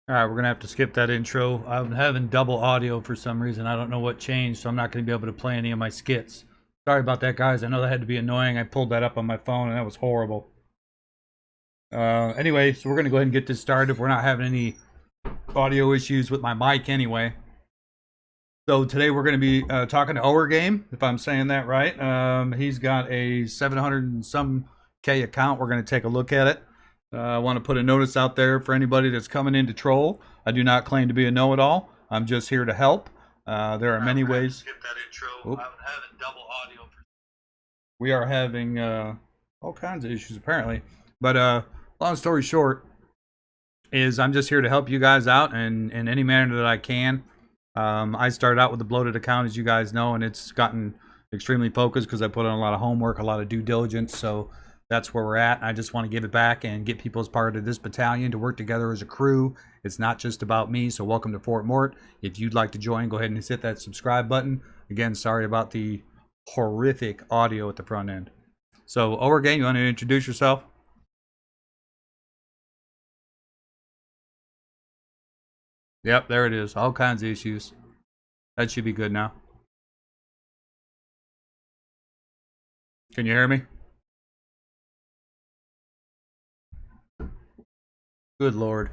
All right, we're going to have to skip that intro. I'm having double audio for some reason. I don't know what changed, so I'm not going to be able to play any of my skits. Sorry about that, guys. I know that had to be annoying. I pulled that up on my phone, and that was horrible. Anyway, so we're going to go ahead and get this started. We're not having any audio issues with my mic anyway. So today we're going to be talking to Owergame, if I'm saying that right. He's got a 700 and some K account. We're going to take a look at it. I want to put a notice out there for anybody that's coming in to troll. I do not claim to be a know-it-all. I'm just here to help. There are many ways. Skip that intro. I'm having double audio. We are having all kinds of issues apparently. But long story short is I'm just here to help you guys out in any manner that I can. I started out with a bloated account, as you guys know, and it's gotten extremely focused because I put on a lot of homework, a lot of due diligence. So that's where we're at. I just want to give it back and get people as part of this battalion to work together as a crew. It's not just about me, so welcome to Fort Mort. If you'd like to join, go ahead and hit that subscribe button. Again, sorry about the horrific audio at the front end. So, Owergame, you want to introduce yourself? Yep, there it is. All kinds of issues. That should be good now. Can you hear me? Good Lord.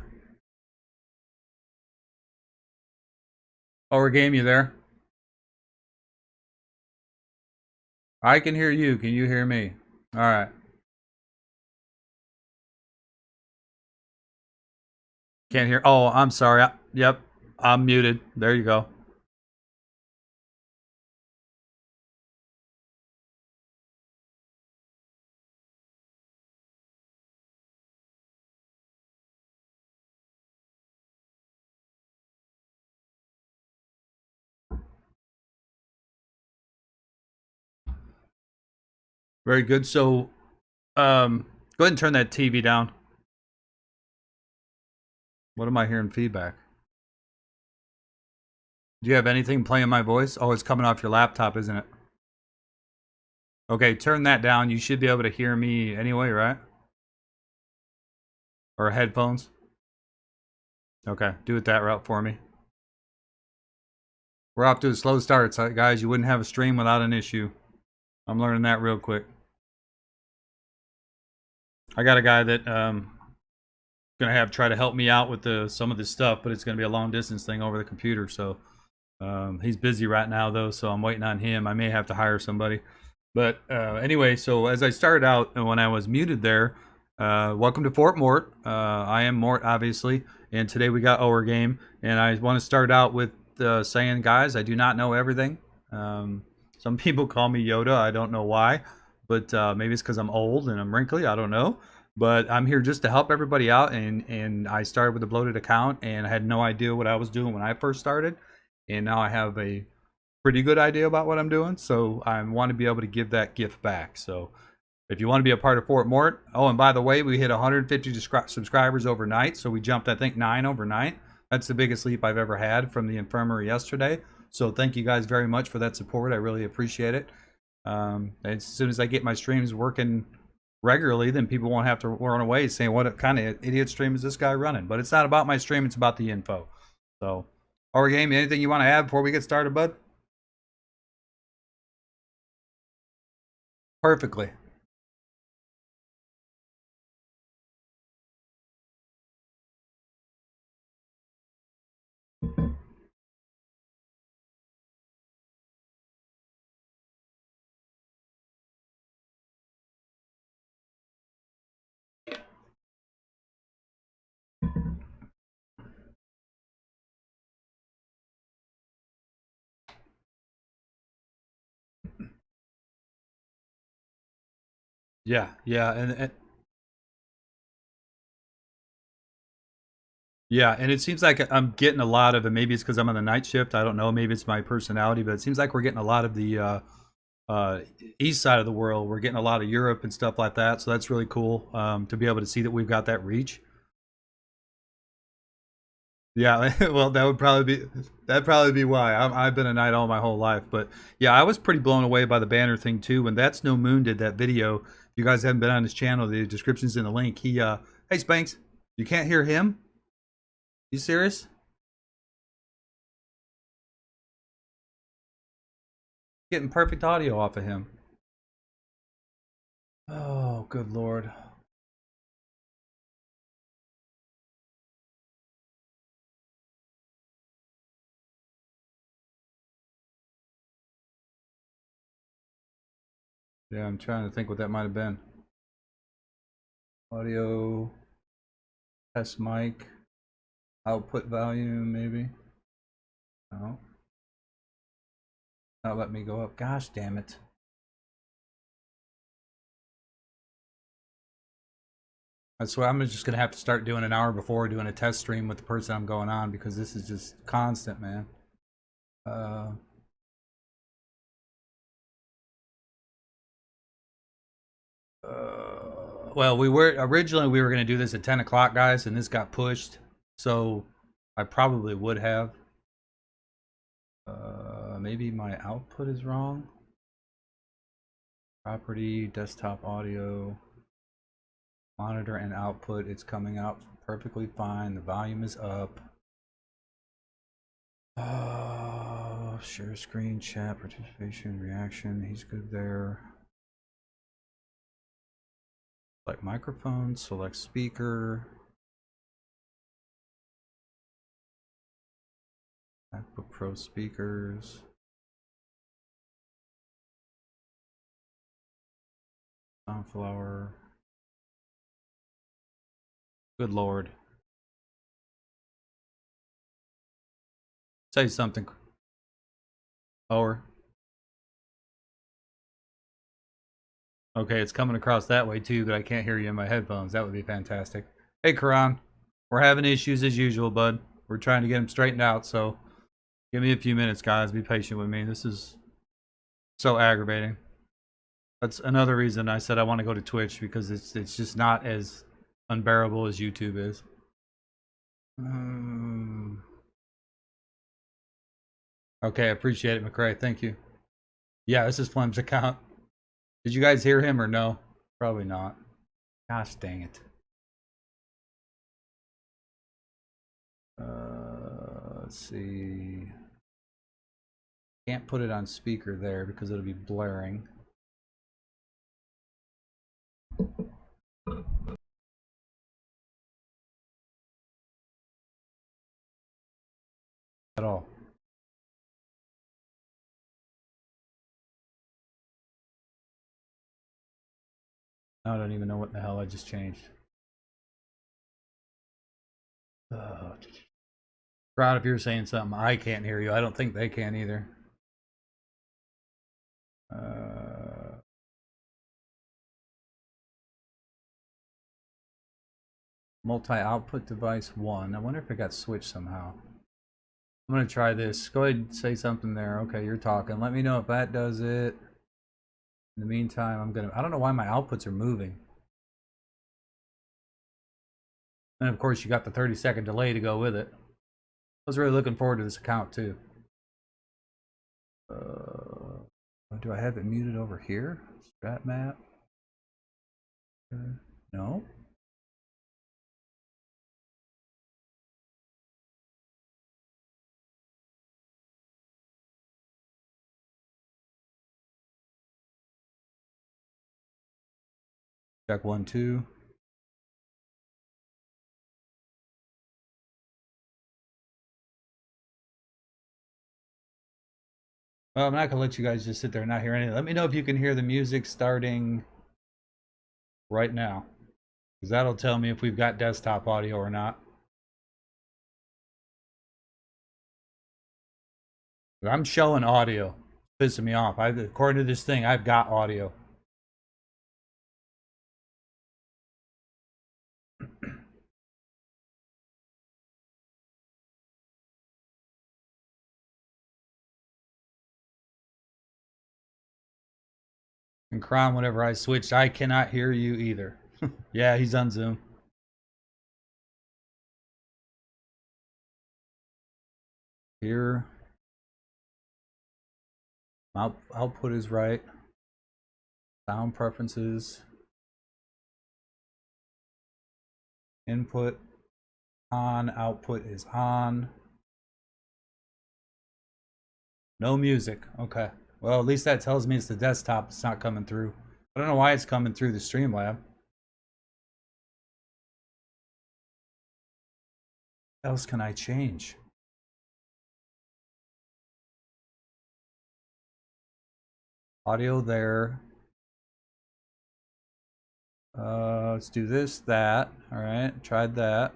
Owergame, you there? I can hear you. Can you hear me? All right. Can't hear. Oh, I'm sorry. Yep, I'm muted. There you go. Very good. So, go ahead and turn that TV down. What am I hearing feedback? Do you have anything playing my voice? Oh, it's coming off your laptop, isn't it? Okay, turn that down. You should be able to hear me anyway, right? Or headphones? Okay, do it that route for me. We're off to a slow start, so guys. You wouldn't have a stream without an issue. I'm learning that real quick. I got a guy that gonna have try to help me out with some of this stuff, but it's gonna be a long distance thing over the computer. So he's busy right now though, so I'm waiting on him. I may have to hire somebody. But anyway, so as I started out and when I was muted there, welcome to Fort Mort. I am Mort, obviously, and today we got Owergame, and I want to start out with saying, guys, I do not know everything. Some people call me Yoda. I don't know why, but maybe it's because I'm old and I'm wrinkly. I don't know. But I'm here just to help everybody out, and I started with a bloated account, and I had no idea what I was doing when I first started, and now I have a pretty good idea about what I'm doing, so I want to be able to give that gift back. So if you want to be a part of Fort Mort, oh, and by the way, we hit 150 subscribers overnight, so we jumped, I think, 9 overnight. That's the biggest leap I've ever had from the Infirmary yesterday. So thank you guys very much for that support. I really appreciate it. As soon as I get my streams working regularly, then people won't have to run away saying, what kind of idiot stream is this guy running? But it's not about my stream, it's about the info. So, Owergame, anything you want to add before we get started, bud? Perfectly. Yeah, yeah, and it seems like I'm getting a lot of it. Maybe it's because I'm on the night shift. I don't know. Maybe it's my personality, but it seems like we're getting a lot of the east side of the world. We're getting a lot of Europe and stuff like that. So that's really cool to be able to see that we've got that reach. Yeah, well, that'd probably be why I've been a night all my whole life. But yeah, I was pretty blown away by the banner thing too. When That's No Moon did that video, if you guys haven't been on his channel, the description's in the link. Hey Spanks, you can't hear him? You serious? Getting perfect audio off of him. Oh, good lord. Yeah, I'm trying to think what that might have been. Audio, test mic, output volume, maybe. No. Not let me go up. Gosh damn it. That's why I'm just gonna have to start doing an hour before doing a test stream with the person I'm going on, because this is just constant, man. Well, we were gonna do this at 10 o'clock, guys, and this got pushed, so I probably would have. Maybe my output is wrong. Property, desktop audio, monitor and output. It's coming out perfectly fine. The volume is up. Share screen, chat, participation, reaction. He's good there. Select microphone, select speaker. MacBook Pro speakers. Sunflower. Good lord. Say something. Over. Okay, it's coming across that way too, but I can't hear you in my headphones. That would be fantastic. Hey, Karan. We're having issues as usual, bud. We're trying to get them straightened out, so give me a few minutes, guys. Be patient with me. This is so aggravating. That's another reason I said I want to go to Twitch, because it's just not as unbearable as YouTube is. Okay, I appreciate it, McCray. Thank you. Yeah, this is Flem's account. Did you guys hear him or no? Probably not. Gosh dang it. Let's see. Can't put it on speaker there because it'll be blaring. At all. I don't even know what the hell I just changed. Crowd, if you're saying something, I can't hear you. I don't think they can either. Multi-output device 1. I wonder if it got switched somehow. I'm going to try this. Go ahead and say something there. Okay, you're talking. Let me know if that does it. In the meantime, I don't know why my outputs are moving. And of course, you got the 30-second delay to go with it. I was really looking forward to this account too. Do I have it muted over here? Strat map? No. Check 1, 2. Well, I'm not gonna let you guys just sit there and not hear anything. Let me know if you can hear the music starting right now, because that'll tell me if we've got desktop audio or not. I'm showing audio. It's pissing me off. According to this thing, I've got audio. And Cron, whenever I switched, I cannot hear you either. Yeah, he's on Zoom. Here. Output is right. Sound preferences. Input. on. Output is on. No music. Okay. Well, at least that tells me it's the desktop. It's not coming through. I don't know why it's coming through the Streamlab. What else can I change? Audio there. Let's do this, that. All right, tried that.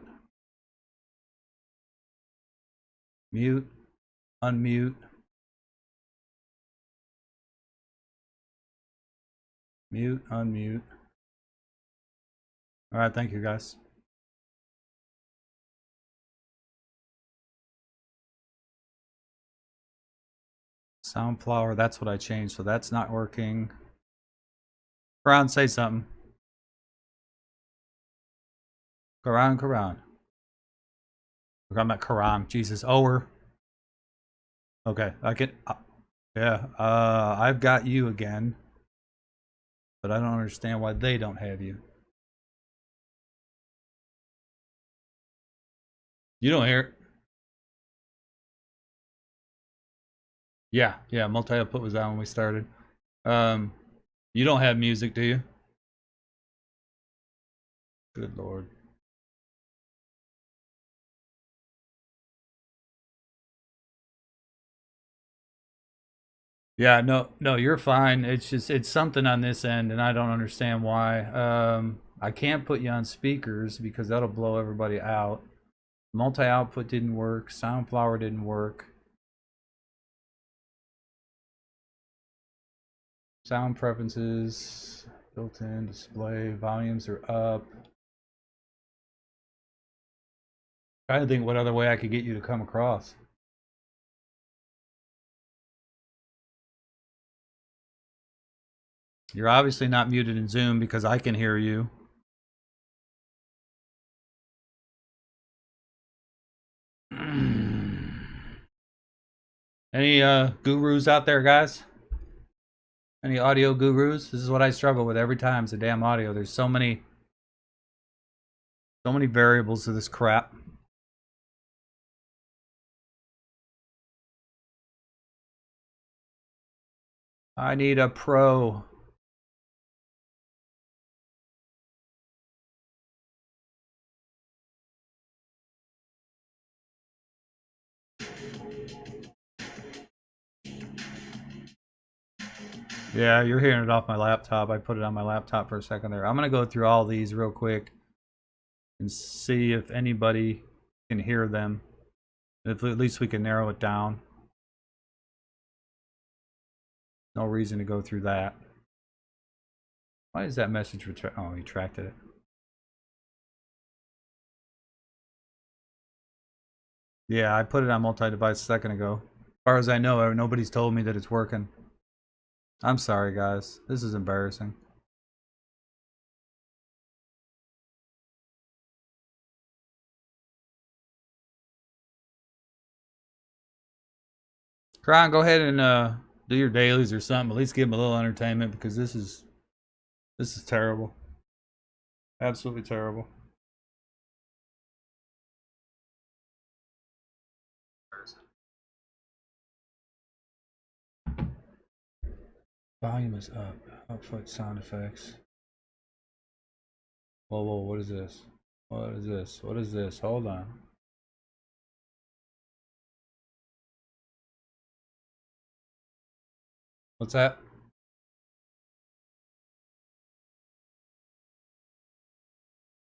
Mute, unmute. Mute, unmute. All right, thank you guys. Soundflower, that's what I changed, so that's not working. Karan, say something. Karan. I'm at Karan. Jesus, Ower. Okay, I can. Yeah, I've got you again, but I don't understand why they don't have you. You don't hear it. Yeah, multi-output was out when we started. You don't have music, do you? Good Lord. Yeah, no, you're fine. It's just, it's something on this end, and I don't understand why. I can't put you on speakers because that'll blow everybody out. Multi-output didn't work. Soundflower didn't work. Sound preferences, built-in display, volumes are up. Trying to think what other way I could get you to come across. You're obviously not muted in Zoom because I can hear you. Any gurus out there, guys? Any audio gurus? This is what I struggle with every time. It's the damn audio. There's so many variables to this crap. I need a pro. Yeah, you're hearing it off my laptop. I put it on my laptop for a second there. I'm going to go through all these real quick and see if anybody can hear them. If at least we can narrow it down. No reason to go through that. Why is that message retract? Oh, he tracked it. Yeah, I put it on multi-device a second ago. As far as I know, nobody's told me that it's working. I'm sorry, guys. This is embarrassing. Cron, go ahead and do your dailies or something. At least give them a little entertainment because this is terrible. Absolutely terrible. Volume is up. Output sound effects. Whoa, what is this? What is this? Hold on. What's that?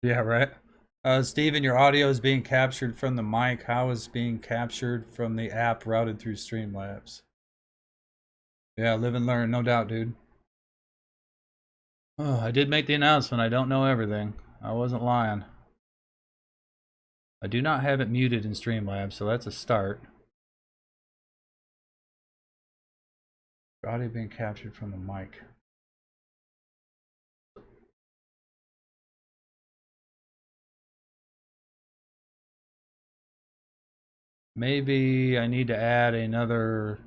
Yeah, right. Steven, your audio is being captured from the mic. How is being captured from the app routed through Streamlabs? Yeah, live and learn, no doubt, dude. Oh, I did make the announcement. I don't know everything. I wasn't lying. I do not have it muted in Streamlabs, so that's a start. Audio being captured from the mic. Maybe I need to add another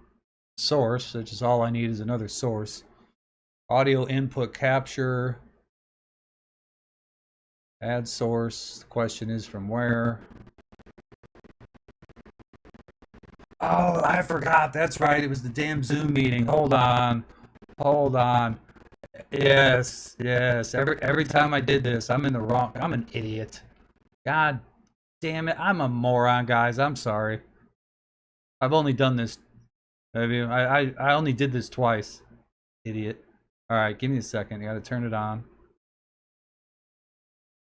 source, which is all I need is another source. Audio input capture. Add source. The question is from where? Oh, I forgot. That's right. It was the damn Zoom meeting. Hold on. Hold on. Yes, yes. Every time I did this, I'm in the wrong. I'm an idiot. God damn it. I'm a moron, guys. I'm sorry. I've only done this. I only did this twice. Idiot. All right, give me a second. I got to turn it on.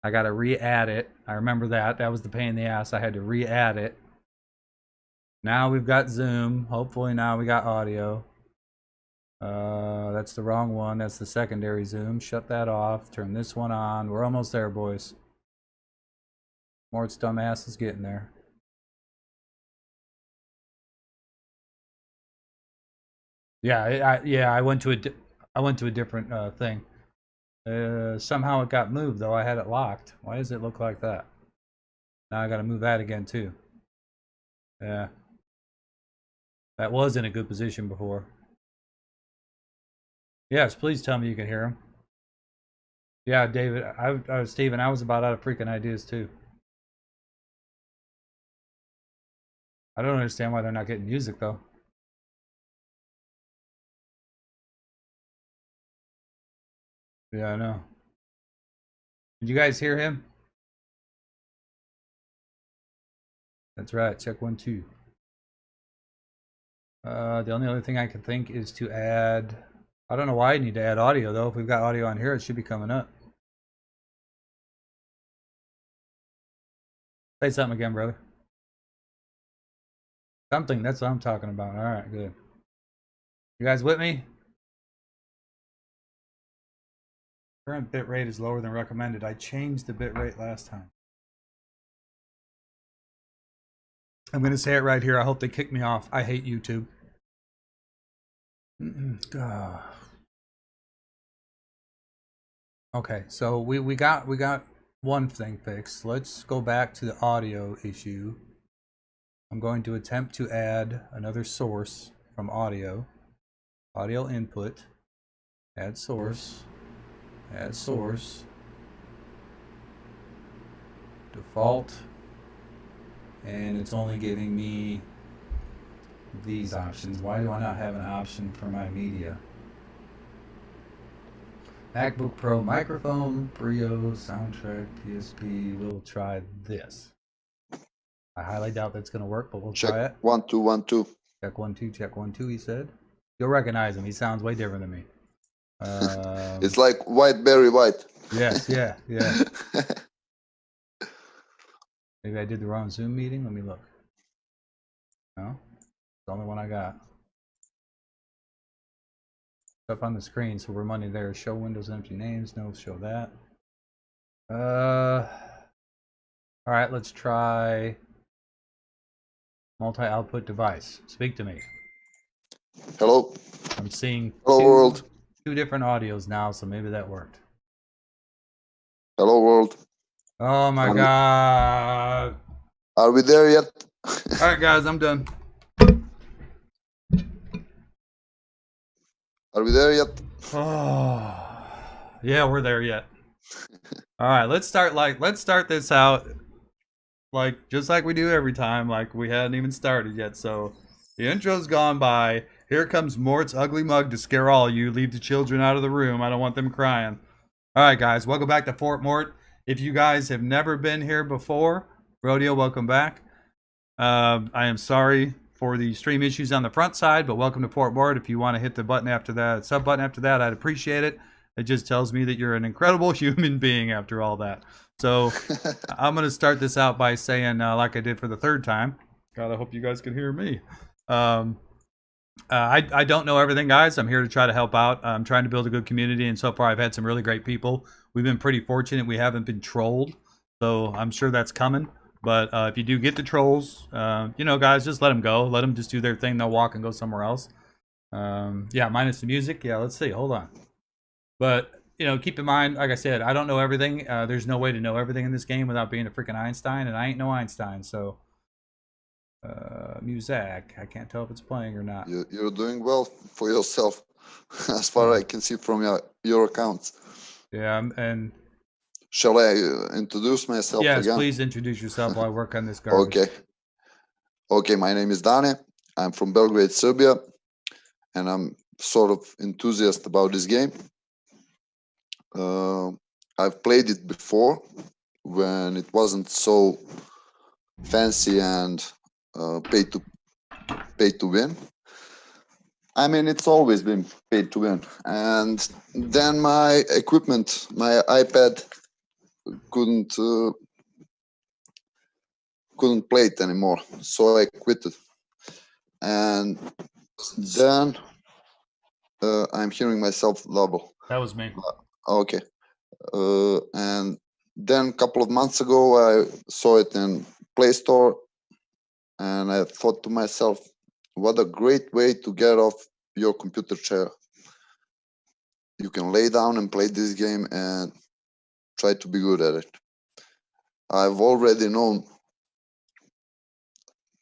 I got to re-add it. I remember that. That was the pain in the ass. I had to re-add it. Now we've got Zoom. Hopefully now we got audio. That's the wrong one. That's the secondary Zoom. Shut that off. Turn this one on. We're almost there, boys. Mort's dumbass is getting there. Yeah, I went to a different thing. Somehow it got moved though. I had it locked. Why does it look like that? Now I got to move that again too. Yeah, that was in a good position before. Yes, please tell me you can hear him. Yeah, David. Steven. I was about out of freaking ideas too. I don't understand why they're not getting music though. Yeah, I know. Did you guys hear him? That's right. Check 1 2. The only other thing I can think is to add. I don't know why I need to add audio though. If we've got audio on here, it should be coming up. Say something again, brother. Something. That's what I'm talking about. All right, good. You guys with me? Current bit rate is lower than recommended. I changed the bit rate last time. I'm going to say it right here. I hope they kick me off. I hate YouTube. Okay, so we got one thing fixed. Let's go back to the audio issue. I'm going to attempt to add another source from audio. Audio input. Add source. Add source. Default. And it's only giving me these options. Why do I not have an option for my media? MacBook Pro microphone, Brio, soundtrack, PSP. We'll try this. I highly doubt that's going to work, but we'll try it. 1 2 1 2. Check 1 2. Check 1 2. He said. You'll recognize him. He sounds way different than me. It's like White Berry White. Yes. Yeah. Maybe I did the wrong Zoom meeting. Let me look. No, it's the only one I got. Up on the screen, so we're money there. Show Windows empty names. No, show that. All right, let's try multi-output device. Speak to me. Hello. I'm seeing Hello world. Two different audios now, so maybe that worked. Hello world. Oh my God. Are we there yet? All right, guys, I'm done. Are we there yet? Oh, yeah, we're there yet. All right, let's start this out like just like we do every time, like we hadn't even started yet. So the intro's gone by. Here comes Mort's ugly mug to scare all you. Leave the children out of the room. I don't want them crying. All right, guys, welcome back to Fort Mort. If you guys have never been here before, Rodeo, welcome back. I am sorry for the stream issues on the front side, but welcome to Fort Mort. If you want to hit the button after that, sub button after that, I'd appreciate it. It just tells me that you're an incredible human being after all that. So I'm going to start this out by saying, like I did for the third time, God, I hope you guys can hear me. I don't know everything, guys. I'm here to try to help out. I'm trying to build a good community, and so far I've had some really great people. We've been pretty fortunate. We haven't been trolled, so I'm sure that's coming. But if you do get the trolls, guys, just let them go. Let them just do their thing. They'll walk and go somewhere else. Yeah, minus the music. Yeah, let's see. Hold on. But, keep in mind, like I said, I don't know everything. There's no way to know everything in this game without being a freaking Einstein, and I ain't no Einstein, so... music. I can't tell if it's playing or not. You're doing well for yourself, as far as I can see from your accounts. Yeah, and... Shall I introduce myself again? Yes, please introduce yourself while I work on this garbage. Okay, my name is Dane. I'm from Belgrade, Serbia, and I'm sort of enthusiast about this game. I've played it before when it wasn't so fancy and pay to win. I mean, it's always been pay to win. And then my equipment, my iPad, couldn't play it anymore, so I quit it. And then I'm hearing myself double. That was me. Okay. And then a couple of months ago, I saw it in Play Store, and I thought to myself, what a great way to get off your computer chair. You can lay down and play this game and try to be good at it. I've already known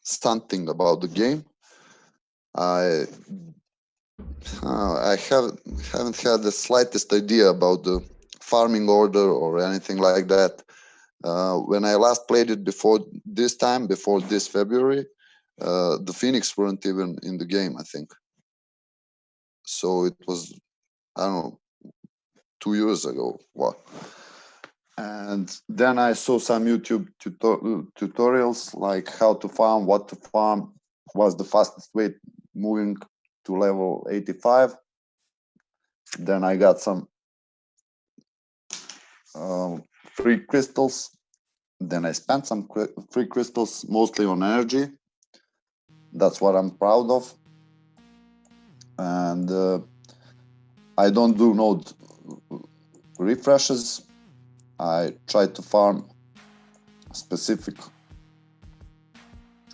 something about the game. I haven't had the slightest idea about the farming order or anything like that. When I last played it before this February, the Phoenix weren't even in the game, I think. So it was, I don't know, 2 years ago. What? And then I saw some YouTube tutorials, like how to farm, what to farm, was the fastest way moving to level 85. Then I got some free crystals. Then I spent some free crystals, mostly on energy. That's what I'm proud of. And I don't do node refreshes. I try to farm specific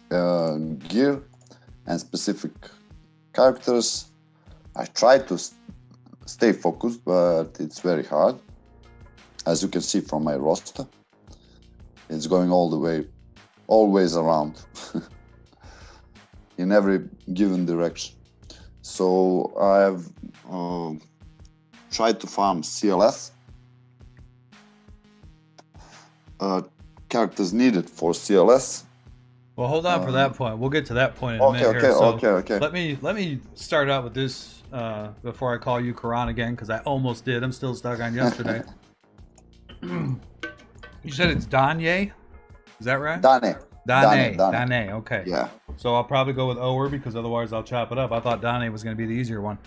gear and specific characters. I try to stay focused, but it's very hard. As you can see from my roster, it's going all the way, always around in every given direction. So I've tried to farm CLS, characters needed for CLS. Well, hold on for that point. We'll get to that point in a minute. Okay. Let me start out with this before I call you Karan again, because I almost did. I'm still stuck on yesterday. You said it's Danye? Is that right? Dane. Okay. Yeah. So I'll probably go with Ower, because otherwise I'll chop it up. I thought Dane was going to be the easier one.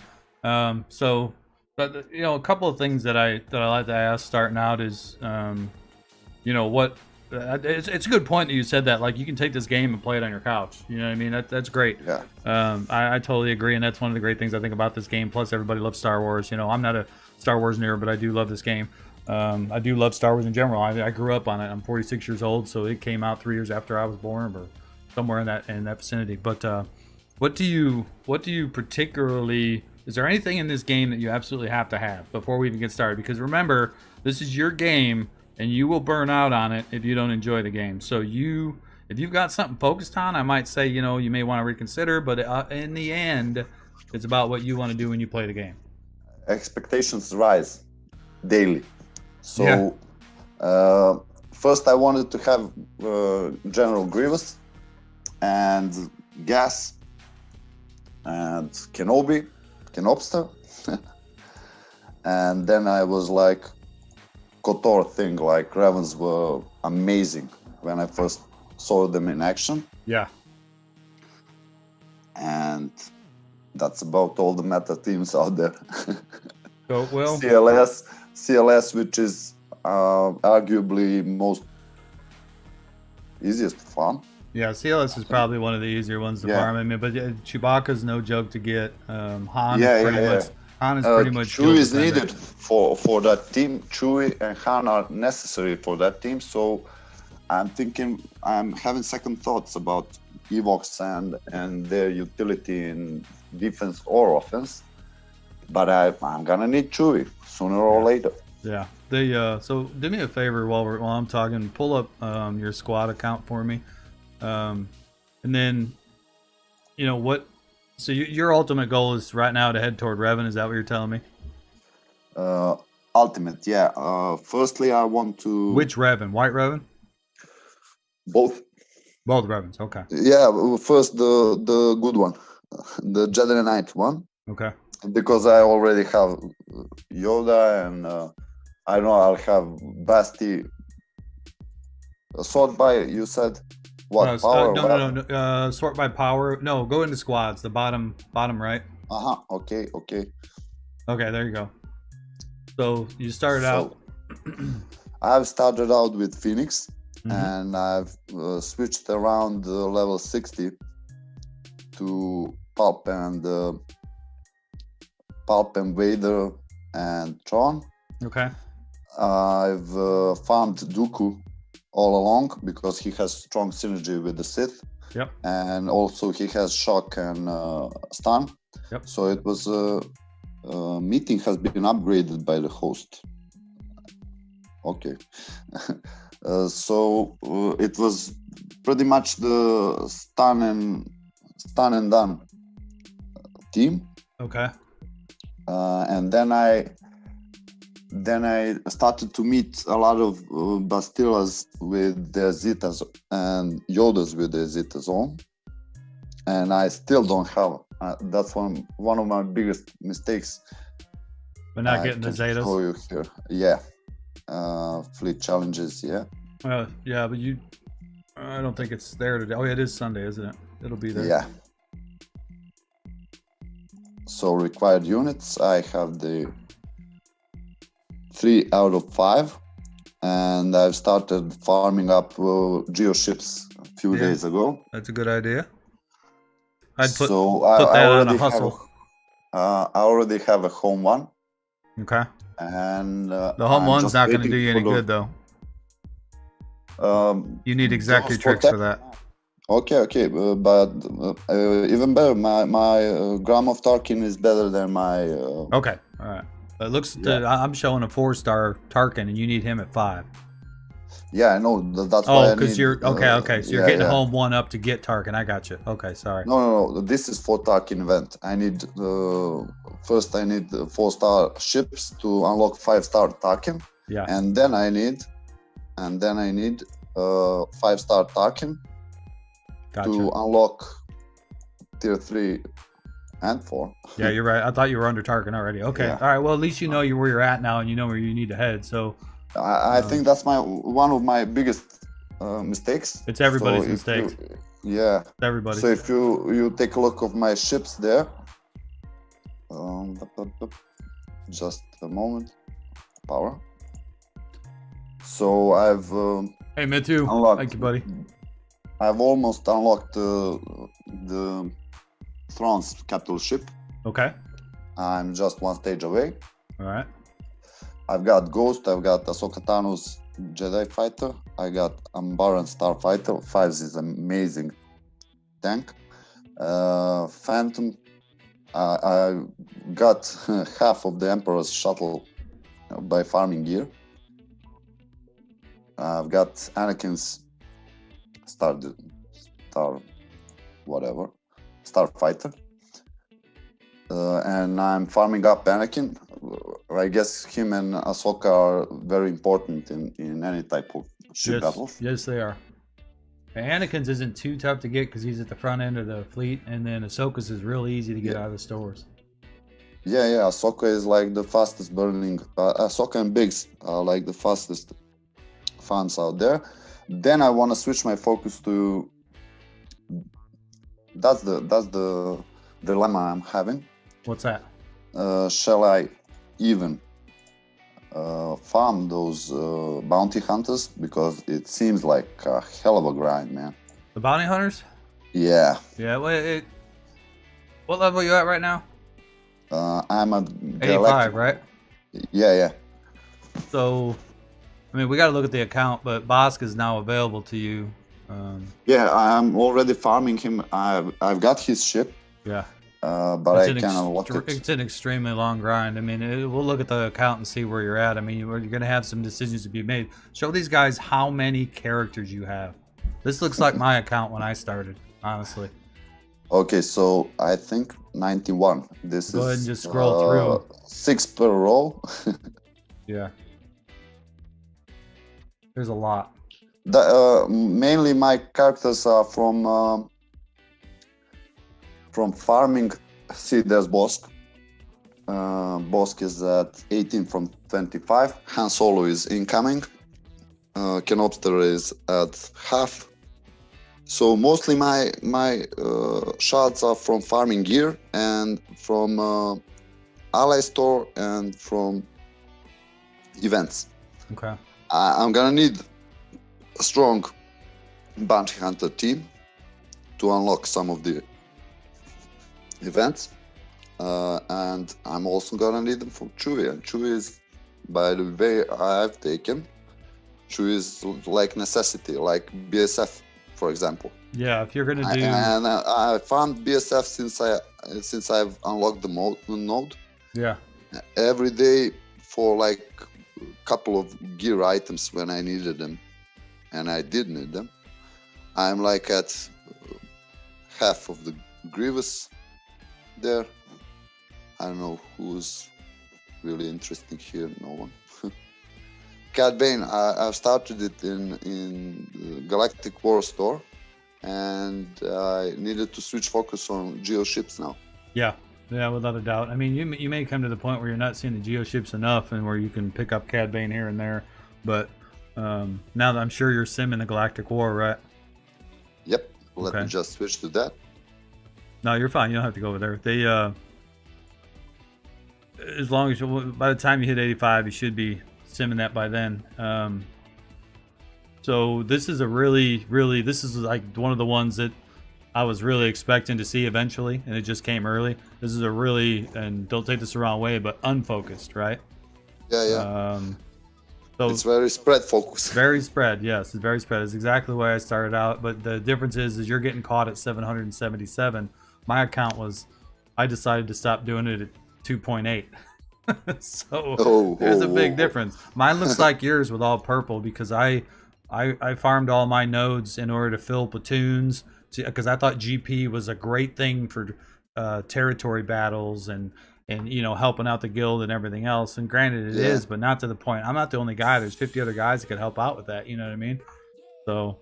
But a couple of things that I like to ask starting out is, what. It's a good point that you said that. Like, you can take this game and play it on your couch. You know what I mean? That's great. Yeah. I totally agree, and that's one of the great things I think about this game. Plus, everybody loves Star Wars. I'm not a Star Wars nerd, but I do love this game. I do love Star Wars in general. I grew up on it. I'm 46 years old, so it came out 3 years after I was born, or somewhere in that vicinity. But what do you particularly? Is there anything in this game that you absolutely have to have before we even get started? Because remember, this is your game, and you will burn out on it if you don't enjoy the game. So if you've got something focused on, I might say, you may want to reconsider. But in the end, it's about what you want to do when you play the game. Expectations rise daily. So first I wanted to have General Grievous and Gas and Kenobster. And then I was like, KOTOR thing, like Ravens were amazing when I first saw them in action. Yeah. And that's about all the meta teams out there. So, well, CLS, which is arguably most easiest to farm. Yeah, CLS is probably one of the easier ones to farm. I mean, but Chewbacca's no joke to get. Han is pretty much. Chewie is needed for that team. Chewie and Han are necessary for that team. So I'm having second thoughts about Evox and their utility in defense or offense. But I'm gonna need Chewie sooner or later. Yeah. So do me a favor while I'm talking. Pull up your squad account for me, and then what. So your ultimate goal is right now to head toward Revan. Is that what you're telling me? Ultimate, yeah. Firstly, I want to. Which Revan? White Revan? Both. Both weapons. Okay. Yeah, first the good one, the Jedi Knight one, Okay. because I already have Yoda, and I know I'll have Basti. Sort by, you said what power? No. Sort by power. No, go into squads. The bottom right. Okay, okay. Okay, there you go. So you started out. I've started out with Phoenix, Mhm. and I've switched around level 60 to Pulp and Vader and Tron. Okay. I've farmed Dooku all along because he has strong synergy with the Sith. Yep. And also he has shock and stun. Yep. So it was meeting has been upgraded by the host. Okay. So it was pretty much the stun and done team. Okay. And then I started to meet a lot of Bastillas with their Zetas and Yodas with their Zetas on, and I still don't have. That's one of my biggest mistakes. But not getting the Zetas. Show you here. Yeah, fleet challenges. Yeah. Yeah, but I don't think it's there today. Oh, yeah, it is Sunday, isn't it? It'll be there. Yeah. So required units, I have the 3 out of 5, and I've started farming up geoships a few days ago. That's a good idea. I'd put I that on a hustle. I already have a home one. Okay. And the home one's not going to do you any good, though. You need exactly tricks for that. Okay, but even better, my Gram of Tarkin is better than my. Okay, all right. It looks. I'm showing a 4-star Tarkin, and you need him at 5. Yeah, I know. That's why. Oh, because you're okay. So you're getting home one up to get Tarkin. I got you. Okay, sorry. No. This is for Tarkin event. I need first. I need 4-star ships to unlock 5-star Tarkin. Yeah. And then I need 5-star Tarkin. Gotcha. To unlock tier 3 and 4. Yeah, you're right. I thought you were under Tarkin already. Okay. Yeah. All right. Well, at least you know where you're at now, and you know where you need to head. So I think that's one of my biggest mistakes. It's everybody's mistake. Yeah. It's everybody. So if you take a look of my ships there, just a moment. Power. So I've hey, Mitu. Unlocked. Thank you, buddy. I've almost unlocked the Thrawn's capital ship. Okay. I'm just one stage away. All right. I've got Ghost, I've got Ahsoka Tano's Jedi Fighter, I got Ambaran Starfighter. 5 is amazing tank. Phantom, I got half of the Emperor's shuttle by farming gear. I've got Anakin's Starfighter, and I'm farming up Anakin. I guess him and Ahsoka are very important in any type of ship battles. Yes, they are. Anakin's isn't too tough to get because he's at the front end of the fleet, and then Ahsoka's is real easy to get out of the stores. Yeah. Ahsoka is like the fastest burning. Ahsoka and Biggs are like the fastest fans out there. Then I want to switch my focus to. That's the dilemma I'm having. What's that? Shall I even farm those bounty hunters, because it seems like a hell of a grind, man. The bounty hunters? Yeah. Yeah. What level are you at right now? I'm at 85, right? Yeah. So, I mean, we got to look at the account, but Bosk is now available to you. Yeah, I'm already farming him. I've got his ship. Yeah. But I can't unlock it. It's an extremely long grind. I mean, we'll look at the account and see where you're at. I mean, you're going to have some decisions to be made. Show these guys how many characters you have. This looks like my account when I started, honestly. Okay, so I think 91. This Go ahead and just scroll through. 6 per row. Yeah. There's a lot. Mainly my characters are from farming. See, there's Bosk. Bosk is at 18 from 25. Han Solo is incoming. Canopter is at half. So mostly my shots are from farming gear and from ally store and from events. Okay. I'm gonna need a strong bounty hunter team to unlock some of the events, and I'm also gonna need them from Chewie. And Chewie is, by the way, I've taken Chewie is like necessity, like BSF, for example. Yeah, if you're gonna do. And I found BSF since I've unlocked the node. Yeah. Every day for like a couple of gear items when I needed them, and I did need them. I'm like at half of the Grievous there. I don't know who's really interesting here. No one. Cad Bane, I've started it in the Galactic War store, and I needed to switch focus on geo ships now. Yeah, without a doubt. I mean, you may come to the point where you're not seeing the geo ships enough, and where you can pick up Cad Bane here and there. But now that I'm sure you're simming the Galactic War, right? Yep. Let me just switch to that. No, you're fine. You don't have to go over there. They as long as by the time you hit 85, you should be simming that by then. So this is this is like one of the ones that I was really expecting to see eventually, and it just came early. This is a really, and don't take this the wrong way, but unfocused, right? Yeah. So it's very spread focus. Very spread, yes. It's very spread. It's exactly the way I started out, but the difference is you're getting caught at 777. My account was, I decided to stop doing it at 2.8. So there's a big difference. Mine looks like yours with all purple because I farmed all my nodes in order to fill platoons, because I thought GP was a great thing for territory battles and helping out the guild and everything else. And granted it is, but not to the point. I'm not the only guy. There's 50 other guys that could help out with that, you know what I mean? So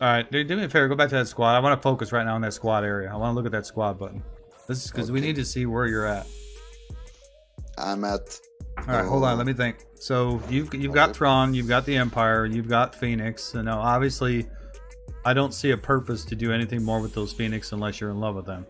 all right, do me a favor, go back to that squad. I want to focus right now on that squad area. I want to look at that squad button. This is because we need to see where you're at. I'm at. All right, hold on. Let me think. So you've got Thrawn, you've got the Empire, you've got Phoenix. And now, obviously, I don't see a purpose to do anything more with those Phoenix unless you're in love with them.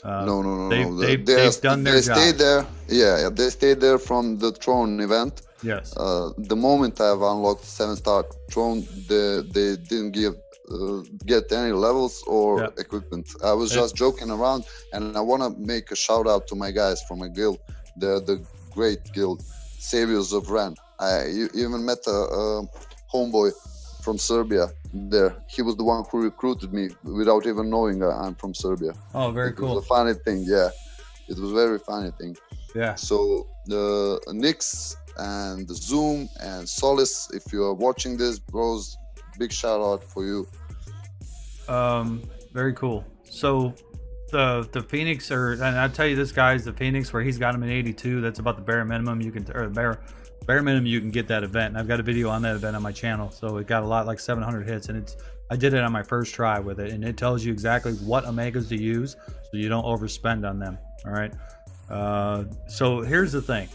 No. They've done their job. They stayed there. Yeah, they stayed there from the Throne event. Yes. The moment I've unlocked 7-star Throne, they didn't get any levels or equipment. I was just joking around, and I want to make a shout out to my guys from my guild. They're the great guild, Saviors of Ren. I even met a homeboy from Serbia there. He was the one who recruited me without even knowing I'm from Serbia. Oh, very cool. It was a funny thing, yeah. It was a very funny thing. Yeah. So the Nix and Zoom and Solace, if you are watching this, bros, big shout out for you. Very cool. So the Phoenix, and I'll tell you this, guys, the Phoenix where he's got him in 82, that's about the bare minimum you can, or bare minimum you can get that event. And I've got a video on that event on my channel. So it got a lot, like 700 hits, and I did it on my first try with it, and it tells you exactly what Omegas to use so you don't overspend on them. All right. So here's the thing.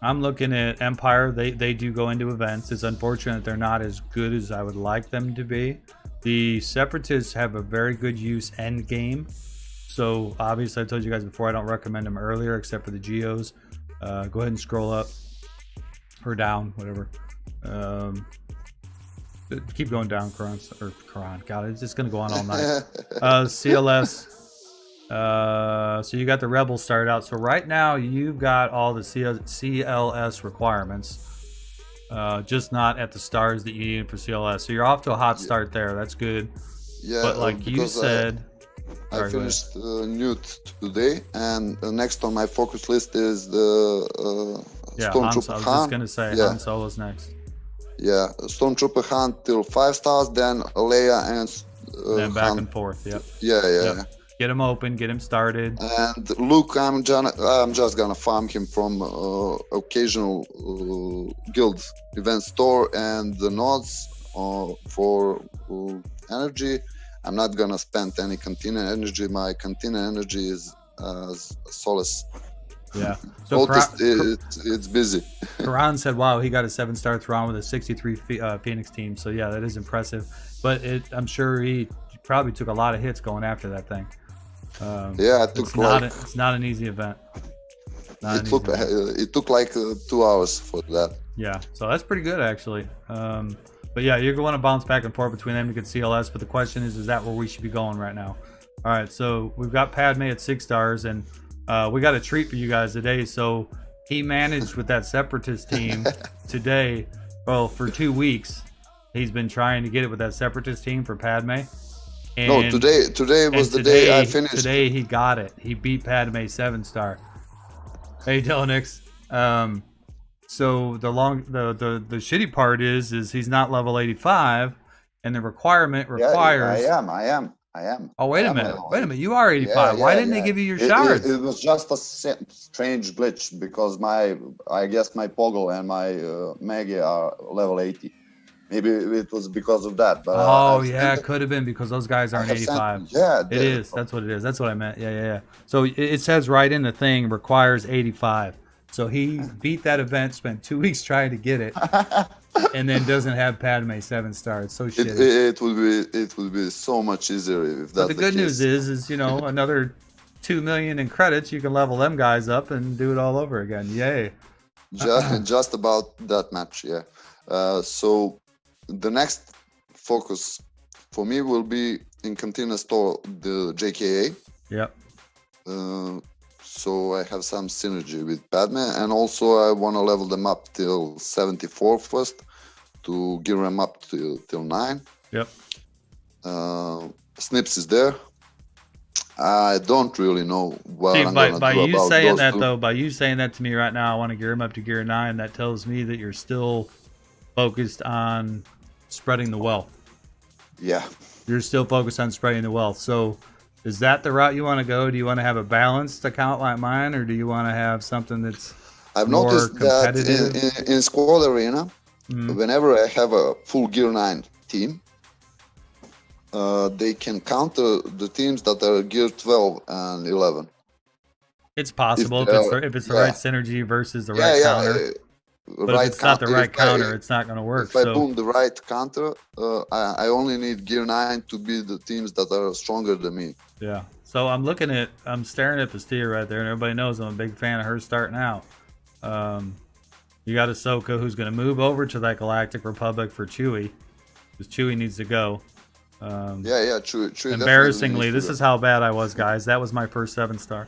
I'm looking at Empire. They do go into events. It's unfortunate they're not as good as I would like them to be. The Separatists have a very good use end game. So obviously I told you guys before I don't recommend them earlier except for the Geos. Go ahead and scroll up or down, whatever. Keep going down, Quran. God, it's just gonna go on all night. CLS. So you got the Rebels started out. So right now you've got all the CLS requirements, just not at the stars that you need for CLS. So you're off to a hot start there. That's good. Yeah, but like you said, I finished Newt today, and next on my focus list is the Stormtrooper Han. I was just gonna say Han Solo's next. Yeah, Stormtrooper Han till 5 stars, then Leia and then back Han. and forth. Yep. Yeah. Get him open, get him started. And Luke, I'm just gonna farm him from occasional guild event store and the nodes for energy. I'm not gonna spend any cantina energy. My cantina energy is solace. Yeah. So Noticed it's busy. Karan said, wow, he got a 7-star Thrawn with a 63 Phoenix team. So yeah, that is impressive. But I'm sure he probably took a lot of hits going after that thing. Yeah, it's not an easy event. It took like 2 hours for that. Yeah, so that's pretty good actually. But yeah, you're going to bounce back and forth between Epic and CLS. But the question is that where we should be going right now? All right, so we've got Padme at 6 stars, and we got a treat for you guys today. So he managed with that Separatist team today. Well, for 2 weeks, he's been trying to get it with that Separatist team for Padme. And, no, today was the day I finished. Today he got it. He beat Padme 7-star. Hey, Delinix. So the shitty part is he's not level 85, and the requirement requires. Yeah, I am. Oh, wait a minute. You are 85. Why didn't they give you your shards? It was just a strange glitch because I guess my Poggle and my Maggie are level 80. Maybe it was because of that. But it could have been because those guys aren't 85. Yeah, it is. That's what it is. That's what I meant. Yeah. So it says right in the thing requires 85. So he beat that event, spent 2 weeks trying to get it, and then doesn't have Padme 7-star. It's so shitty. It would be so much easier if that's the good news is another 2 million in credits. You can level them guys up and do it all over again. Yay! Just about that match, yeah. So the next focus for me will be in Cantina Store, the JKA. Yep. So I have some synergy with Padme, and also I want to level them up till 74 first to gear them up till 9. Yep. Snips is there. I don't really know what I'm going to do by you about saying those that two. though, by you saying that to me right now, I want to gear him up to gear 9. That tells me that you're still focused on spreading the wealth. Yeah. You're still focused on spreading the wealth. So is that the route you want to go? Do you want to have a balanced account like mine, or do you want to have something that's I've more noticed competitive? that in Squad Arena, whenever I have a full Gear 9 team, they can counter the teams that are Gear 12 and 11. It's possible if it's the right synergy versus the right counter. But Right if it's not the right counter, it's not going to work. If I boom the right counter, I only need Gear 9 to be the teams that are stronger than me. Yeah. So I'm staring at the steer right there, and everybody knows I'm a big fan of her starting out. You got Ahsoka, who's going to move over to that Galactic Republic for Chewie, because Chewie needs to go. Chewie. Embarrassingly, this is how bad I was, guys. That was my first 7-star.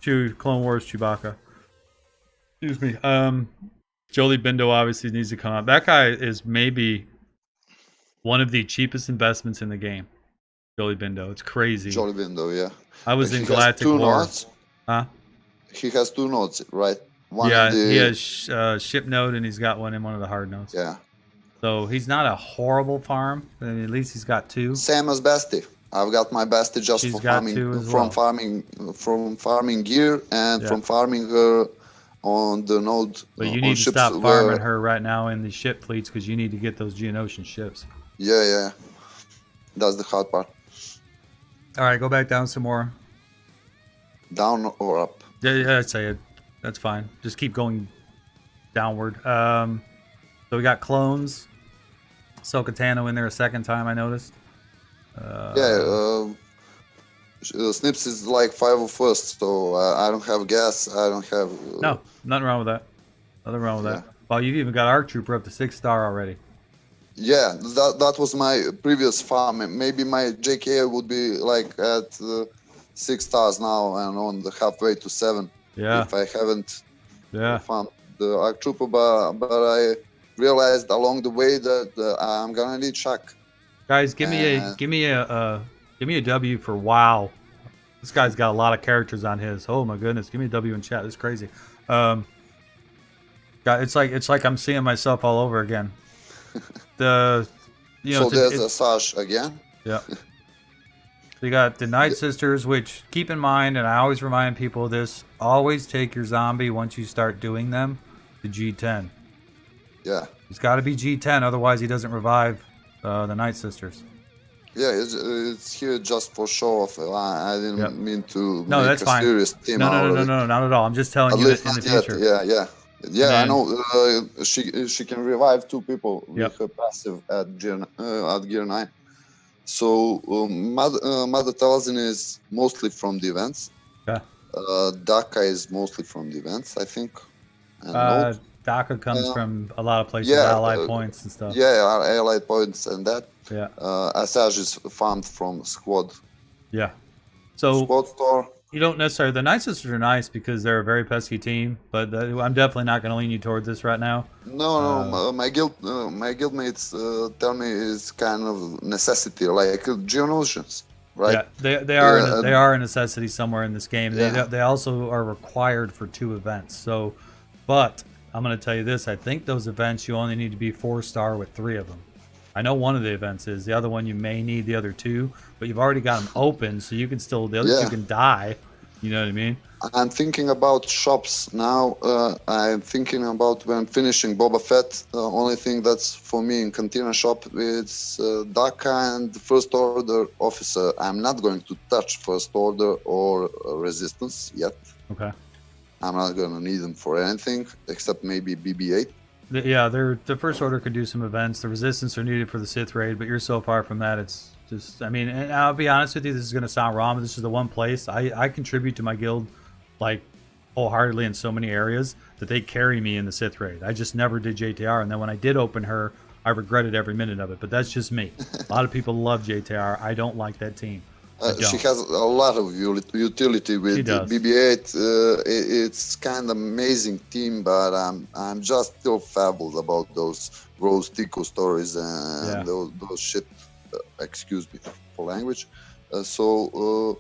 Chewie, Clone Wars, Chewbacca. Excuse me. Jolie Bindo obviously needs to come out. That guy is maybe one of the cheapest investments in the game. Jolie Bindo. It's crazy. Jolie Bindo, yeah. I was in Galactic War. Nodes. Huh? He has 2 nodes, right? He has ship node, and he's got one in one of the hard nodes. Yeah. So he's not a horrible farm. I mean, at least he's got 2. Same as Basti. I've got my Basti just for farming gear and from farming her on the node. But you need to stop farming her right now in the ship fleets because you need to get those Geonosian ships. Yeah. That's the hard part. All right, go back down some more. Down or up? Yeah, I'd say it. That's fine. Just keep going downward. So we got clones. Ahsoka Tano in there a second time, I noticed. Snips is like 501st, so I don't have gas. I don't have. No, nothing wrong with that. Well, you've even got Arc Trooper up to 6-star already. Yeah, that was my previous farm. Maybe my JK would be like at 6 stars now and on the halfway to 7. Yeah. If I haven't farmed the Arc Trooper, but I realized along the way that I'm gonna need Shaq. Guys, give me a W for WoW. This guy's got a lot of characters on his. Oh my goodness, give me a W in chat. This is crazy. It's like I'm seeing myself all over again. So there's a Sash again. Yeah. So you got the Nightsisters, which keep in mind, and I always remind people of this, always take your zombie once you start doing them to G10. Yeah. He's got to be G10, otherwise he doesn't revive the Nightsisters. Yeah, it's here just for show off. I didn't mean to No, make that's a fine. serious team No, out of it. not at all. I'm just telling At you least that in the not yet. future. Yeah. I Then, know. She can revive 2 people with her passive at gear 9. So Mother Talzin is mostly from the events. Yeah. Daka is mostly from the events, I think. And Daka comes from a lot of places, ally points and stuff. Yeah, ally points and that. Yeah. Asajj is farmed from squad. Yeah. So squad store. You don't necessarily. The Nightsisters are nice because they're a very pesky team, but I'm definitely not going to lean you toward this right now. No, my guildmates tell me it's kind of necessity, like Geonosians, right? Yeah, they are a necessity somewhere in this game. They also are required for 2 events. So, but I'm going to tell you this: I think those events you only need to be 4-star with 3 of them. I know one of the events is. The other one you may need the other 2, but you've already got them open, so you can still, the other 2 can die. You know what I mean? I'm thinking about shops now. I'm thinking about when finishing Boba Fett. The only thing that's for me in Cantina shop is Daka and First Order Officer. I'm not going to touch First Order or Resistance yet. Okay. I'm not going to need them for anything except maybe BB-8. Yeah, the First Order could do some events. The Resistance are needed for the Sith raid, but you're so far from that. It's just, I mean, and I'll be honest with you, this is going to sound wrong, but this is the one place I contribute to my guild, like, wholeheartedly in so many areas that they carry me in the Sith raid. I just never did JTR, and then when I did open her, I regretted every minute of it, but that's just me. A lot of people love JTR. I don't like that team. She has a lot of utility with BB-8. It's kind of amazing team, but I'm just still fabuled about those Rose Tico stories and those shit. Excuse me for language. So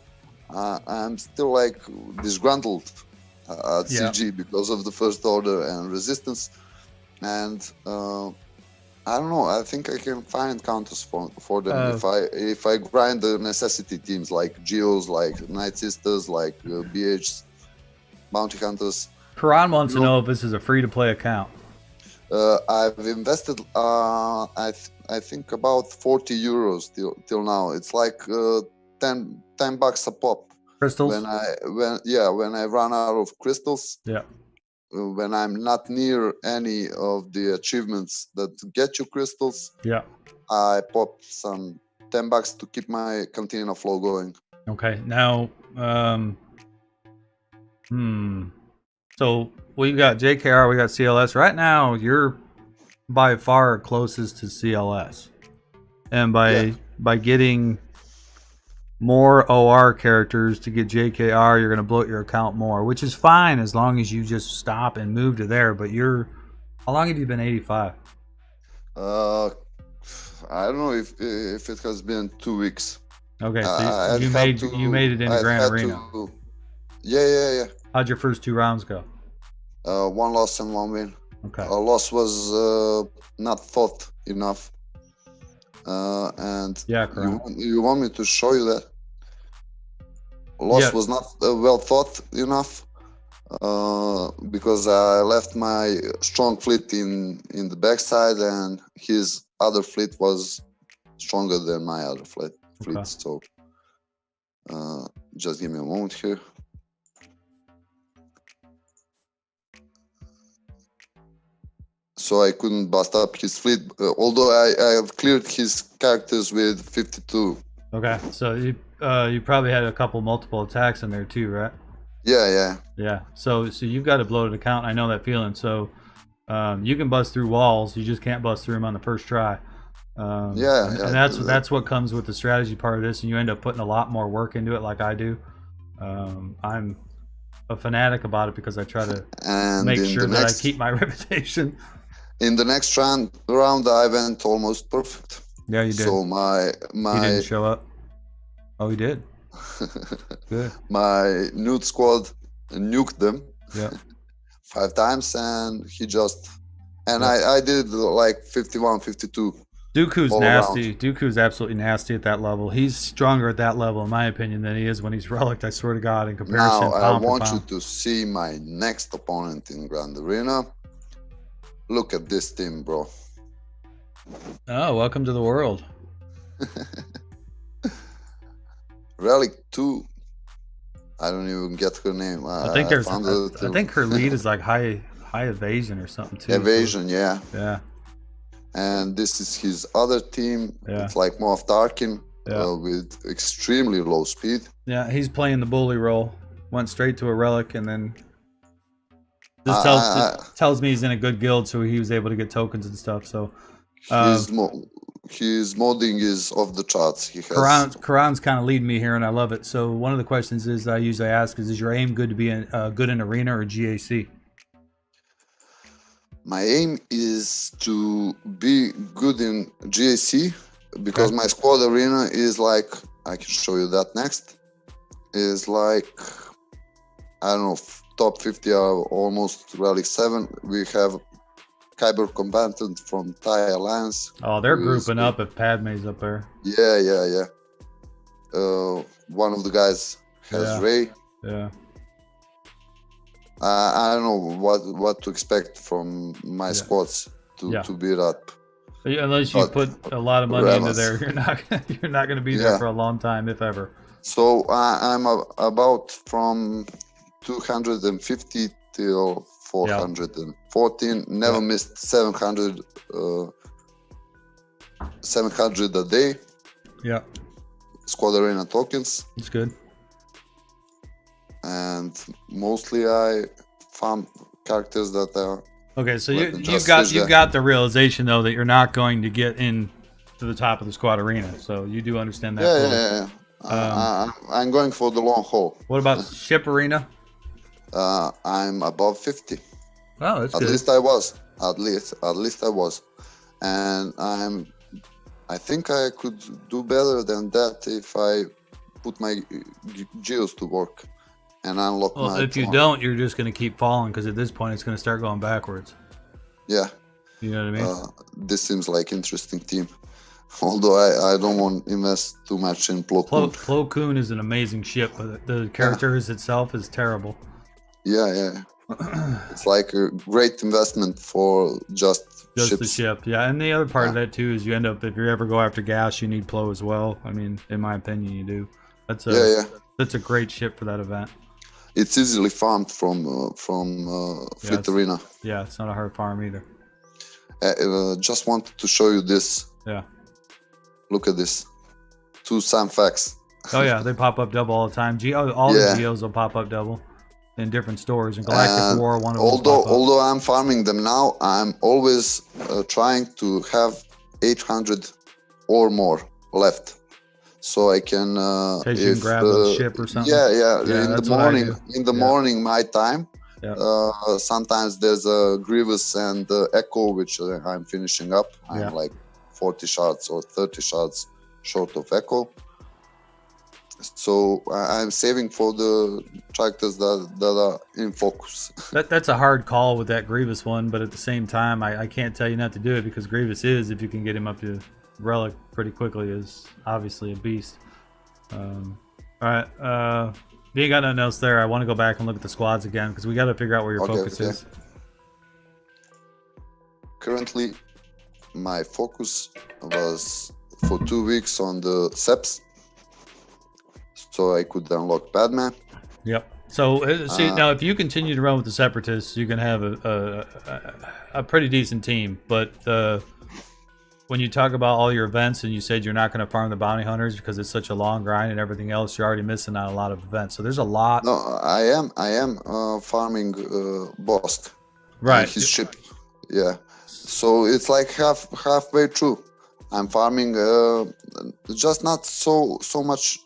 I'm still like disgruntled at CG because of the First Order and Resistance, and I don't know. I think I can find counters for them if I grind the necessity teams like Geos, like Nightsisters, like BH Bounty Hunters. Karan wants to know if this is a free-to-play account. I've invested, I think about 40 euros till now. It's like $10 a pop. Crystals. When I run out of crystals. Yeah. When I'm not near any of the achievements that get you crystals, I pop some $10 to keep my Cantina flow going. Okay, now, so we got JKR, we got CLS. Right now, you're by far closest to CLS, and by getting more OR characters to get JKR, you're going to bloat your account more, which is fine as long as you just stop and move to there. But how long have you been 85? I don't know if it has been 2 weeks. Okay, so you made it into Grand Arena. Yeah. How'd your first 2 rounds go? 1 loss and 1 win. Okay. A loss was not thought enough. And you want me to show you that? Loss was not well thought enough because I left my strong fleet in the backside and his other fleet was stronger than my other fleet. Okay. So just give me a moment here. So I couldn't bust up his fleet, although I have cleared his characters with 52. Okay, so you probably had a couple multiple attacks in there too, right? Yeah. So you've got a bloated account. I know that feeling. So you can bust through walls. You just can't bust through them on the first try. And that's what comes with the strategy part of this, and you end up putting a lot more work into it, like I do. I'm a fanatic about it because I try to make sure that I keep my reputation. In the next round, I went almost perfect. Yeah, you did. So my he didn't show up. Oh, he did. Good. My nude squad nuked them. 5 times, and he just I did like 51, 52. Dooku's all nasty. around. Dooku's absolutely nasty at that level. He's stronger at that level, in my opinion, than he is when he's relicked. I swear to God, in Now comparison, I pound for want you pound. to see my next opponent in Grand Arena. Look at this team, bro. Oh, welcome to the world. Relic 2. I don't even get her name. I think I there's. found I think her lead is like high evasion or something too. Evasion, So, yeah. yeah. And this is his other team. Yeah. It's like Moff Tarkin Yeah. with extremely low speed. Yeah, he's playing the bully role. Went straight to a relic and then just tells me he's in a good guild, so he was able to get tokens and stuff. So his modding is off the charts. He has Karan's kind of leading me here, and I love it. So one of the questions is I usually ask is your aim good to be good in arena or GAC? My aim is to be good in GAC because my squad arena is like, I can show you that next, is like, I don't know, top 50 are almost Relic 7. We have Kyber combatant from Thai Alliance. Oh, they're grouping up if Padme's up there. Yeah. One of the guys has Ray. Yeah. I don't know what to expect from my squads to beat up. Unless you put a lot of money into there, you're not going to be there for a long time, if ever. So I'm about from 250 till 414. Never missed 700 a day. Yeah. Squad arena tokens. It's good. And mostly I farm characters that are okay. So you've got the realization though that you're not going to get in to the top of the squad arena. So you do understand that. Yeah. I'm going for the long haul. What about ship arena? I'm above 50. Oh, that's good. At least I was. At least I was, and I think I could do better than that if I put my geos to work and unlock my. Well, if you don't, you're just going to keep falling because at this point it's going to start going backwards. Yeah. You know what I mean? This seems like interesting team. Although I don't want to invest too much in Plo Koon. Plo Koon is an amazing ship, but the characters itself is terrible. Yeah. It's like a great investment for just ships. The ship. Yeah, and the other part of that too is you end up, if you ever go after gas, you need Plo as well. I mean, in my opinion, you do. That's a great ship for that event. It's easily farmed from Fleet Arena. Yeah, it's not a hard farm either. Just wanted to show you this. Yeah. Look at this. 2 Samfax. Oh yeah, they pop up double all the time. The Geos will pop up double in different stores. In Galactic War, one of them. Although I'm farming them now, I'm always trying to have 800 or more left, so I can. You can grab a ship or something. Yeah. In the morning, my time. Yeah. Sometimes there's a Grievous and Echo, which I'm finishing up. I'm like 40 shards or 30 shards short of Echo. So I'm saving for the tractors that are in focus. That's a hard call with that Grievous one, but at the same time, I can't tell you not to do it because Grievous is, if you can get him up to Relic pretty quickly, is obviously a beast. All right. If you ain't got nothing else there, I want to go back and look at the squads again because we got to figure out where your focus is. Currently, my focus was for 2 weeks on the SEPs, so I could unlock Padme. Yep. So see, now if you continue to run with the Separatists, you can have a pretty decent team. But when you talk about all your events and you said you're not going to farm the bounty hunters because it's such a long grind and everything else, you're already missing out a lot of events. So there's a lot. No, I am farming Bosk. Right. His ship. Yeah. So it's like halfway through. I'm farming just not so much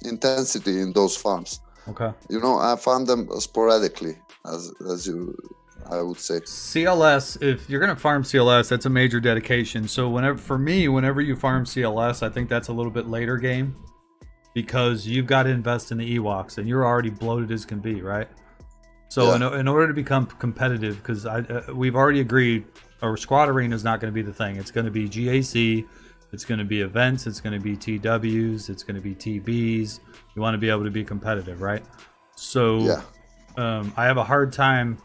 intensity in those farms. Okay. I farm them sporadically, as I would say. CLS, if you're going to farm CLS, that's a major dedication. So whenever you farm CLS, I think that's a little bit later game because you've got to invest in the Ewoks and you're already bloated as can be, right? So in order to become competitive, because we've already agreed or squad arena is not going to be the thing. It's going to be GAC. It's going to be events. It's going to be TWs. It's going to be TBs. You want to be able to be competitive, right? So Yeah. I have a hard time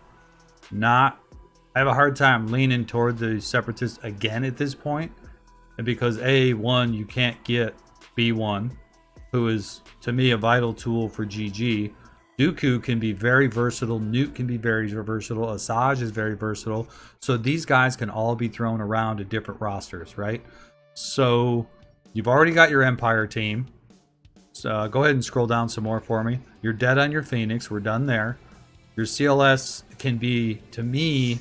leaning toward the separatists again at this point, and because A1, you can't get B1, who is to me a vital tool for GG. Dooku can be very versatile. Newt can be very versatile. Asajj is very versatile. So these guys can all be thrown around to different rosters, right? So you've already got your Empire team. So go ahead and scroll down some more for me. You're dead on your Phoenix. We're done there. Your CLS can be, to me,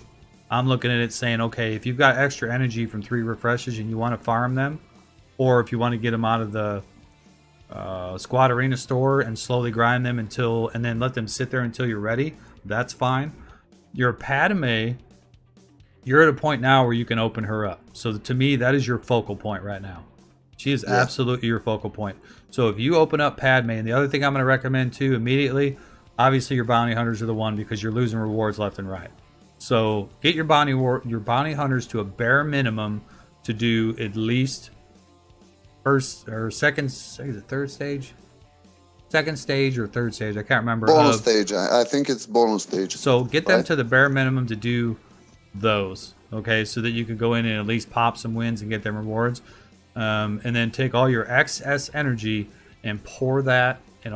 I'm looking at it saying, okay, if you've got extra energy from 3 refreshes and you want to farm them, or if you want to get them out of the squad arena store and slowly grind them and then let them sit there until you're ready, that's fine. Your Padme, you're at a point now where you can open her up. So to me, that is your focal point right now. She is absolutely your focal point. So if you open up Padme, and the other thing I'm going to recommend too immediately, obviously your bounty hunters are the one, because you're losing rewards left and right. So get your bounty hunters to a bare minimum to do at least second stage, or third stage. I can't remember. Bonus stage. I think it's bonus stage. So get them to the bare minimum to do those, okay, so that you can go in and at least pop some wins and get them rewards, and then take all your excess energy and pour that and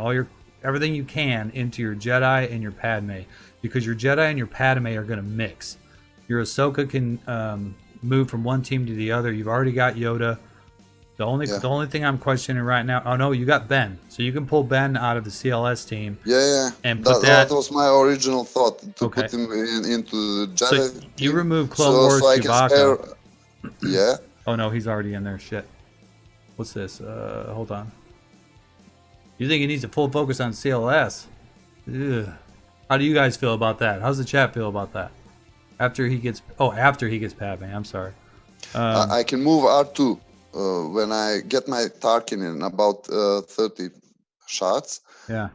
everything you can into your Jedi and your Padme, because your Jedi and your Padme are going to mix. Your Ahsoka can move from one team to the other. You've already got Yoda. The only thing I'm questioning right now, oh no, you got Ben, so you can pull Ben out of the CLS team. Yeah. And put that was my original thought, to put him into the Jedi. So you remove Clone Wars Chewbacca. Yeah. Oh no, he's already in there. Shit. What's this? Hold on. You think he needs a full focus on CLS? Ugh. How do you guys feel about that? How's the chat feel about that? After he gets Padme. I'm sorry. I can move R2 when I get my Tarkin in about 30 shots. Yeah.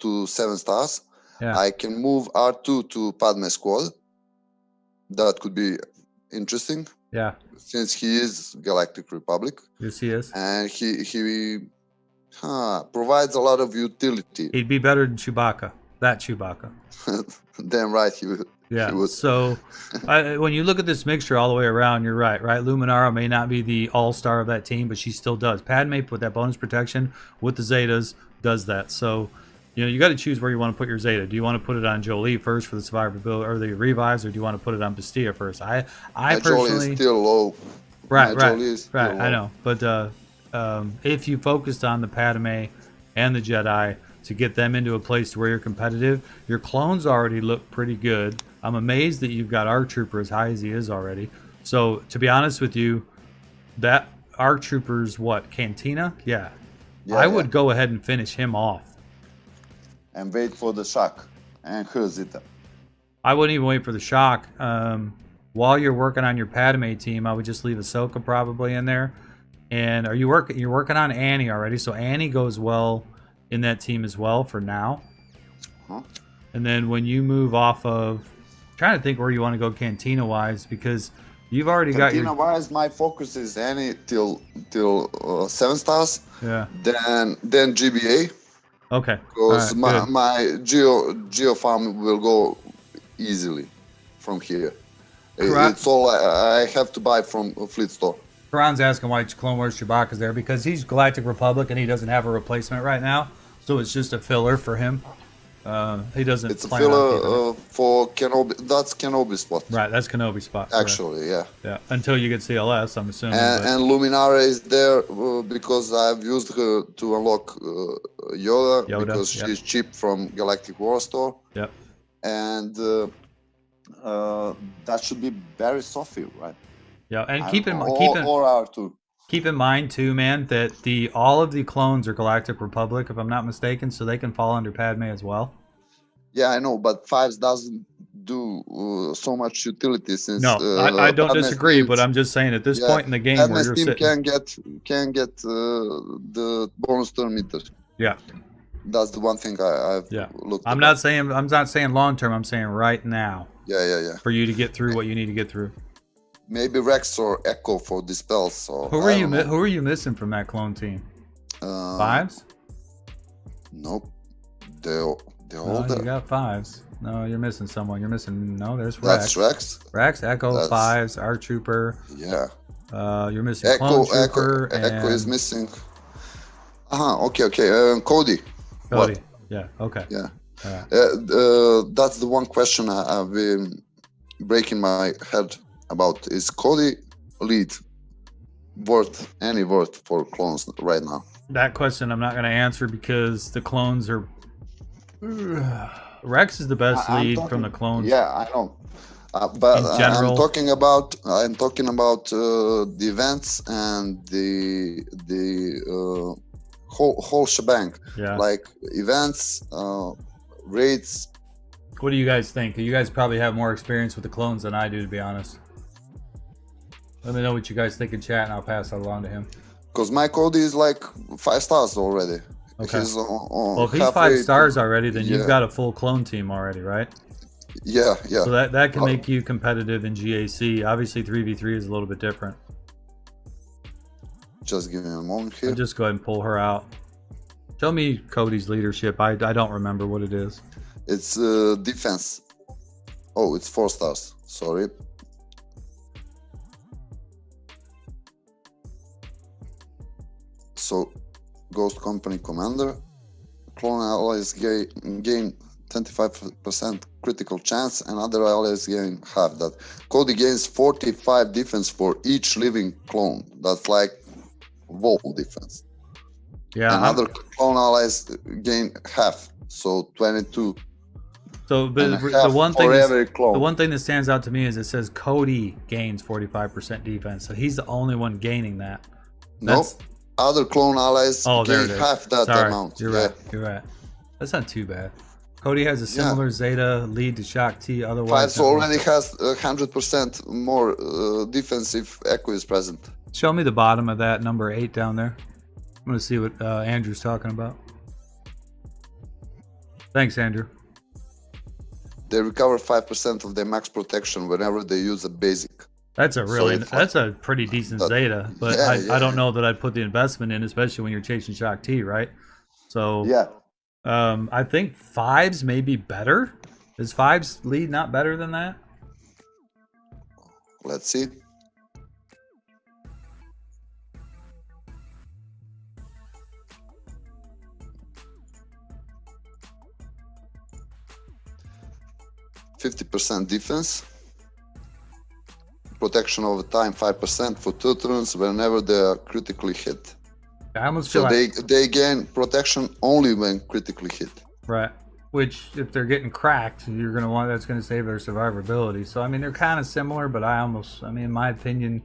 To 7 stars. Yeah. I can move R2 to Padme squad. That could be interesting. Yeah. Since he is Galactic Republic. Yes, he is. And he provides a lot of utility. He'd be better than Chewbacca. That Chewbacca. Damn right he would. Yeah. So when you look at this mixture all the way around, you're right. Luminara may not be the all-star of that team, but she still does. Padme, with that bonus protection with the Zetas, does that. So, you got to choose where you want to put your Zeta. Do you want to put it on Jolie first for the survivability or the revives, or do you want to put it on Bastia first? I personally, Jolie is still low. Right. I know, but if you focused on the Padme and the Jedi to get them into a place where you're competitive, your clones already look pretty good. I'm amazed that you've got ARC Trooper as high as he is already. So to be honest with you, that ARC Trooper's what, Cantina? Yeah. I would go ahead and finish him off. And wait for the shock and her Zeta. I wouldn't even wait for the shock. While you're working on your Padme team, I would just leave Ahsoka probably in there. And you're working on Annie already, so Annie goes well in that team as well for now. And then when you move off of, I'm trying to think where you want to go Cantina wise, because you've already got your. Cantina wise, my focus is Annie till 7 stars. Yeah. Then GBA. Okay. Because my Geo farm will go easily from here. It's all I have to buy from a fleet store. Karan's asking why Clone Wars Chewbacca's there, because he's Galactic Republic and he doesn't have a replacement right now, so it's just a filler for him. He doesn't. It's a filler for Kenobi. That's Kenobi's spot. Right, that's Kenobi's spot. Actually, yeah. Yeah, until you get CLS, I'm assuming. And Luminara is there because I've used her to unlock Yoda because she's cheap from Galactic War Store. Yep. And that should be Barry Sophie, right? Yeah, and keep in mind too, man, that all of the clones are Galactic Republic, if I'm not mistaken, so they can fall under Padme as well. Yeah, I know, but 5s doesn't do so much utility since. No, I don't disagree, but I'm just saying at this point in the game where you're sitting, can get the bonus turn meter. Yeah. That's the one thing I've looked. I'm not saying long term. I'm saying right now. Yeah. For you to get through what you need to get through. maybe Rex or Echo for dispels. So Who are you missing from that clone team? Fives? Nope. They're all No, there. you got fives. No, you're missing someone. You're missing. No, there's That's Rex. Rex. Echo, fives, R Trooper. Yeah. You're missing Clone Trooper. Echo is missing. Okay. Cody. Cody. What? Yeah. Okay. Yeah. Right. That's the one question I've been breaking my head about. Is Cody lead worth for clones right now? That question I'm not going to answer because the clones are. Rex is the best lead from the clones. Yeah, I know. But in general, I'm talking about the events and the whole shebang. Yeah. Like events, raids. What do you guys think? You guys probably have more experience with the clones than I do, to be honest. Let me know what you guys think in chat, and I'll pass that along to him. Because my Cody is like 5 stars already. Okay. Well, if he's 5 stars already, then you've got a full clone team already, right? Yeah. So that can make you competitive in GAC. Obviously, 3v3 is a little bit different. Just give me a moment here. I'll just go ahead and pull her out. Show me Cody's leadership. I don't remember what it is. It's defense. Oh, it's 4 stars. Sorry. So, Ghost Company Commander. Clone allies gain 25% critical chance, and other allies gain half that. Cody gains 45 defense for each living clone. That's like wall defense. Yeah. And other clone allies gain half, so 22. So the one thing that stands out to me is it says Cody gains 45% defense, so he's the only one gaining that. Nope. Other clone allies gain half that amount. You're right. That's not too bad. Cody has a similar Zeta lead to Shock T. Otherwise, Fives already has 100% more defense if Echo is present. Show me the bottom of that number 8 down there. I'm going to see what Andrew's talking about. Thanks, Andrew. They recover 5% of their max protection whenever they use a basic. That's a pretty decent Zeta, but I don't know that I'd put the investment in, especially when you're chasing Shock T, right? So I think 5s may be better. Is 5's lead not better than that? Let's see. %50 defense. Protection over time 5% for 2 turns whenever they are critically hit. I almost feel they gain protection only when critically hit. Right. Which, if they're getting cracked, that's gonna save their survivability. So I mean, they're kind of similar, but in my opinion,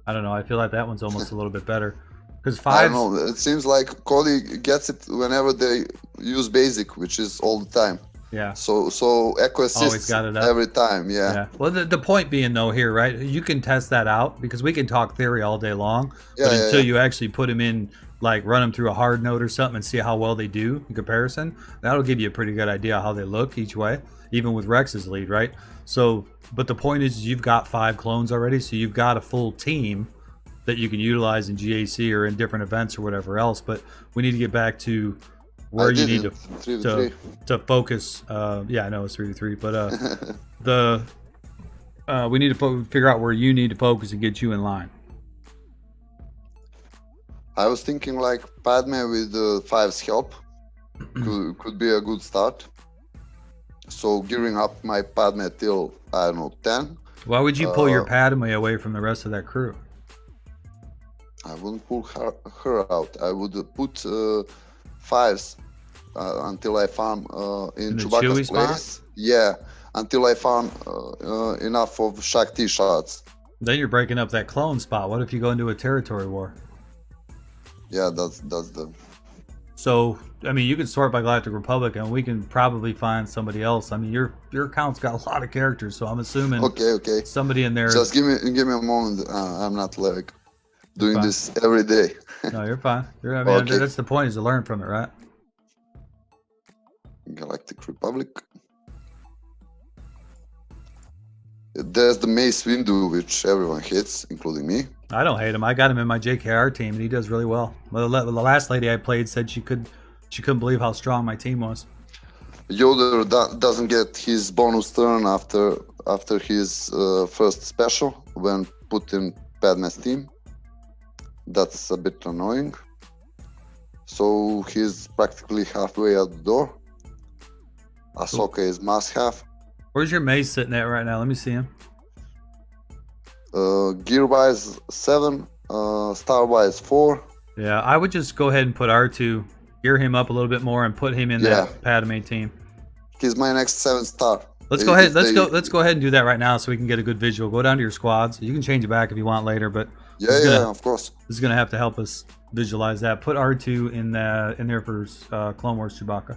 I don't know. I feel like that one's almost a little bit better because 5. I don't know. It seems like Cody gets it whenever they use basic, which is all the time. Yeah. So Echo assists every time. Yeah. Well, the point being though here, right? You can test that out because we can talk theory all day long, but until you actually put them in, like run them through a hard note or something and see how well they do in comparison, that'll give you a pretty good idea how they look each way, even with Rex's lead, right? So, but the point is you've got 5 clones already, so you've got a full team that you can utilize in GAC or in different events or whatever else. But we need to get back to where you need to focus. I know it's 3v3, but we need to figure out where you need to focus and get you in line. I was thinking like Padme with 5's help could be a good start. So gearing up my Padme till, I don't know, 10. Why would you pull your Padme away from the rest of that crew? I wouldn't pull her out. I would put 5's until I farm in Chewbacca's place. Yeah, until I farm enough of Shakti shots. Then you're breaking up that clone spot. What if you go into a territory war? Yeah, that's the. So I mean, you can sort by Galactic Republic, and we can probably find somebody else. I mean, your account's got a lot of characters, so I'm assuming somebody in there. Just give me a moment. I'm not like doing this every day. No, you're fine. That's the point, is to learn from it, right? Galactic Republic. There's the Mace window, which everyone hates, including me. I don't hate him. I got him in my JKR team, and he does really well. Well, the last lady I played said she couldn't believe how strong my team was. Yoder doesn't get his bonus turn after his first special when put in Padme's team. That's a bit annoying. So he's practically halfway out the door. Ahsoka is must have. Where's your Mace sitting at right now? Let me see him. Gear wise 7, star wise 4. Yeah, I would just go ahead and put R2, gear him up a little bit more, and put him in that Padme team. He's my next 7-star. Let's go ahead. Let's go ahead and do that right now so we can get a good visual. Go down to your squads. You can change it back if you want later, but of course. This is gonna have to help us visualize that. Put R2 in there for Clone Wars Chewbacca.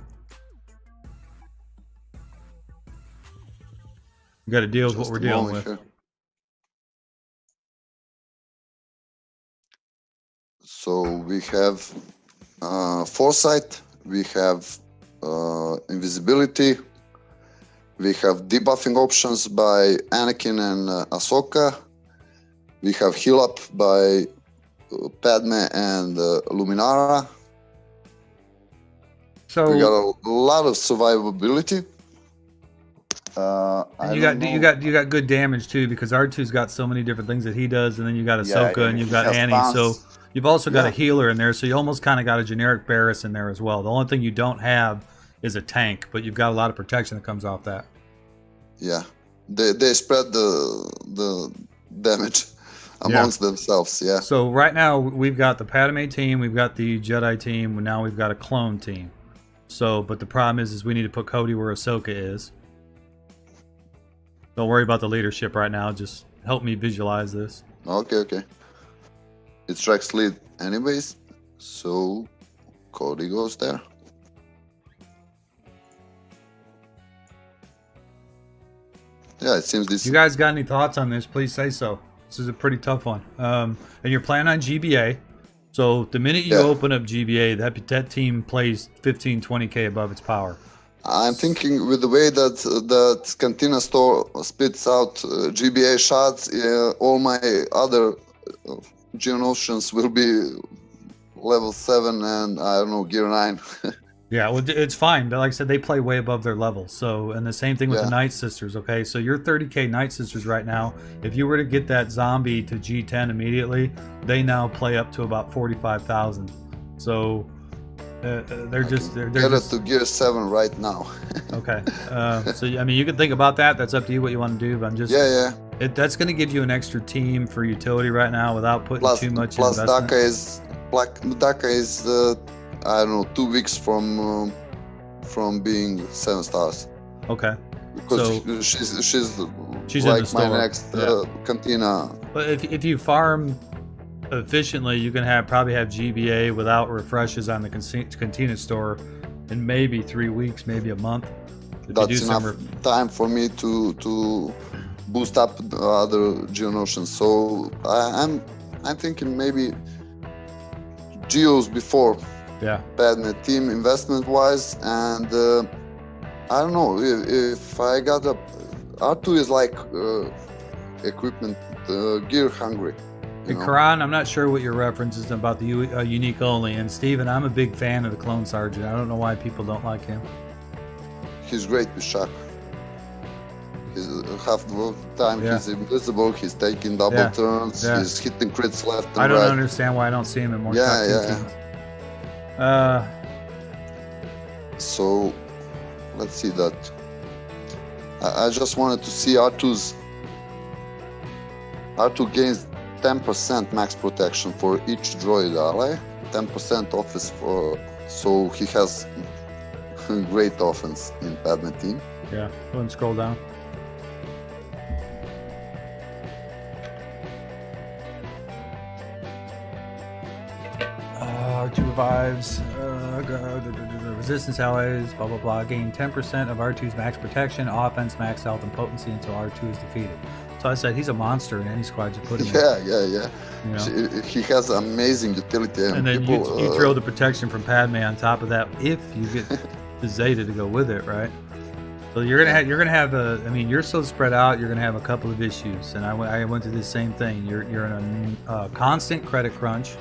We got to deal with what we're dealing with. Here. So we have foresight, we have invisibility, we have debuffing options by Anakin and Ahsoka, we have heal up by Padme and Luminara. So we got a lot of survivability. you got good damage too, because R2's got so many different things that he does, and then you got Ahsoka and you've got Annie. Bounce. So you've also got a healer in there, so you almost kind of got a generic Barriss in there as well. The only thing you don't have is a tank, but you've got a lot of protection that comes off that. Yeah, they spread the damage amongst themselves. Yeah. So right now we've got the Padme team, we've got the Jedi team, and now we've got a clone team. So, but the problem is we need to put Cody where Ahsoka is. Don't worry about the leadership right now. Just help me visualize this. Okay. It's Rex lead anyways, so Cody goes there. Yeah, it seems this... You guys got any thoughts on this? Please say so. This is a pretty tough one. And you're playing on GBA. So the minute you open up GBA, that team plays 15, 20K above its power. I'm thinking with the way that Cantina Store spits out GBA shots, all my other Geonosians will be level 7 and I don't know, gear 9. Yeah, well, it's fine. But like I said, they play way above their level. So, and the same thing with the Nightsisters. Okay, so you're 30K Nightsisters right now. If you were to get that zombie to G10 immediately, they now play up to about 45,000. So. They're just get it to gear 7 right now. Okay, so I mean, you can think about that. That's up to you what you want to do. But I'm just that's going to give you an extra team for utility right now without putting too much investment. Daka is I don't know, 2 weeks from being 7 stars. Okay, because so she's like my next Cantina. But if you farm efficiently, you can probably have GBA without refreshes on the Cantina store in maybe 3 weeks, maybe a month. That's enough time for me to boost up the other Geonosians. So I'm thinking maybe Geos before Padme team investment wise, and I don't know if I got R2 is like equipment gear hungry. Karan, I'm not sure what your reference is about the unique only. And Steven, I'm a big fan of the Clone Sergeant. I don't know why people don't like him. He's great with shock. Half the time he's invisible, he's taking double turns, he's hitting crits left and right. I don't understand why I don't see him in more teams. So, let's see that. I just wanted to see R2 gains 10% max protection for each droid ally, 10% offense so he has great offense in Padme team. Yeah, go and scroll down. R2 revives, resistance allies, blah blah blah, gain 10% of R2's max protection, offense, max health, and potency until R2 is defeated. So I said he's a monster in any squad you put him in. Yeah. You know? He has amazing utility. And then you throw the protection from Padme on top of that if you get the Zeta to go with it, right? So you're gonna have a. I mean, you're so spread out. You're gonna have a couple of issues, and I went through the same thing. You're in a constant credit crunch.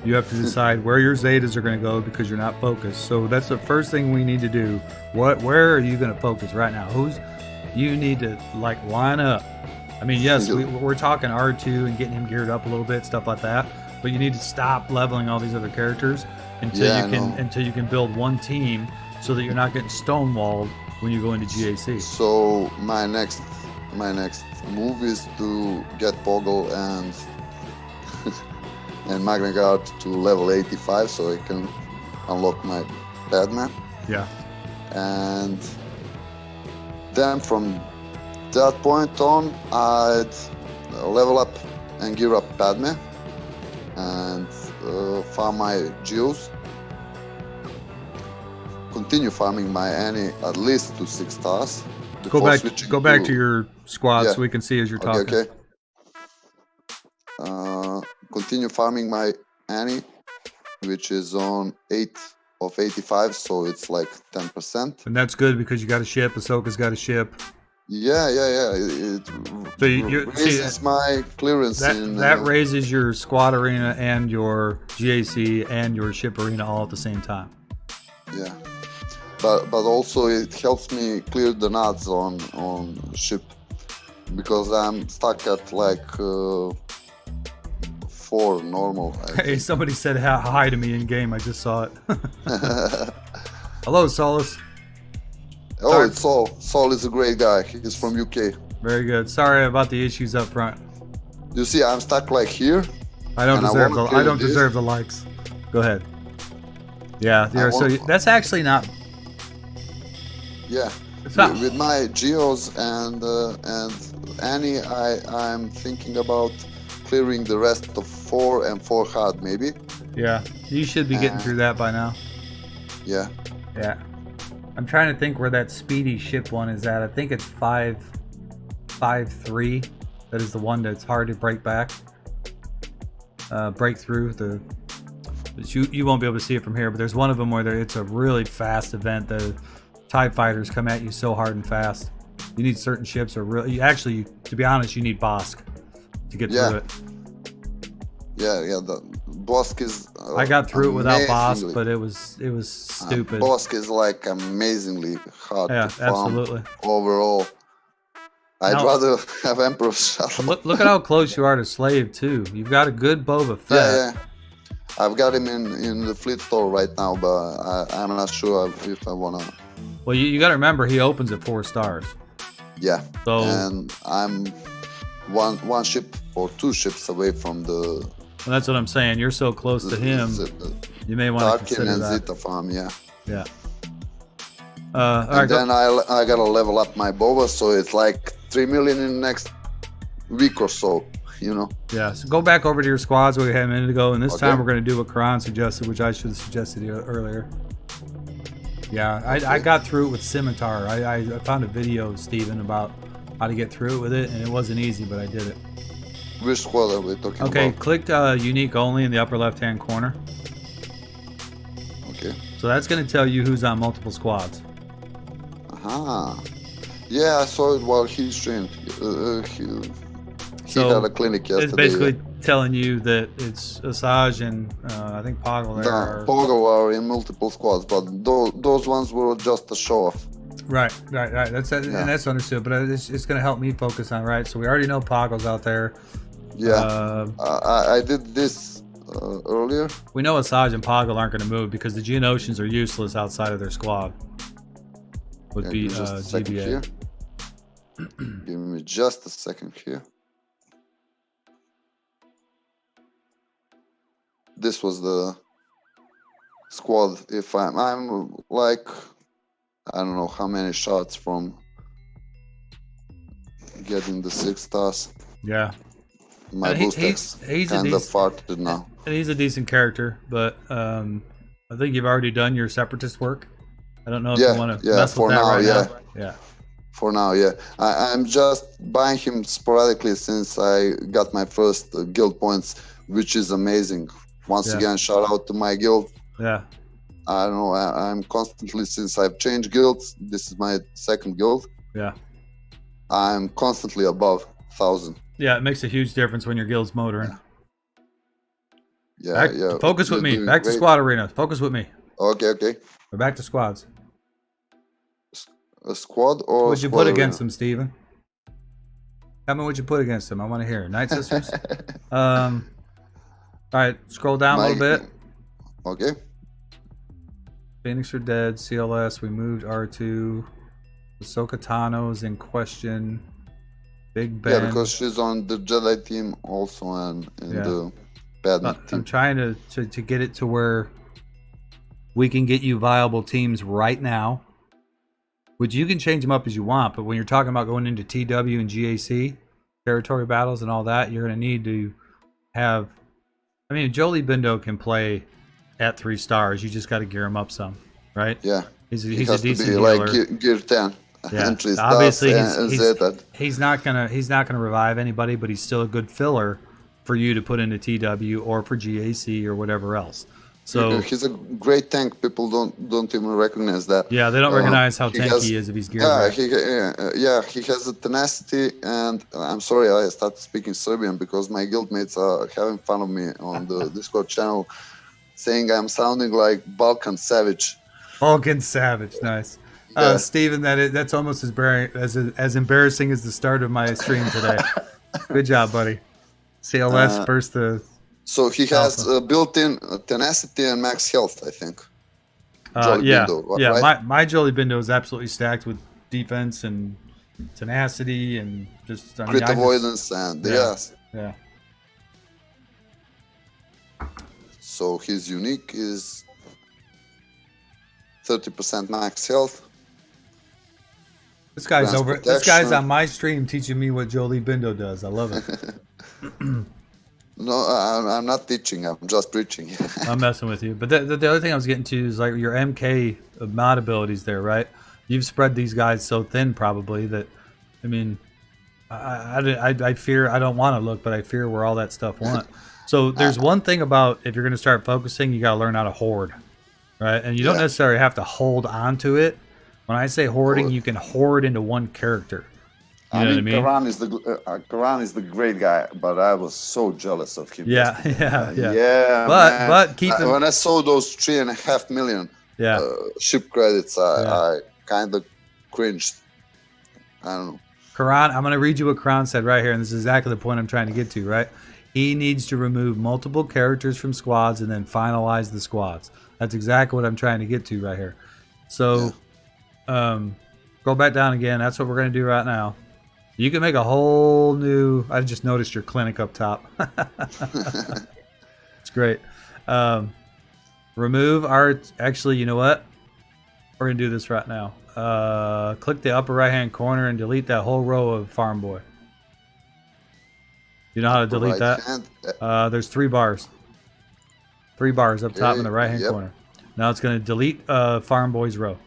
You have to decide where your Zetas are going to go because you're not focused. So that's the first thing we need to do. Where are you going to focus right now? You need to like line up. I mean, yes, we're talking R2 and getting him geared up a little bit, stuff like that. But you need to stop leveling all these other characters until you can build one team so that you're not getting stonewalled when you go into GAC. So my next move is to get Poggle and Magna Guard to level 85 so I can unlock my Padme. Yeah. And then from that point on, I'd level up and gear up Padme and farm my Geos. Continue farming my Annie at least to 6 stars. Go back to your squad so we can see as you're talking. Okay. Continue farming my Annie, which is on 8 of 85, so it's like 10%. And that's good because you got a ship. Ahsoka's got a ship. Yeah. It raises my clearance. That raises your squad arena and your GAC and your ship arena all at the same time. Yeah, but also it helps me clear the nodes on ship because I'm stuck at like 4 normal. Hey, somebody said hi to me in game. I just saw it. Hello, Solus. Oh, sorry. It's Sol. Sol is a great guy. He's from UK. Very good. Sorry about the issues up front. You see, I'm stuck like here. I don't deserve the likes. Go ahead. Yeah. So that's actually not. Yeah. With my Geos and Annie, I'm thinking about clearing the rest of 4 and 4 hard maybe. Yeah, you should be getting through that by now. Yeah. I'm trying to think where that speedy ship one is at. I think it's 5.3. That is the one that's hard to break through. You won't be able to see it from here, but there's one of them where it's a really fast event. The TIE fighters come at you so hard and fast. You need certain ships to be honest, you need Bosk to get through it. Yeah. The Bosk is. I got through it without Bosk, but it was stupid. Bosk is like amazingly hard to farm. Absolutely. Overall, I'd rather have Emperor's Shuttle. Look at how close you are to Slave too. You've got a good Boba Fett. Yeah. I've got him in the fleet store right now, but I'm not sure if I wanna. Well, you got to remember he opens at 4 stars. Yeah. So and I'm one ship or 2 ships away from the. Well, that's what I'm saying. You're so close to him. You may want to consider and that. Zeta farm, yeah. Then I gotta level up my Boba, so it's like 3 million in the next week or so. Yeah, so go back over to your squads we had a minute ago, and this time we're going to do what Karan suggested, which I should have suggested earlier. Yeah, I got through it with Scimitar. I found a video, Steven, about how to get through it with it, and it wasn't easy, but I did it. Which squad are we talking about? Okay, click unique only in the upper left-hand corner. Okay. So that's going to tell you who's on multiple squads. Yeah, I saw it while he streamed. He had a clinic yesterday. It's basically telling you that it's Asajj and I think Poggle there. Poggle are in multiple squads, but those ones were just a show off. Right. And that's understood, but it's going to help me focus on so we already know Poggle's out there. Yeah, I did this earlier. We know Asajj and Poggle aren't going to move because the Geonosians are useless outside of their squad. Would be GBA. Give me just a second here. This was the squad. If I'm like, I don't know how many shots from getting the 6 stars. Yeah. My boosters kind of farted now. He's a decent character, but I think you've already done your separatist work. I don't know if you want to mess with that right now. Yeah. For now, yeah. I'm just buying him sporadically since I got my first guild points, which is amazing. Once again, shout out to my guild. Yeah. I don't know. I'm constantly, since I've changed guilds, this is my second guild. Yeah. I'm constantly above 1,000. Yeah, it makes a huge difference when your guild's motoring. Yeah, yeah. Focus with me. Back to squad arena. Focus with me. Okay. We're back to squads. A squad or what'd you put against them, Steven? Tell me what you put against them. I want to hear. Nightsisters? All right, scroll down a little bit. Okay. Phoenix are dead. CLS, we moved R2. Ahsoka Tano's in question. Big Ben. Yeah, because she's on the Jedi team also and in the Padme team. I'm trying to get it to where we can get you viable teams right now. Which you can change them up as you want, but when you're talking about going into TW and GAC, territory battles and all that, you're going to need to have... I mean, Jolie Bindo can play at 3 stars. You just got to gear him up some, right? Yeah. He's a decent healer. Like gear 10. Yeah. Obviously, he's not gonna revive anybody, but he's still a good filler for you to put into TW or for GAC or whatever else. So he's a great tank. People don't even recognize that. Yeah, they don't recognize how tanky he is if he's geared right. He has a tenacity, and I'm sorry I started speaking Serbian because my guildmates are having fun of me on the Discord channel, saying I'm sounding like Balkan Savage. Balkan Savage, nice. Yeah. Steven, that's almost as embarrassing as the start of my stream today. Good job, buddy. CLS versus the... So he has built-in tenacity and max health, I think. Right? My Jolie Bindo is absolutely stacked with defense and tenacity and just crit avoidance and yes. Yeah. So his unique is 30% max health. This guy's on my stream teaching me what Jolie Bindo does. I love it. No, I'm not teaching. I'm just preaching. I'm messing with you. But the other thing I was getting to is like your MK mod abilities there, right? You've spread these guys so thin probably that, I mean, I fear, I don't want to look, but I fear where all that stuff went. So there's one thing about if you're going to start focusing, you got to learn how to hoard, right? And you don't necessarily have to hold on to it. When I say hoarding, you can hoard into one character. You know what I mean? Karan is the great guy, but I was so jealous of him. Yeah. But keep him... when I saw those 3.5 million ship credits, I kind of cringed. I don't know. Karan, I'm going to read you what Karan said right here, and this is exactly the point I'm trying to get to, right? He needs to remove multiple characters from squads and then finalize the squads. That's exactly what I'm trying to get to right here. So, go back down again. That's what we're going to do right now. You can make a whole new... I just noticed your clinic up top. It's great. Remove our... Actually, you know what? We're going to do this right now. Click the upper right-hand corner and delete that whole row of Farm Boy. You know how to delete that? There's 3 bars. 3 bars up top in the right-hand corner. Now it's going to delete Farm Boy's row.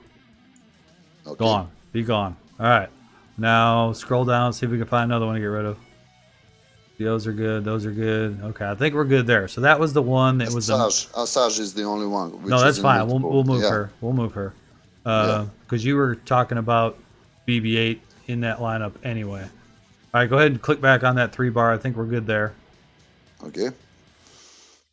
Okay. Gone. Be gone. All right. Now scroll down, see if we can find another one to get rid of. Those are good. Those are good. Okay, I think we're good there. So that was the one that was... Asajj is the only one. No, that's fine. We'll move her. We'll move her. Because you were talking about BB-8 in that lineup anyway. All right, go ahead and click back on that 3 bar. I think we're good there. Okay.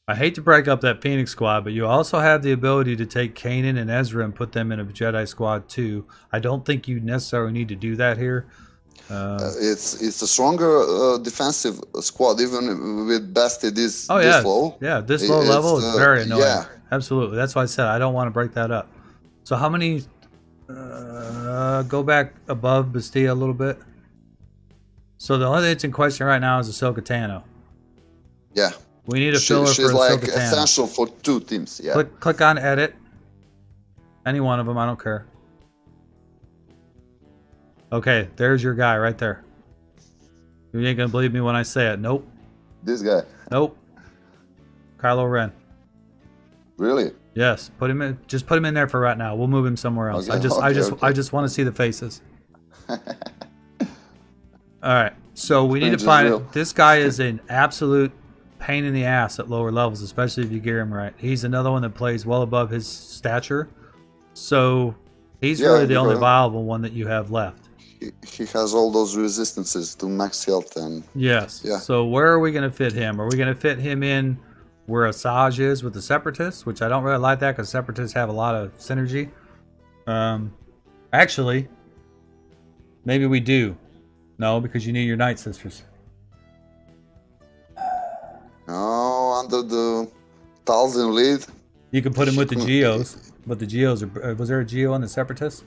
I hate to break up that Phoenix squad, but you also have the ability to take Kanan and Ezra and put them in a Jedi squad too. I don't think you necessarily need to do that here. It's a stronger defensive squad, even with Bastard this low. Yeah, this low level is very annoying. Yeah. Absolutely. That's why I said I don't want to break that up. So how many... go back above Bastia a little bit. So the only thing that's in question right now is Ahsoka Tano. Yeah. We need a filler for she's Ahsoka like Tano. Essential for 2 teams. Yeah. Click on edit. Any one of them, I don't care. Okay, there's your guy right there. You ain't gonna believe me when I say it. Nope. This guy. Nope. Kylo Ren. Really? Yes. Put him in. Just put him in there for right now. We'll move him somewhere else. Okay, I just want to see the faces. All right. So we need to find. This guy is an absolute pain in the ass at lower levels, especially if you gear him right. He's another one that plays well above his stature, so he's really the only viable one that you have left. He has all those resistances to max health and yes. Yeah. So where are we going to fit him? Are we going to fit him in where Asajj is with the Separatists, which I don't really like that because Separatists have a lot of synergy. Actually, maybe we do. No, because you need your Nightsisters. Oh, under the 1,000 lead. You can put him with the Geos, but the Geos are. Was there a Geo on the Separatists?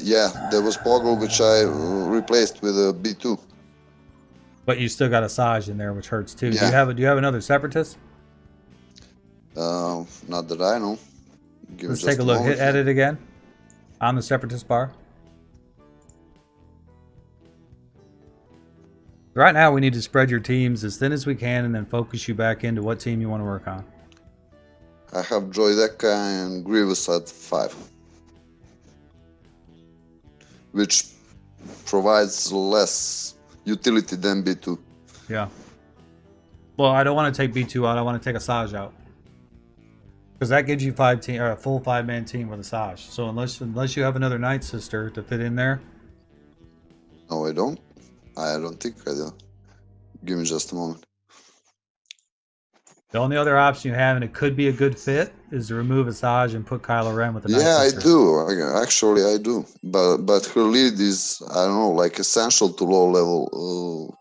Yeah, there was Poggle, which I replaced with a B2. But you still got Asajj in there, which hurts too. Yeah. Do you have another Separatist? Not that I know. Let's take a look. Hit edit again on the Separatist bar. Right now, we need to spread your teams as thin as we can and then focus you back into what team you want to work on. I have Droideka and Grievous at 5, which provides less utility than B2. Yeah. Well, I don't want to take B2 out. I want to take Asajj out. Because that gives you a full 5-man team with Asajj. So unless you have another Nightsister to fit in there. No, I don't. I don't think I do. Give me just a moment. The only other option you have, and it could be a good fit, is to remove Asajj and put Kylo Ren with the Nightsister. Yeah, I do. Actually, I do. But her lead is, I don't know, like essential to low-level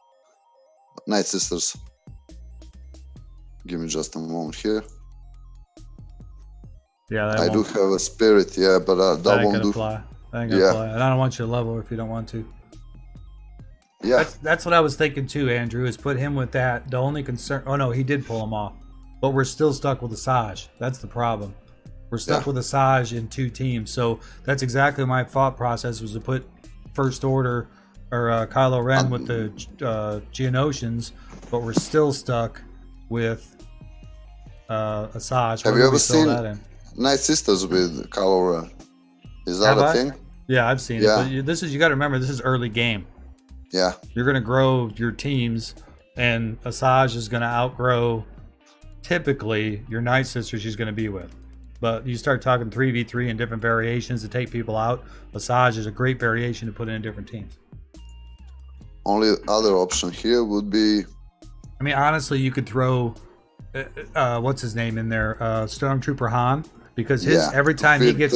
Nightsisters. Give me just a moment here. Yeah, I do have a spirit, yeah, but that won't do. That ain't gonna fly. And I don't want you to level if you don't want to. Yeah. That's what I was thinking too, Andrew, is put him with that. The only concern... Oh, no, he did pull him off. But we're still stuck with Asajj. That's the problem. We're stuck with Asajj in 2 teams. So that's exactly my thought process, was to put First Order or Kylo Ren with the Geonosians, but we're still stuck with Asajj. Have you ever seen Nightsisters with Kylo Ren? Is that a thing? Yeah, I've seen it. But you got to remember, this is early game. Yeah. You're going to grow your teams, and Asajj is going to outgrow typically your Nightsisters she's going to be with. But you start talking 3v3 and different variations to take people out. Asajj is a great variation to put in different teams. Only other option here would be... I mean, honestly, you could throw... what's his name in there? Stormtrooper Han. Because every time he gets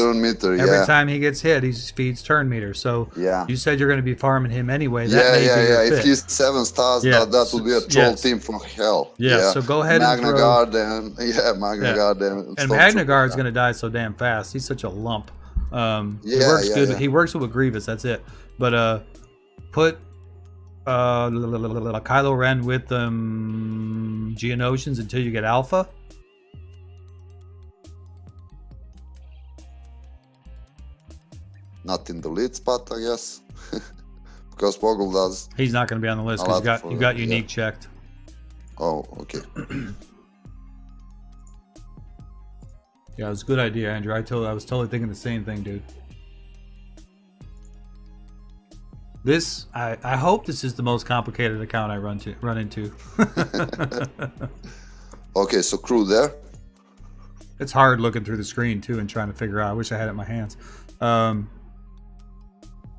hit, he feeds turn meter. So you said you're going to be farming him anyway. That If he's 7 stars, that would be a troll team from hell. So go ahead and Magna Guard and Magna Guard and Magna Guard's going to die so damn fast. He's such a lump. He works good. He works with Grievous. That's it. But put Kylo Ren with Geonosians until you get Alpha. Not in the lead spot, I guess, because Poggle does. He's not going to be on the list because you got unique checked. Oh, okay. Yeah, it was a good idea, Andrew. I was totally thinking the same thing, dude. This, I hope this is the most complicated account I run into. Okay, so crew there. It's hard looking through the screen too and trying to figure out. I wish I had it in my hands.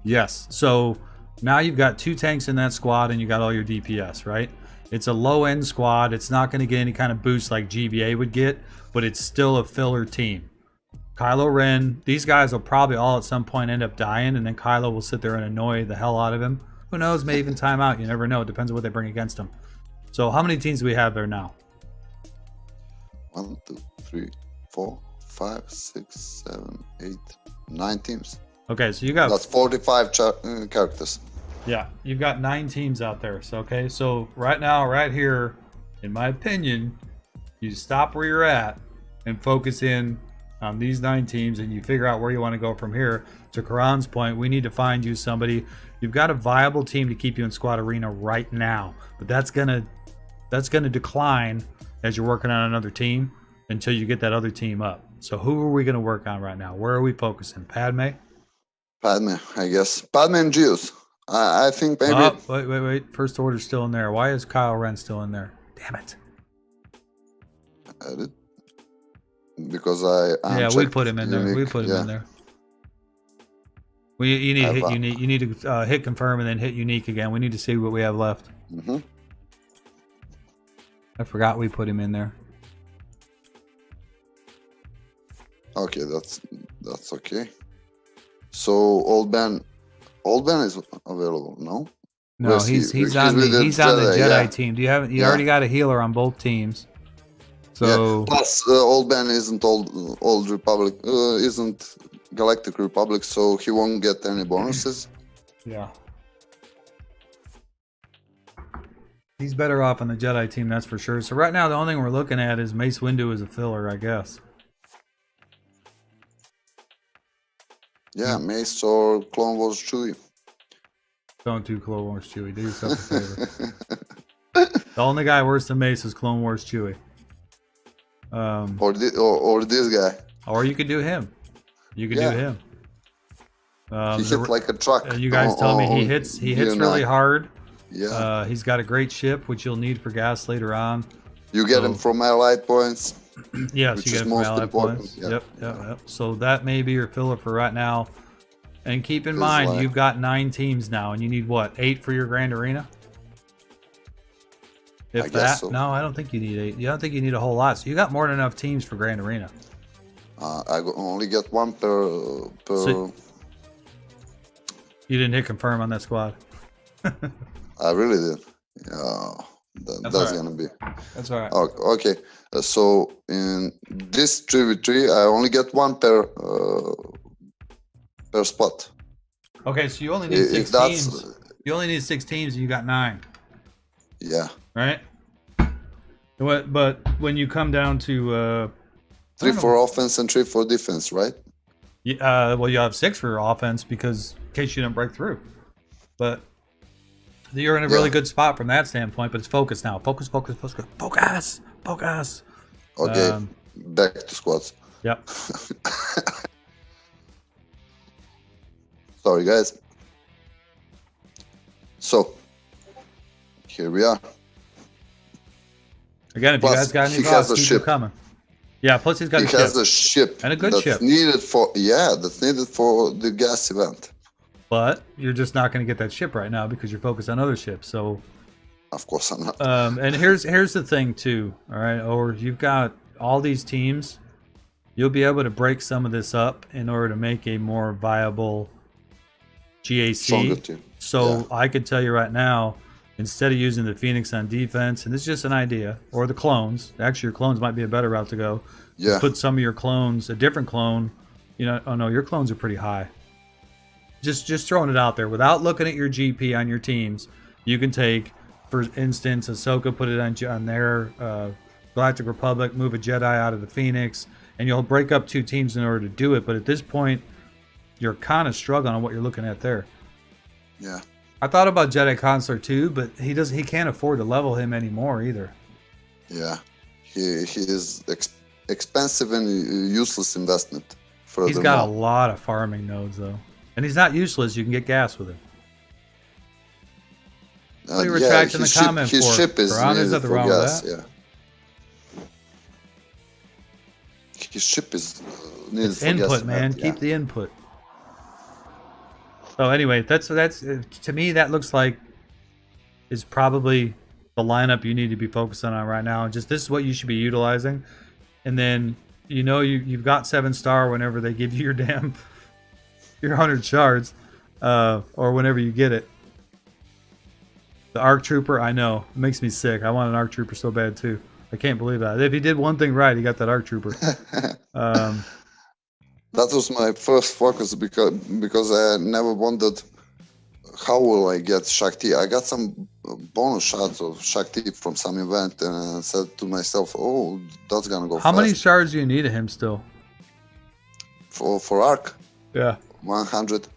Yes, so now you've got 2 tanks in that squad and you got all your DPS, right? It's a low-end squad. It's not going to get any kind of boost like GBA would get, but it's still a filler team. Kylo Ren, these guys will probably all at some point end up dying, and then Kylo will sit there and annoy the hell out of him. Who knows, may even time out. You never know. It depends on what they bring against him. So how many teams do we have there now? 1, 2, 3, 4, 5, 6, 7, 8, 9 teams. Okay, so you got... That's 45 characters. Yeah, you've got 9 teams out there. So, okay, so right now, right here, in my opinion, you stop where you're at and focus in on these 9 teams, and you figure out where you want to go from here. To Karan's point, we need to find you somebody. You've got a viable team to keep you in Squad Arena right now, but that's gonna decline as you're working on another team until you get that other team up. So who are we going to work on right now? Where are we focusing? Padme, I guess. Padme and Geos. I think maybe. Oh, wait. First order's still in there. Why is Kyle Wren still in there? Damn it. Edit. Because yeah, we put him in there. unique. We put him in there. You need to hit unique. You need to hit confirm and then hit unique again. We need to see what we have left. I forgot we put him in there. Okay, that's okay. So Old Ben is available, no? No, he's on the Jedi team. You already got a healer on both teams. So plus Old Ben isn't old Republic, isn't Galactic Republic, so he won't get any bonuses. Yeah. He's better off on the Jedi team, that's for sure. So right now, the only thing we're looking at is Mace Windu as a filler, I guess. Yeah, Mace or Clone Wars Chewie. Don't do Clone Wars Chewie. Do yourself a favor. The only guy worse than Mace is Clone Wars Chewie. Or this guy. Or you could do him. You could do him. He hit like a truck. You guys tell me he hits really hard. Yeah. He's got a great ship, which you'll need for gas later on. You get him from allied points. Yes, you get him from allied points. Yep. So that may be your filler for right now. And keep in mind, you've got 9 teams now, and you need what, 8 for your Grand Arena? If that? So. No, I don't think you need 8. You don't think you need a whole lot. So you got more than enough teams for Grand Arena. I only get 1 per. So you didn't hit confirm on that squad. I really did. Yeah, that's gonna be. That's all right. Okay. So in this 3v3, I only get 1 per spot. Okay, so you only need 6 teams. You only need 6 teams, and you got 9. Yeah. Right. But when you come down to 3 for offense and 3 for defense, right? Yeah. Well, you have 6 for offense because in case you don't break through. But you're in a really good spot from that standpoint. But it's focus now. Focus. Okay. Back to squads. Yep. Sorry, guys. So here we are. Again, if you guys got any thoughts, keep them coming. Yeah, plus he's got a ship. He has a ship. And a good ship. That's needed for the gas event. But you're just not going to get that ship right now because you're focused on other ships. So, of course I'm not. And here's the thing too. All right, or you've got all these teams. You'll be able to break some of this up in order to make a more viable GAC. So I could tell you right now, instead of using the Phoenix on defense, and this is just an idea, or the clones. Actually, your clones might be a better route to go. Yeah. Put some of your clones, a different clone. Oh no, your clones are pretty high. Just throwing it out there without looking at your GP on your teams. You can take, for instance, Ahsoka, put it on their Galactic Republic, move a Jedi out of the Phoenix, and you'll break up 2 teams in order to do it. But at this point, you're kind of struggling on what you're looking at there. Yeah. I thought about Jedi Consular too, but he can't afford to level him anymore either. Yeah. He is expensive and useless investment. He's got a lot of farming nodes though. And he's not useless. You can get gas with him. What are you retracting the comment for? His ship is needed for gas. Yeah. His ship is needed for input, gas. Man. Keep the input. So anyway, that's to me that looks like is probably the lineup you need to be focusing on right now. Just this is what you should be utilizing, and then you've got 7-star whenever they give you your 100 shards, or whenever you get it. The ARC Trooper, I know, it makes me sick. I want an ARC Trooper so bad too. I can't believe that. If he did one thing right, he got that ARC Trooper. That was my first focus because I never wondered how will I get Shakti. I got some bonus shots of Shakti from some event, and I said to myself, "Oh, that's gonna go." How fast. many shards do you need of him still? For ARC? Yeah, 100.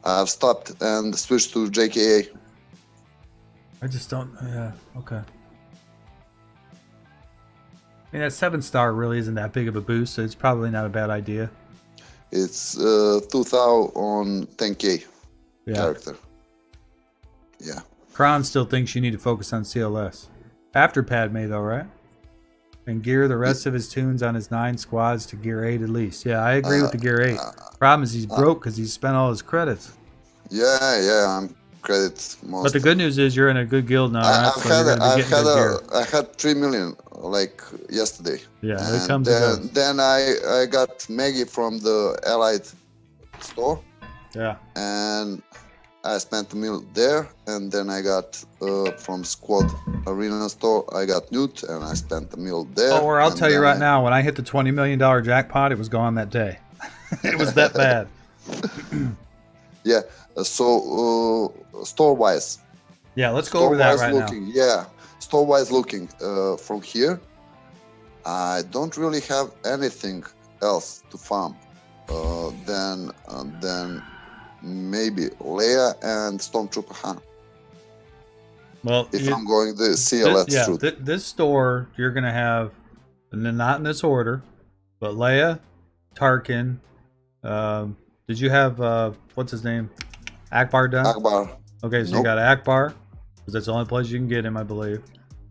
I've stopped and switched to JKA. I just don't. Yeah, okay. I mean, that 7-star really isn't that big of a boost, so it's probably not a bad idea. It's 2000 on 10K character. Yeah. Kron still thinks you need to focus on CLS. After Padme, though, right? And gear the rest of his tunes on his 9 squads to gear 8 at least. Yeah, I agree with the gear 8. Problem is he's broke because he's spent all his credits. Yeah, I'm credits most. But the good news is you're in a good guild now, right? I had 3 million like yesterday. Yeah, and it comes and goes. Then I got Maggie from the Allied store. Yeah. And I spent $1 million there, and then I got from Squad Arena store, I got Newt, and I spent $1 million there. Oh, or I'll tell you right now, when I hit the $20 million jackpot, it was gone that day. It was that bad. Yeah. So store-wise. Yeah, let's go over that right now. Yeah, store-wise looking from here, I don't really have anything else to farm. Then maybe Leia and Stormtrooper Han. Well, if I'm going the CLS route. This store you're gonna have, not in this order, but Leia, Tarkin. Did you have what's his name? Akbar done? Akbar. Okay, so you got Akbar, because that's the only place you can get him, I believe.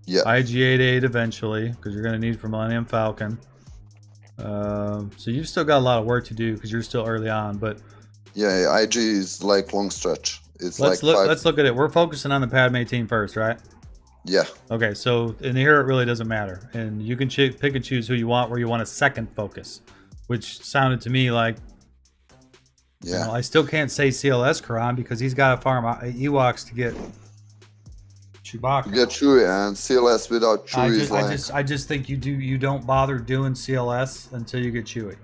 Yeah. IG-88 eventually, because you're gonna need for Millennium Falcon. So you've still got a lot of work to do because you're still early on, but. Yeah, IG is like long stretch. It's let's look at it. We're focusing on the Padme team first, right? Yeah. Okay, so in here it really doesn't matter, and you can pick and choose who you want where you want a second focus, which sounded to me like. Yeah. You know, I still can't say CLS Karan because he's got to farm Ewoks to get Chewbacca. Get Chewie, and CLS without Chewie I just think you don't bother doing CLS until you get Chewie.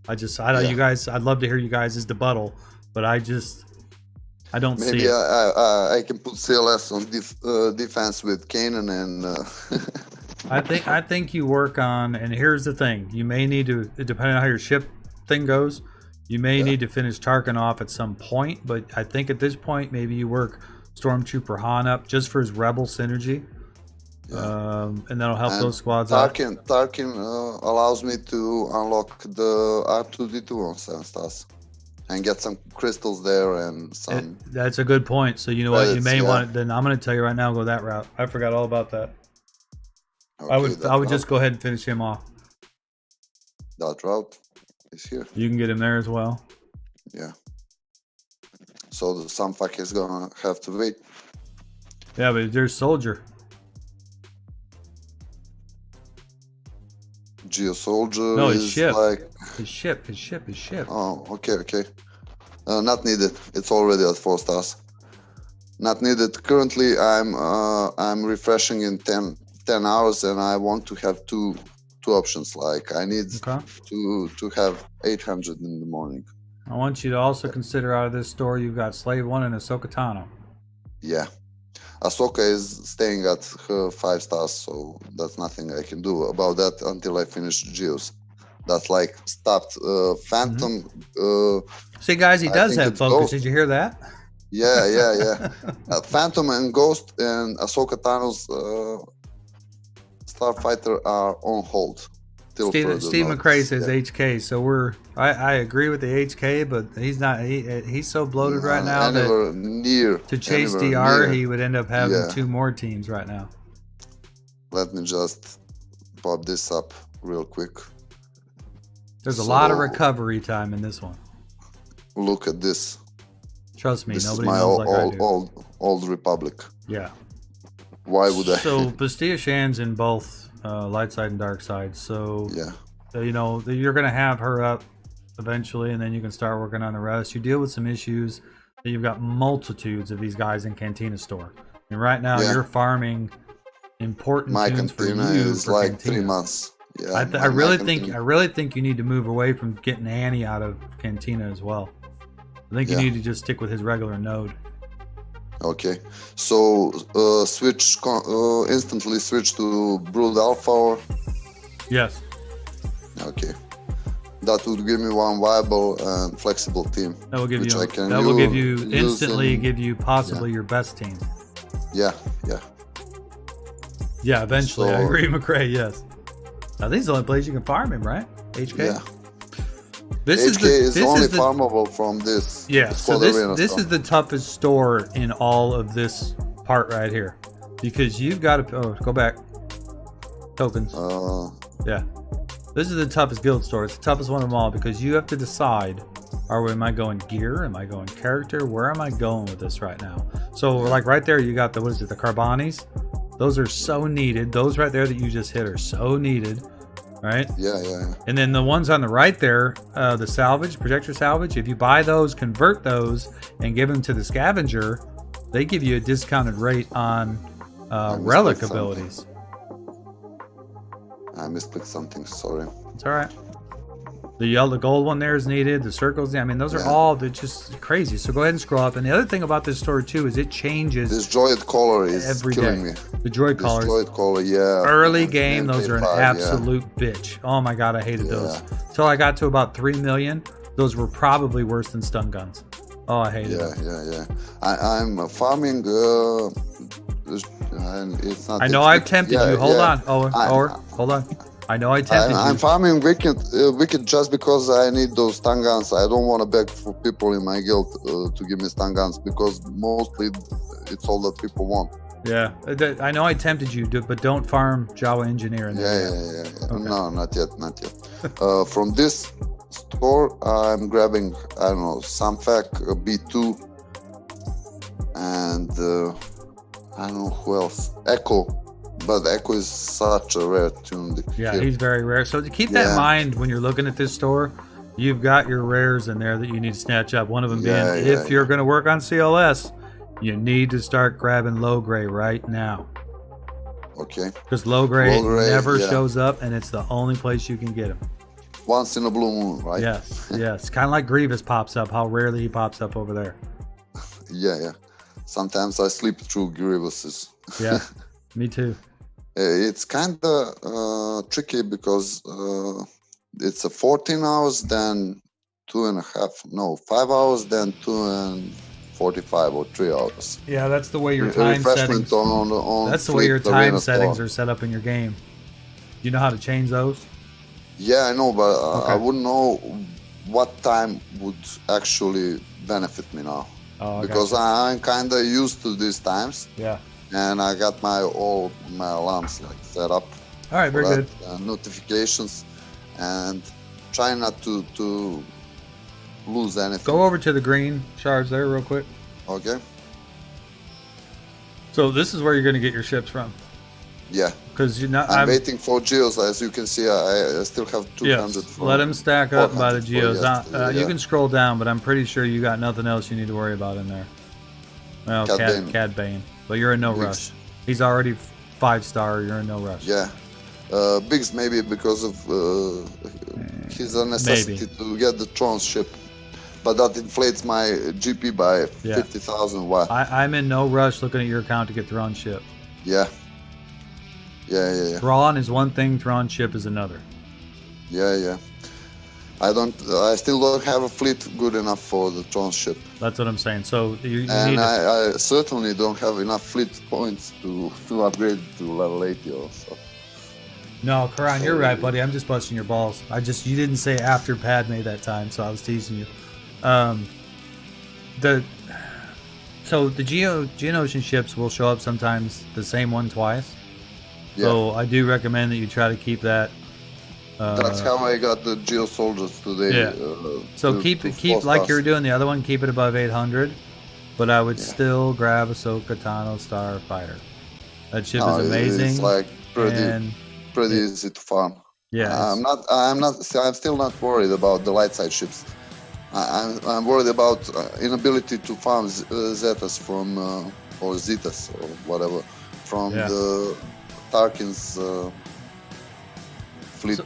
I don't. You guys, I'd love to hear you guys' debuttal, but I don't see it. Maybe I can put CLS on defense with Kanan and. I think you work on, and here's the thing: you may need to, depending on how your ship thing goes, you may need to finish Tarkin off at some point. But I think at this point, maybe you work Stormtrooper Han up just for his rebel synergy. And that'll help those squads out. Tarkin allows me to unlock the R2D2 on 7 stars and get some crystals there and some. That's a good point. So you know what, you may want. Then I'm going to tell you right now, go that route. I forgot all about that. Okay, I would just go ahead and finish him off. That route is here. You can get him there as well. Yeah. So the some fuck is gonna have to wait. Yeah, but there's Soldier. Geo Soldier. No, his ship. Like... His ship. Oh, okay. Not needed. It's already at 4 stars. Not needed. Currently, I'm refreshing in 10 hours, and I want to have two options. Like I need to have 800 in the morning. I want you to also consider out of this store you've got Slave 1 and Ahsoka Tano. Yeah. Ahsoka is staying at her 5 stars, so that's nothing I can do about that until I finish Geos. That's like stopped Phantom. See, guys, he does have focus. Ghost. Did you hear that? Yeah. Phantom and Ghost and Ahsoka Tano's Starfighter are on hold. Steve McRae says HK, so I agree with the HK, but he's not. He's so bloated right now that to chase DR, he would end up having 2 more teams right now. Let me just pop this up real quick. There's a lot of recovery time in this one. Look at this. Trust me, this nobody is my knows like I do. old Republic. Yeah. Why would I? So Bastia Shan's in both. Light side and dark side, so you know you're gonna have her up eventually, and then you can start working on the rest. You deal with some issues that you've got multitudes of these guys in Cantina store, and right now you're farming important tunes for you. My Cantina is like Cantina. 3 months. Yeah, I really think you need to move away from getting Annie out of Cantina as well. I think you need to just stick with his regular node. Okay, so instantly switch to Brood Alpha or? Yes. Okay, that would give me one viable and flexible team. That will give you instantly give you possibly your best team. Yeah. Yeah, eventually. I agree, McRae. Yes. Now these are the only places you can farm him, right? HK. Yeah. This HK is only farmable from this. Yeah, so arena this is the toughest store in all of this part right here. Because you've got to... Oh, go back. Tokens. Yeah. This is the toughest guild store. It's the toughest one of them all because you have to decide, am I going gear? Am I going character? Where am I going with this right now? So, like right there, you got the, what is it, the Carbonis? Those are so needed. Those right there that you just hit are so needed. Right? Yeah. And then the ones on the right there, the salvage, projector salvage, if you buy those, convert those, and give them to the scavenger, they give you a discounted rate on relic abilities. I misclicked something, sorry. It's all right. The gold one there is needed. The circles, I mean, those are all, they're just crazy. So go ahead and scroll up. And the other thing about this store, too, is it changes. This droid collar is every killing day. me. The droid collars. Droid collar, yeah. Early game, those are an absolute bitch. Oh, my God, I hated those. Until I got to about 3 million, those were probably worse than stun guns. Oh, I hated them. Yeah. I'm farming... it's not. I know I've tempted you. Hold on. Hold on. I know I tempted you. I'm farming wicked just because I need those stun guns. I don't want to beg for people in my guild to give me stun guns because mostly it's all that people want. Yeah, I know I tempted you, but don't farm Jawa Engineer in there. Yeah. Okay. No, not yet. From this store, I'm grabbing, I don't know, Samfac B2 and I don't know who else. Echo. But Echo is such a rare tune. Yeah, he's very rare. So to keep that in mind when you're looking at this store, you've got your rares in there that you need to snatch up. One of them being, if you're going to work on CLS, you need to start grabbing low gray right now. Okay. Because low gray never shows up, and it's the only place you can get him. Once in a blue moon, right? Yes. Kind of like Grievous pops up, how rarely he pops up over there. Yeah. Sometimes I sleep through Grievouses. Yeah, me too. It's kind of tricky because it's a 14 hours, then 5 hours, then 2 and 45 or 3 hours. Yeah, that's the way your time settings. That's the way your time settings are set up in your game. Do you know how to change those? Yeah, I know, but I wouldn't know what time would actually benefit me now. Because I'm kind of used to these times. Yeah. And I got my alarms set up. All right, very good. Notifications, and try not to lose anything. Go over to the green shards there real quick. Okay. So this is where you're going to get your ships from. Yeah. Because I'm waiting for geos. As you can see, I still have 200. Yes. Let them stack up by the geos. You can scroll down, but I'm pretty sure you got nothing else you need to worry about in there. Well, Cad Bane. But you're in no rush. He's already 5-star. You're in no rush. Yeah. Biggs maybe because of his necessity to get the Tron ship. But that inflates my GP by 50,000 watt. I'm in no rush looking at your account to get Thrawn ship. Yeah. Thrawn is one thing, Thrawn ship is another. Yeah. I still don't have a fleet good enough for the Tron ship. That's what I'm saying. So you and need I certainly don't have enough fleet points to upgrade to level 80 or so. No, Karan, you're right, buddy. I'm just busting your balls. You didn't say after Padme that time, so I was teasing you. The Geonosian ships will show up sometimes the same one twice. Yeah. So I do recommend that you try to keep that. That's how I got the Geo soldiers today. Yeah. So keep like you were doing the other one. Keep it above 800, but I would still grab Ahsoka Tano Starfighter. That ship is amazing. It's like pretty easy to farm. Yeah. I'm still not worried about the light side ships. I'm worried about inability to farm Zetas from or Zetas or whatever from the Tarkin's fleet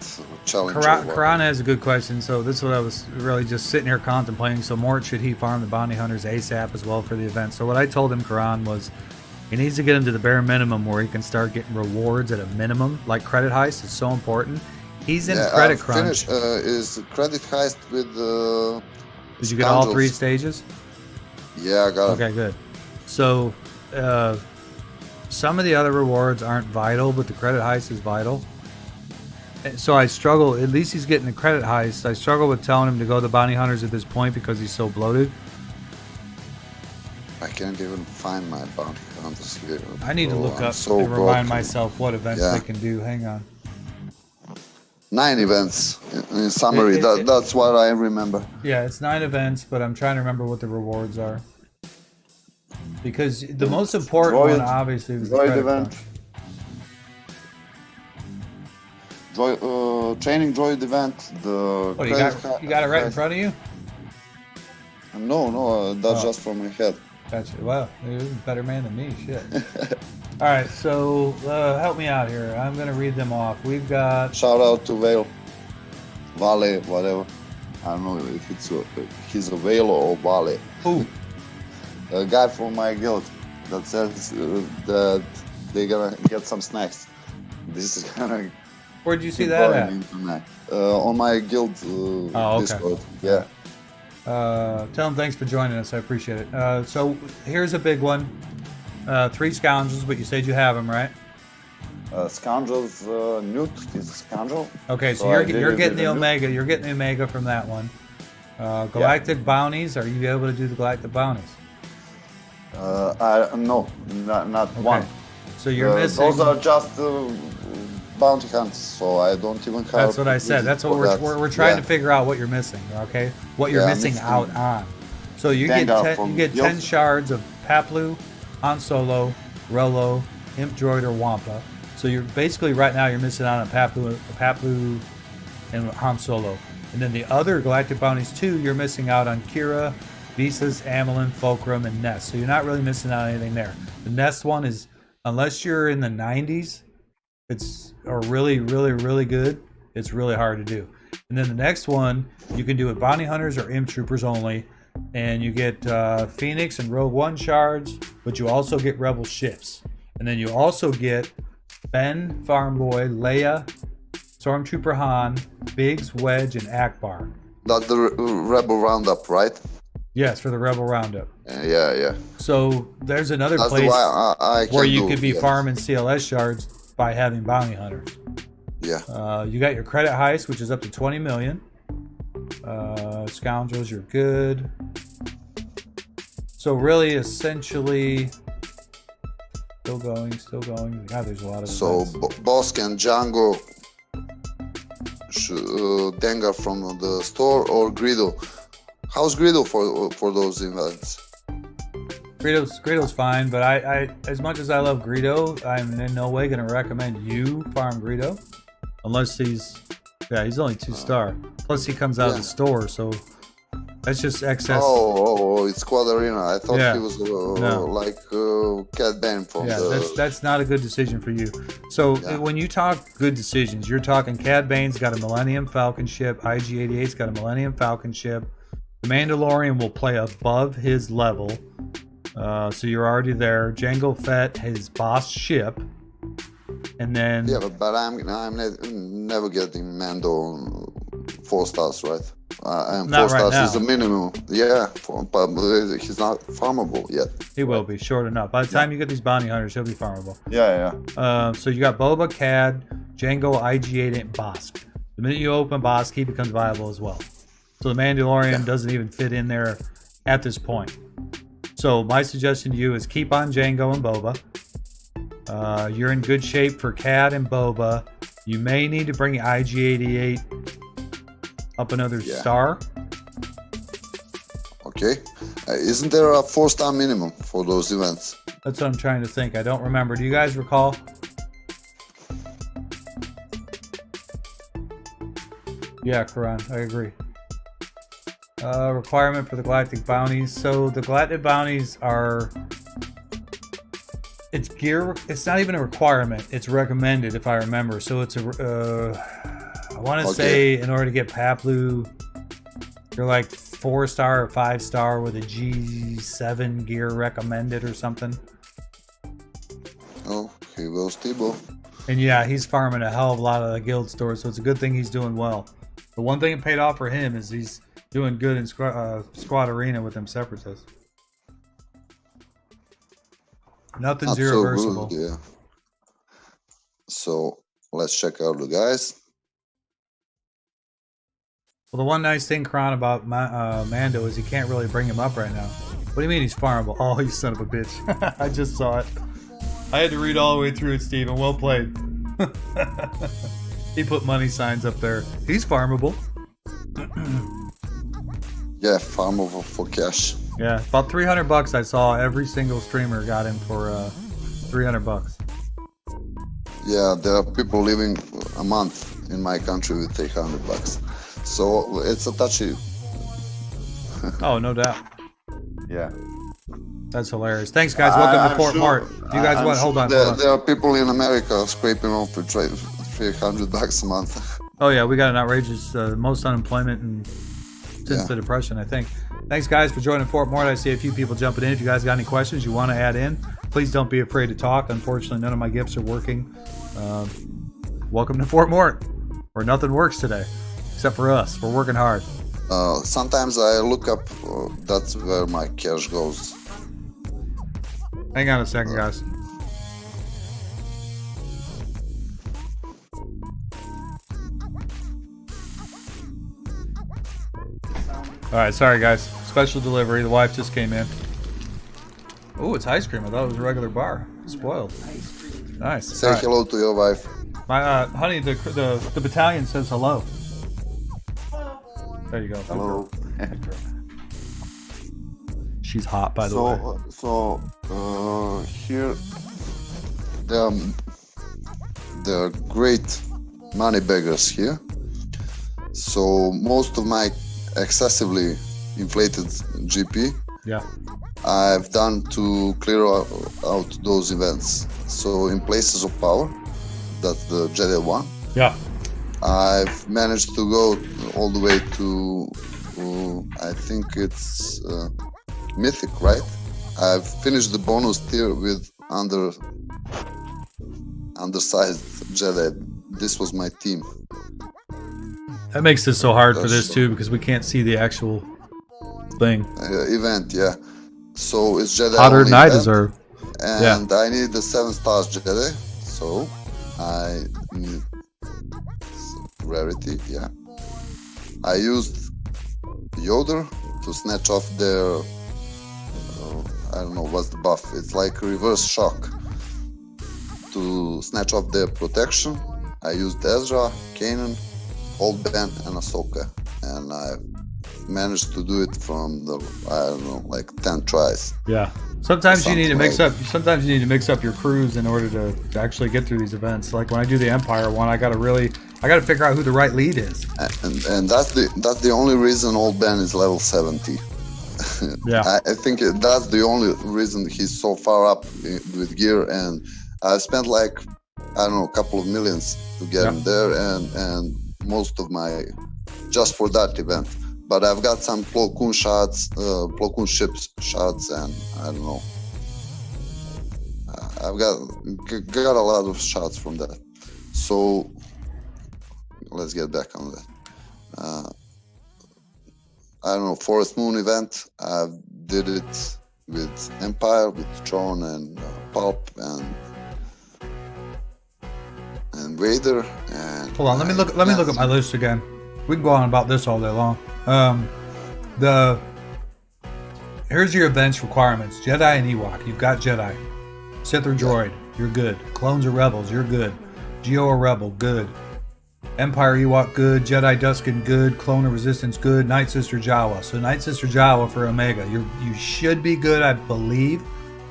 challenge. Karan has a good question. So this is what I was really just sitting here contemplating. So Mort, should he farm the bounty hunters ASAP as well for the event? So what I told him, Karan, was he needs to get him to the bare minimum where he can start getting rewards at a minimum. Like credit heist is so important. He's in credit crunch. Is credit heist with Did you get all 3 stages? Yeah, I got it. Okay, good. So some of the other rewards aren't vital, but the credit heist is vital. So I struggle. At least he's getting the credit heist. I struggle with telling him to go to bounty hunters at this point because he's so bloated. I can't even find my bounty hunters here. I need to look I'm up so and remind broken. myself what events they can do. Hang on. 9 events in summary. That's what I remember. Yeah, it's 9 events, but I'm trying to remember what the rewards are. Because the most important one, obviously, was the credit event. Training droid event. What, you got it right in front of you? No, that's just from my head. Gotcha. Wow, you're a better man than me. Shit. All right, so help me out here. I'm going to read them off. We've got... Shout out to Vale, whatever. I don't know if he's a Vale or Vale. Who? A guy from my guild that says that they're going to get some snacks. This is going to... Where'd you see that at? On my guild Discord. Yeah. Tell them thanks for joining us. I appreciate it. So here's a big one. 3 scoundrels, but you said you have them, right? Scoundrels, Newt is a scoundrel. Okay, so you're getting the Omega. You're getting the Omega from that one. Galactic bounties. Are you able to do the Galactic bounties? No, not one. So you're missing. Those are just bounty hunts, so I don't even have. That's what I said. That's what we're trying to figure out what you're missing. Okay, what you're missing out on. So you get 10 shards of Paplu, Han Solo, Rolo, Imp Droid, or Wampa. So you're basically right now you're missing out on Paplu, and Han Solo. And then the other Galactic bounties too, you're missing out on Kira, Visas, Amelin, Fulcrum, and Nest. So you're not really missing out on anything there. The Nest one is, unless you're in the 90s, it's really, really, really good. It's really hard to do. And then the next one, you can do it bounty hunters or imp troopers only. And you get Phoenix and Rogue One shards, but you also get Rebel ships. And then you also get Ben, Farm Boy, Leia, Stormtrooper Han, Biggs, Wedge, and Akbar. That's the Rebel Roundup, right? Yes, for the Rebel Roundup. Yeah. So there's another place where you could be farming CLS shards by having bounty hunters. Yeah. You got your credit heist, which is up to 20 million. Scoundrels, you're good. So really, essentially, still going. God, there's a lot of So Bosk and Django, Dengar from the store, or Greedo. How's Greedo for those events? Greedo's fine, but I as much as I love Greedo, I'm in no way going to recommend you farm Greedo, unless he's only 2-star. Plus he comes out of the store, so that's just excess. Oh, it's Quadarina. I thought he was like Cad Bane from that's not a good decision for you. So when you talk good decisions, you're talking Cad Bane's got a Millennium Falcon ship, IG-88's got a Millennium Falcon ship. The Mandalorian will play above his level. So you're already there. Jango Fett, his boss ship, and then but I'm never getting Mando 4 stars, right? And 4 stars is the minimum. But he's not farmable yet. He will be short enough. By the time you get these bounty hunters, he'll be farmable. Yeah. So you got Boba, Cad, Jango, IG-8, and Bosk. The minute you open Bosk, he becomes viable as well. So the Mandalorian doesn't even fit in there at this point. So my suggestion to you is keep on Jango and Boba. You're in good shape for Cad and Boba. You may need to bring IG-88 up another star. Okay. Isn't there a 4-star minimum for those events? That's what I'm trying to think. I don't remember. Do you guys recall? Yeah, Karan, I agree. Requirement for the Galactic Bounties. So the Galactic Bounties are... It's gear... It's not even a requirement. It's recommended, if I remember. So it's a... I want to say in order to get Paplu, you're like 4-star or 5-star with a G7 gear recommended or something. Oh, here goes Tebow. And yeah, he's farming a hell of a lot of the guild stores, so it's a good thing he's doing well. The one thing that paid off for him is he's doing good in squad arena with them separatists. Nothing's irreversible. Good, yeah. So let's check out the guys. Well, the one nice thing, Kron, about Mando is he can't really bring him up right now. What do you mean he's farmable? Oh, you son of a bitch. I just saw it. I had to read all the way through it, Steven. Well played. He put money signs up there. He's farmable. Yeah, farmable for cash. Yeah, about $300 I saw every single streamer got him for $300. Yeah, there are people living a month in my country with $300. So it's a touchy. Oh, no doubt. Yeah. That's hilarious. Thanks, guys. Welcome to Fort Mort. Do you guys want? Hold on. There are people in America scraping off for $300 a month. Oh yeah, we got an outrageous most unemployment since the Depression, I think. Thanks, guys, for joining Fort Mort. I see a few people jumping in. If you guys got any questions you want to add in, please don't be afraid to talk. Unfortunately, none of my gifts are working. Welcome to Fort Mort, where nothing works today, except for us. We're working hard. Sometimes I look up. That's where my cash goes. Hang on a second, guys. All right, sorry, guys. Special delivery. The wife just came in. Oh, it's ice cream. I thought it was a regular bar. Spoiled. Nice. Say hello to your wife. My honey, the battalion says hello. There you go. Hello. She's hot, by the way. So here there are great money beggars here. So most of my excessively inflated GP, I've done to clear out those events. So in places of power, that's the Jedi one. Yeah. I've managed to go all the way to, I think it's Mythic, right? I've finished the bonus tier with undersized Jedi. This was my team. That makes this so hard for this too, because we can't see the actual thing. Event, yeah. So it's Jedi hotter than I deserve. And I need the 7 stars Jedi. So I need rarity, yeah. I used Yoder to snatch off their I don't know what's the buff. It's like reverse shock to snatch off their protection. I used Ezra, Kanan, Old Ben, and Ahsoka, and I managed to do it from the I don't know, like 10 tries. Yeah. Sometimes you need to mix up. Sometimes you need to mix up your crews in order to actually get through these events. Like when I do the Empire one, I got to figure out who the right lead is. And that's the only reason Old Ben is level 70. Yeah. I think that's the only reason he's so far up with gear, and I spent like I don't know a couple of millions to get him there, and most of my just for that event. But I've got some Plo Koon shots, Plo Koon ships shots, and I don't know. I've got a lot of shots from that. So let's get back on that. I don't know, Forest Moon event. I did it with Empire, with Tron and Pulp and Vader. And hold on, let me look at my list again. We can go on about this all day long. Here's your events requirements: Jedi and Ewok. You've got Jedi. Sith or Droid, you're good. Clones or Rebels, you're good. Geo or Rebel, good. Empire Ewok, good. Jedi Duskin, good. Clone or Resistance, good. Nightsister Jawa. So Nightsister Jawa for Omega. You should be good, I believe.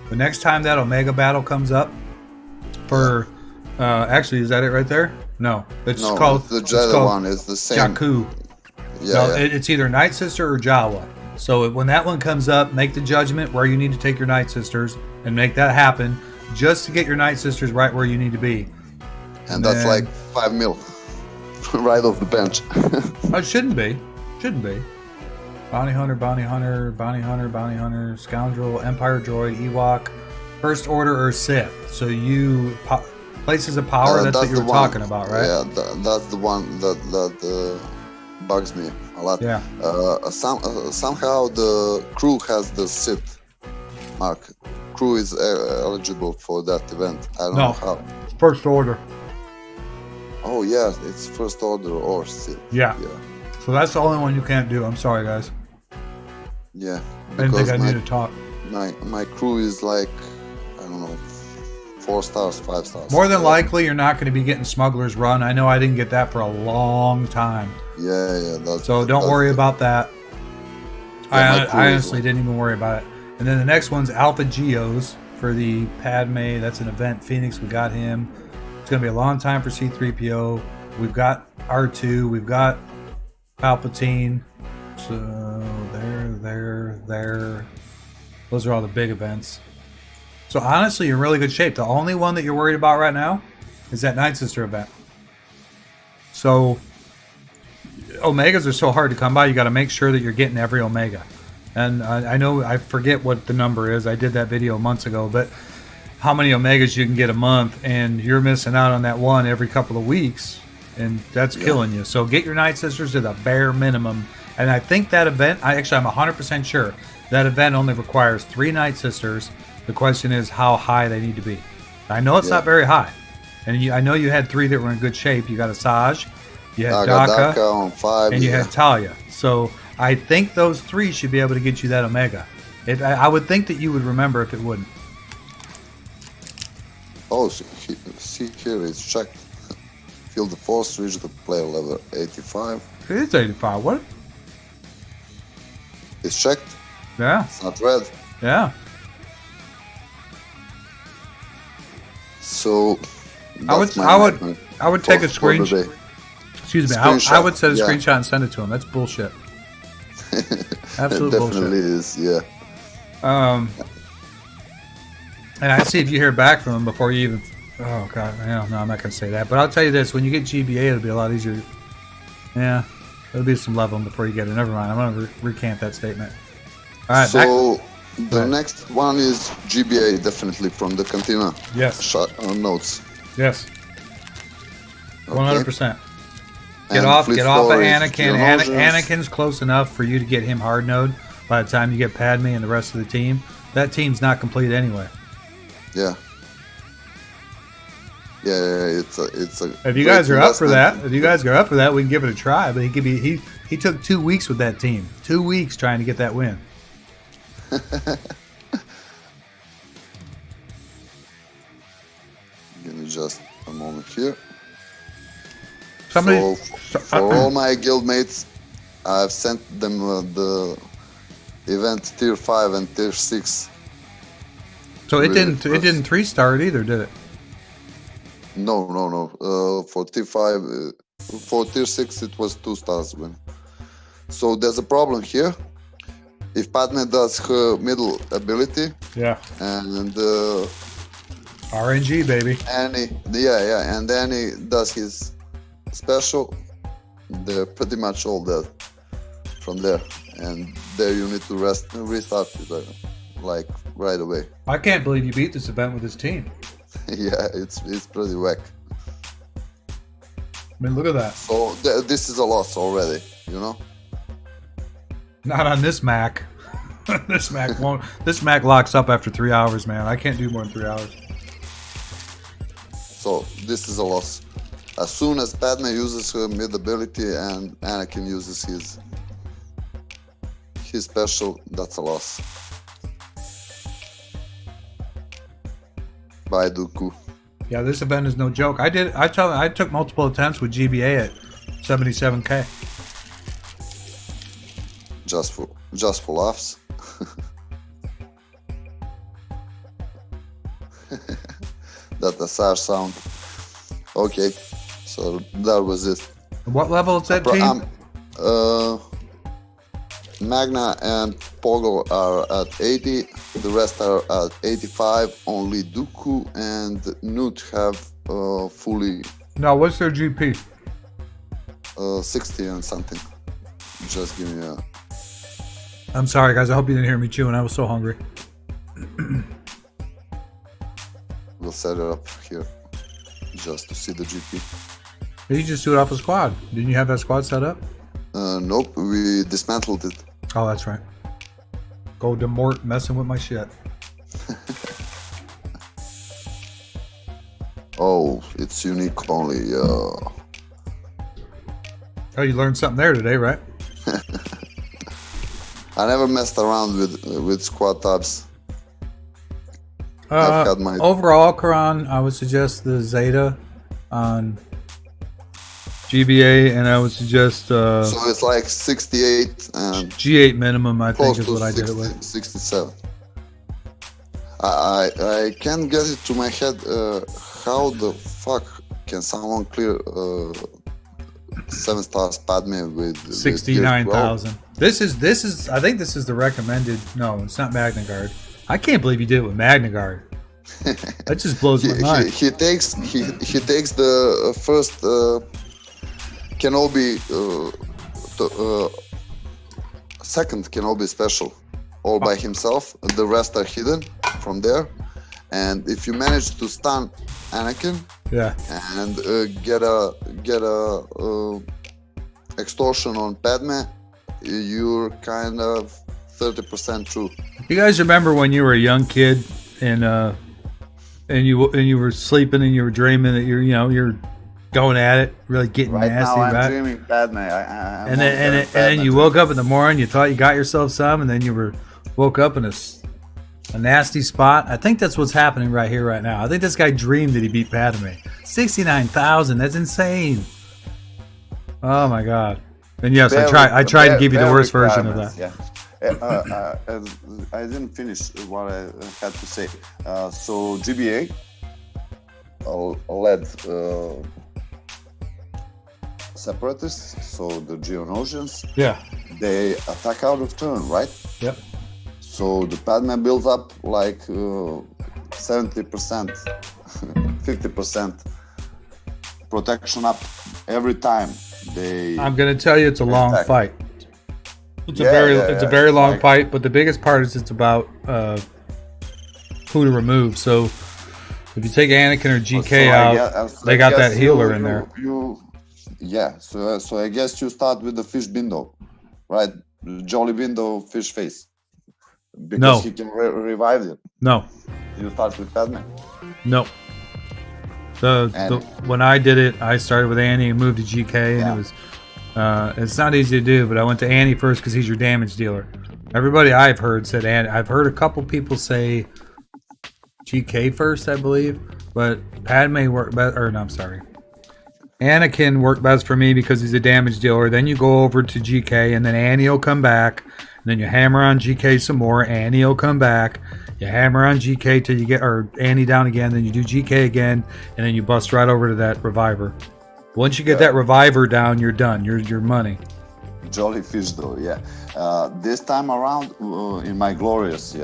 The next time that Omega battle comes up for actually, is that it right there? No. It's called the Jedi one is the same. Jakku. It's either Nightsister or Jawa. So when that one comes up, make the judgment where you need to take your Nightsisters and make that happen just to get your Nightsisters right where you need to be. And that's like 5 mil right off the bench. Oh, it shouldn't be. Bounty Hunter, Scoundrel, Empire Droid, Ewok, First Order, or Sith. So places of power, that's what you were talking about, right? Yeah, that's the one that bugs me a lot. Yeah. Somehow the crew has the Sith mark. Crew is eligible for that event. I don't know how. First Order. Oh yeah, it's First Order or Sith. Yeah. So that's the only one you can't do. I'm sorry, guys. Yeah. I didn't think I needed to talk. My crew is like, I don't know, 4 stars, 5 stars. More than likely, you're not going to be getting Smuggler's Run. I know I didn't get that for a long time. Yeah. So don't worry about that. Yeah, I honestly didn't even worry about it. And then the next one's Alpha Geos for the Padme. That's an event. Phoenix, we got him. It's going to be a long time for C-3PO. We've got R2. We've got Palpatine. So there. Those are all the big events. So honestly, you're in really good shape. The only one that you're worried about right now is that Nightsister event. So Omegas are so hard to come by. You got to make sure that you're getting every Omega. And I know, I forget what the number is. I did that video months ago, but how many Omegas you can get a month, and you're missing out on that one every couple of weeks, and that's killing you. So get your Nightsisters to the bare minimum. And I think that event, I'm 100% sure, that event only requires 3 Nightsisters. The question is how high they need to be. I know it's not very high. And I know you had 3 that were in good shape. You got Asajj, you had Daka on 5, and you had Talia. So I think those 3 should be able to get you that Omega. I would think that you would remember if it wouldn't. Oh, see here, it's checked. Field the force, reach the player level 85. It is 85. What? It's checked. Yeah. It's not red. Yeah. So I would take a screenshot. Excuse me. I would set a screenshot and send it to him. That's bullshit. Absolute it definitely bullshit. Is, yeah. And I see if you hear back from him before you even. Oh god, no, I'm not gonna say that. But I'll tell you this: when you get GBA, it'll be a lot easier. Yeah, there'll be some leveling before you get it. Never mind. I'm gonna recant that statement. All right. So the next one is GBA, definitely from the Cantina. Yes. Notes. Yes. 100%. Okay. Get off of Anakin. Anakin's close enough for you to get him hard node. By the time you get Padme and the rest of the team, that team's not complete anyway. Yeah. Yeah, it's a. If you guys are up for that, we can give it a try. But he took 2 weeks with that team. 2 weeks trying to get that win. Give me just a moment here. For all my guildmates, I've sent them the event tier 5 and tier 6. So it didn't 3-star it either, did it? No. For tier 5, for tier 6 it was 2 stars win. So there's a problem here. If Padme does her middle ability, and RNG baby, and Annie does his special, they're pretty much all dead from there, and there you need to restart it like right away. I can't believe you beat this event with this team. Yeah, it's pretty whack. I mean, look at that. So this is a loss already, you know. Not on this Mac. This Mac won't. This Mac locks up after 3 hours, man. I can't do more than 3 hours. So this is a loss. As soon as Padme uses her mid ability and Anakin uses his special, that's a loss. Bye, Dooku. Yeah, this event is no joke. I took multiple attempts with GBA at 77k. Just for laughs. That Asajj sound. Okay, so that was it. What level is that team? Magna and Pogo are at 80. The rest are at 85. Only Dooku and Newt have fully. No, what's their GP? 60 and something. Just give me a. I'm sorry, guys. I hope you didn't hear me chewing. I was so hungry. We'll set it up here just to see the GP. You just do it off a squad. Didn't you have that squad set up? Nope, we dismantled it. Oh, that's right. Go to Mort messing with my shit. Oh, it's unique only. Oh, you learned something there today, right? I never messed around with squat tabs. I've had my Overall, Karan, I would suggest the Zeta on GBA, and I would suggest so it's like 68 and G8 minimum, I think, close is to what I did 60, it with. 67. I can't get it to my head. How the fuck can someone clear 7-star Padme with 69,000. This is. I think this is the recommended. No, it's not Magna Guard. I can't believe you did it with Magna Guard. That just blows my mind. He takes the first Kenobi, second Kenobi special, all by himself. The rest are hidden from there. And if you manage to stun Anakin, Yeah. and get a extortion on Padme, you're kind of 30% true. You guys remember when you were a young kid and you were sleeping and you were dreaming that you're going at it, really getting Right nasty, now, I'm right? dreaming Padme. And then you woke up in the morning, you thought you got yourself some, and then you woke up in a nasty spot. I think that's what's happening right here, right now. I think this guy dreamed that he beat Padme. 69,000. That's insane. Oh my god. And yes, I tried to give you the worst version of that. Yeah. I didn't finish what I had to say. So GBA led separatists, so the Geonosians. Yeah. They attack out of turn, right? Yep. So the Padme builds up like 70%, 50% protection up every time they. I'm gonna tell you, it's a long fight. It's a very long fight, but the biggest part is it's about who to remove. So if you take Anakin or GK out, they got that healer in there. So I guess you start with the fish Bindo, right? Jolly Bindo fish face. Because he can revive it. No. You start with Padme. No. When I did it, I started with Annie and moved to GK, and it was. It's not easy to do, but I went to Annie first because he's your damage dealer. Everybody I've heard said Annie. I've heard a couple people say GK first, I believe, but Padme worked better. Or no, I'm sorry. Anakin worked best for me because he's a damage dealer. Then you go over to GK, and then Annie will come back. And then you hammer on GK some more. Annie will come back. You hammer on GK till you get Annie down again. Then you do GK again, and then you bust right over to that reviver. Once you get that reviver down, you're done. You're money. Jolly fish, though, yeah. This time around, in my glorious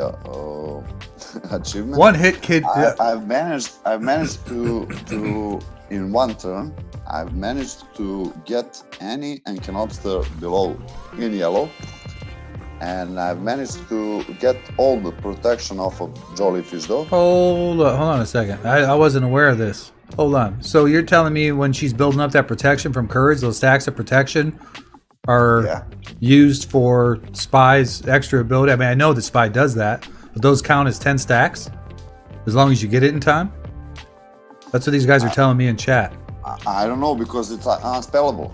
achievement, one hit kid. I've managed to in one turn, I've managed to get Annie and Canopster below in yellow, and I've managed to get all the protection off of Jolly fish, though. Hold on a second. I wasn't aware of this. Hold on. So you're telling me when she's building up that protection from courage, those stacks of protection are used for Spy's extra ability? I mean, I know the Spy does that, but those count as 10 stacks as long as you get it in time? That's what these guys are telling me in chat. I don't know, because it's undispellable.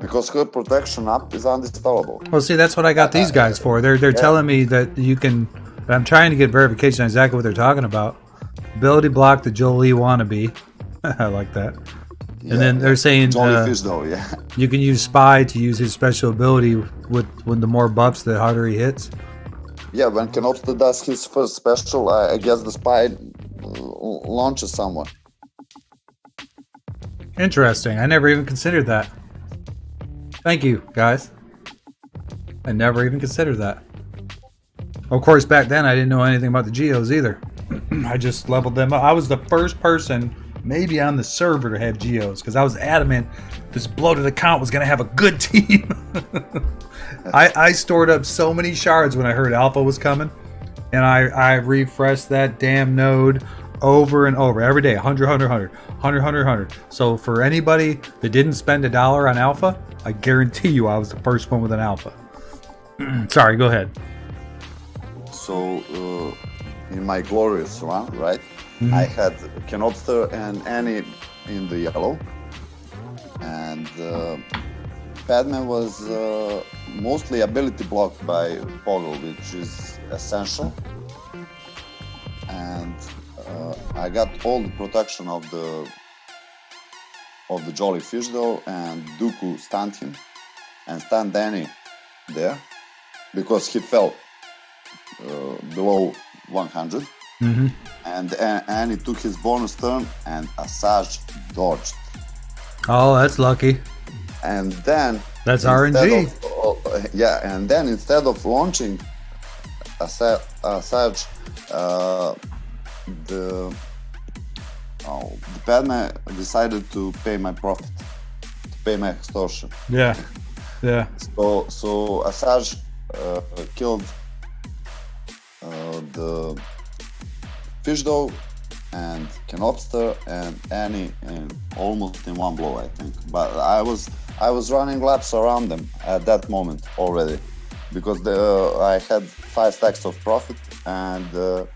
Because her protection up is undispellable. Well, see, that's what I got these guys for. They're telling me that you can. I'm trying to get verification on exactly what they're talking about. Ability block the Jolie wannabe. I like that. And then they're saying fish, though, you can use Spy to use his special ability when the more buffs, the harder he hits. Yeah, when Canopster does his first special, I guess the Spy launches someone. Interesting. I never even considered that. Thank you, guys. I never even considered that. Of course, back then I didn't know anything about the Geos either. I just leveled them up. I was the first person, maybe on the server, to have Geos because I was adamant this bloated account was going to have a good team. I stored up so many shards when I heard Alpha was coming, and I refreshed that damn node over and over every day. 100. So for anybody that didn't spend $1 on Alpha, I guarantee you I was the first one with an Alpha. Sorry, go ahead. So in my glorious run, right, I had Canopster and Annie in the yellow, and and Padme was mostly ability blocked by Poggle, which is essential. And I got all the protection of the Jolly Fish though, and Dooku stunned him and stunned Danny there because he fell below 100. Mm-hmm. And Annie took his bonus turn and Asajj dodged. Oh, that's lucky. And then that's RNG. And then instead of launching Asajj, the Padme decided to pay my profit, to pay my extortion. Yeah. So Asajj killed the Fish Dough and Canopster and Annie almost in one blow, I think. But I was running laps around them at that moment already, because I had 5 stacks of profit and.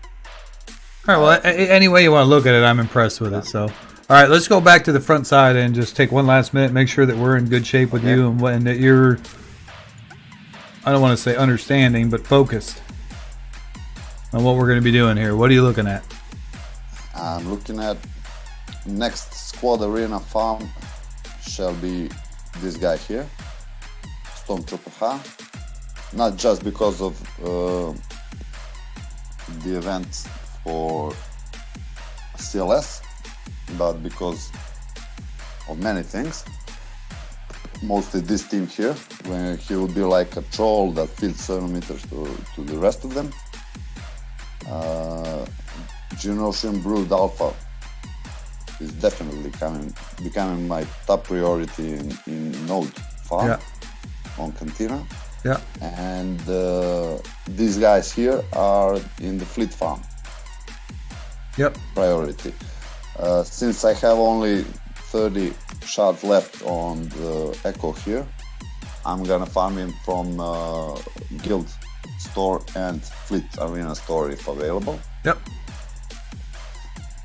All right. Well, any way you want to look at it, I'm impressed with it. So, all right, let's go back to the front side and just take one last minute, make sure that we're in good shape with you and that you're. I don't want to say understanding, but focused on what we're going to be doing here. What are you looking at? I'm looking at next squad arena farm shall be this guy here, Stormtrooper Han. Not just because of the event for CLS, but because of many things. Mostly this team here, where he will be like a troll that feeds 7 meters to the rest of them. Generation Brood Alpha is definitely becoming my top priority in Node farm on Cantina. Yeah. And these guys here are in the fleet farm. Yep. Priority. Since I have only 30 shards left on the Echo here, I'm gonna farm him from Guild store and Fleet Arena store if available. Yep.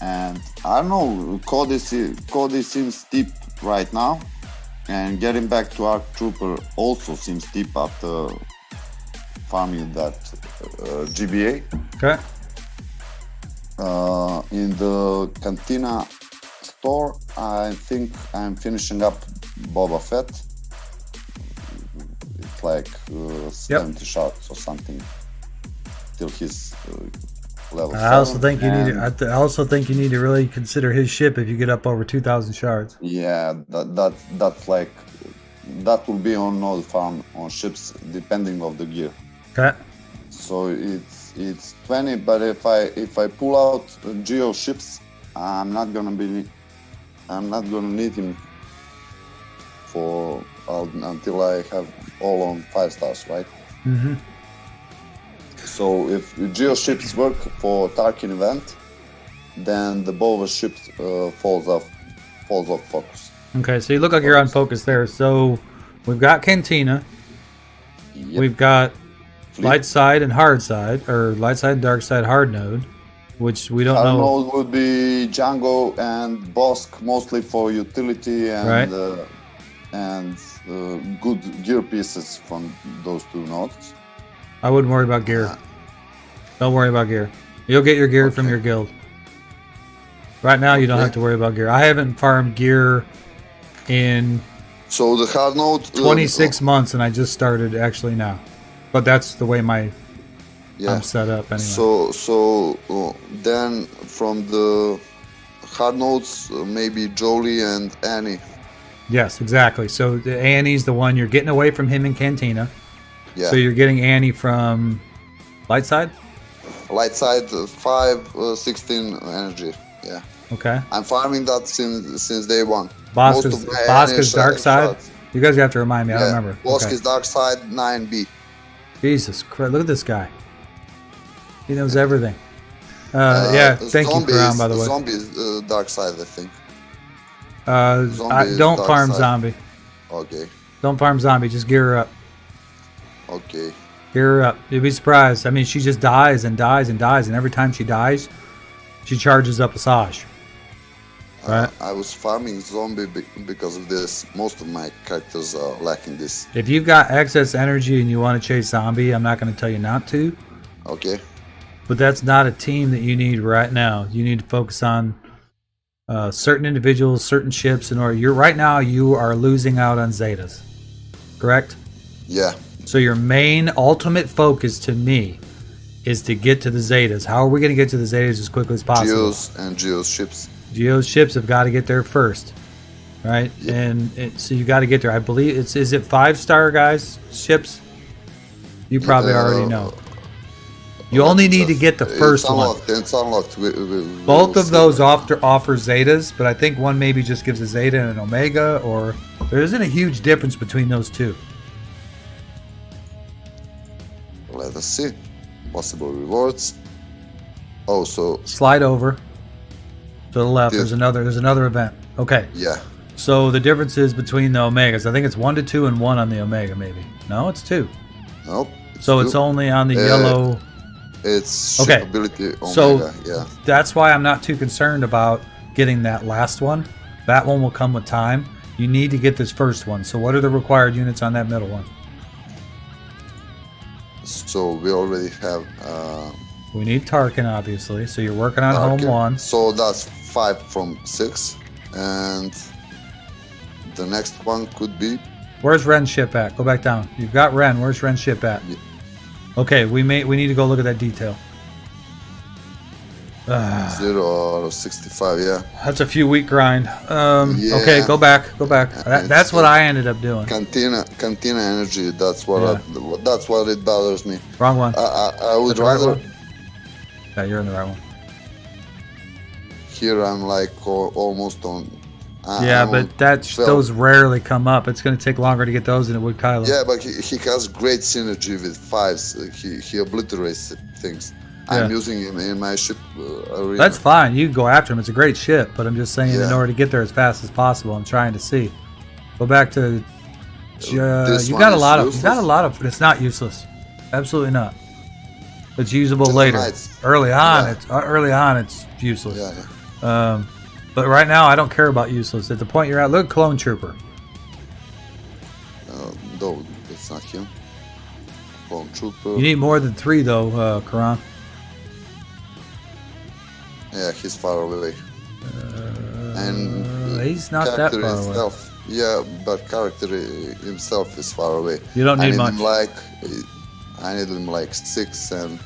And I don't know, Cody seems steep right now, and getting back to Arc Trooper also seems steep after farming that GBA. Okay. In the Cantina store, I think I'm finishing up Boba Fett. It's like 70 shots or something till he's level 7. I also think you need to. I also think you need to really consider his ship if you get up over 2,000 shards. Yeah, that's like that will be on Node farm on ships depending of the gear. Okay. So it's 20, but if I pull out Geo ships, I'm not gonna need him for until I have all on 5 stars, right? Mm-hmm. So if Geo ships work for Tarkin event, then the Boba ship falls off focus. Okay, so you look like you're on focus there. So we've got Cantina. Yep. We've got Fleet. light side and hard side, or light side, dark side, hard node, which we don't Hard know. node would be Django and Bosk mostly for utility and good gear pieces from those 2 nodes. I wouldn't worry about gear. Don't worry about gear. You'll get your gear from your guild. Right now, you don't have to worry about gear. I haven't farmed gear in So the hard node 26 months, and I just started actually now. But that's the way I'm set up anyway. So then from the hard nodes, maybe Jolie and Annie. Yes, exactly. So Annie's the one you're getting away from him in Cantina. Yeah. So you're getting Annie from light side? Light side 5, 16 energy. Yeah. Okay. I'm farming that since day one. Boska's dark side? You guys have to remind me. I don't remember. Boska's dark side 9B. Jesus Christ. Look at this guy. He knows everything. Thank you, Karam, by the way. Zombie is dark side, I think. Don't farm zombie. Okay. Don't farm zombie. Just gear her up. Okay. Gear her up. You'll be surprised. I mean, she just dies and dies and dies, and every time she dies, she charges up Asajj. Right. I was farming zombie because of this. Most of my characters are lacking this. If you've got excess energy and you want to chase zombie, I'm not going to tell you not to. Okay. But that's not a team that you need right now. You need to focus on certain individuals, certain ships. In order, right now you are losing out on Zetas, correct? Yeah. So your main ultimate focus to me is to get to the Zetas. How are we going to get to the Zetas as quickly as possible? Geos and Geos ships. Geo's ships have got to get there first, right? Yep. And so you got to get there. I believe is it 5-star guys ships? You probably already know. You only need to get the first one. It's unlocked. Both of those offer Zetas, but I think one maybe just gives a Zeta and an Omega, or there isn't a huge difference between those two. Let us see. Possible rewards. Oh, so slide over to the left. There's another event. Okay. Yeah. So the difference is between the Omegas. I think it's 1 to 2 and 1 on the Omega, maybe. No, it's 2. Nope. So it's only on the yellow. It's okay. Ability Omega. So yeah. That's why I'm not too concerned about getting that last one. That one will come with time. You need to get this first one. So what are the required units on that middle one? So we already have. We need Tarkin, obviously. So you're working on Tarkin. home 1. So that's 5 from 6, and the next one could be. Where's Ren's ship at? Go back down. You've got Ren. Where's Ren's ship at? Yeah. Okay, we need to go look at that detail. 0 out of 65, yeah. That's a few week grind. Yeah. Okay, go back. That's what I ended up doing. Cantina energy. That's what it bothers me. Wrong one. I would rather. Right, yeah, you're in the right one. Here I'm like almost on. But those rarely come up. It's going to take longer to get those than it would Kylo. Yeah, but he has great synergy with 5s. He obliterates things. Yeah. I'm using him in my ship arena. That's fine. You can go after him. It's a great ship. But I'm just saying, in order to get there as fast as possible, I'm trying to see. Go back to. You got a lot of. It's not useless. Absolutely not. It's usable later. Early on, it's useless. Yeah. But right now, I don't care about useless. At the point you're at, look, Clone Trooper. No, it's not him. Clone Trooper. You need more than 3, though, Karan. Yeah, he's far away. And he's not that far away. Yeah, but character himself is far away. You don't need much. I need him like 6 and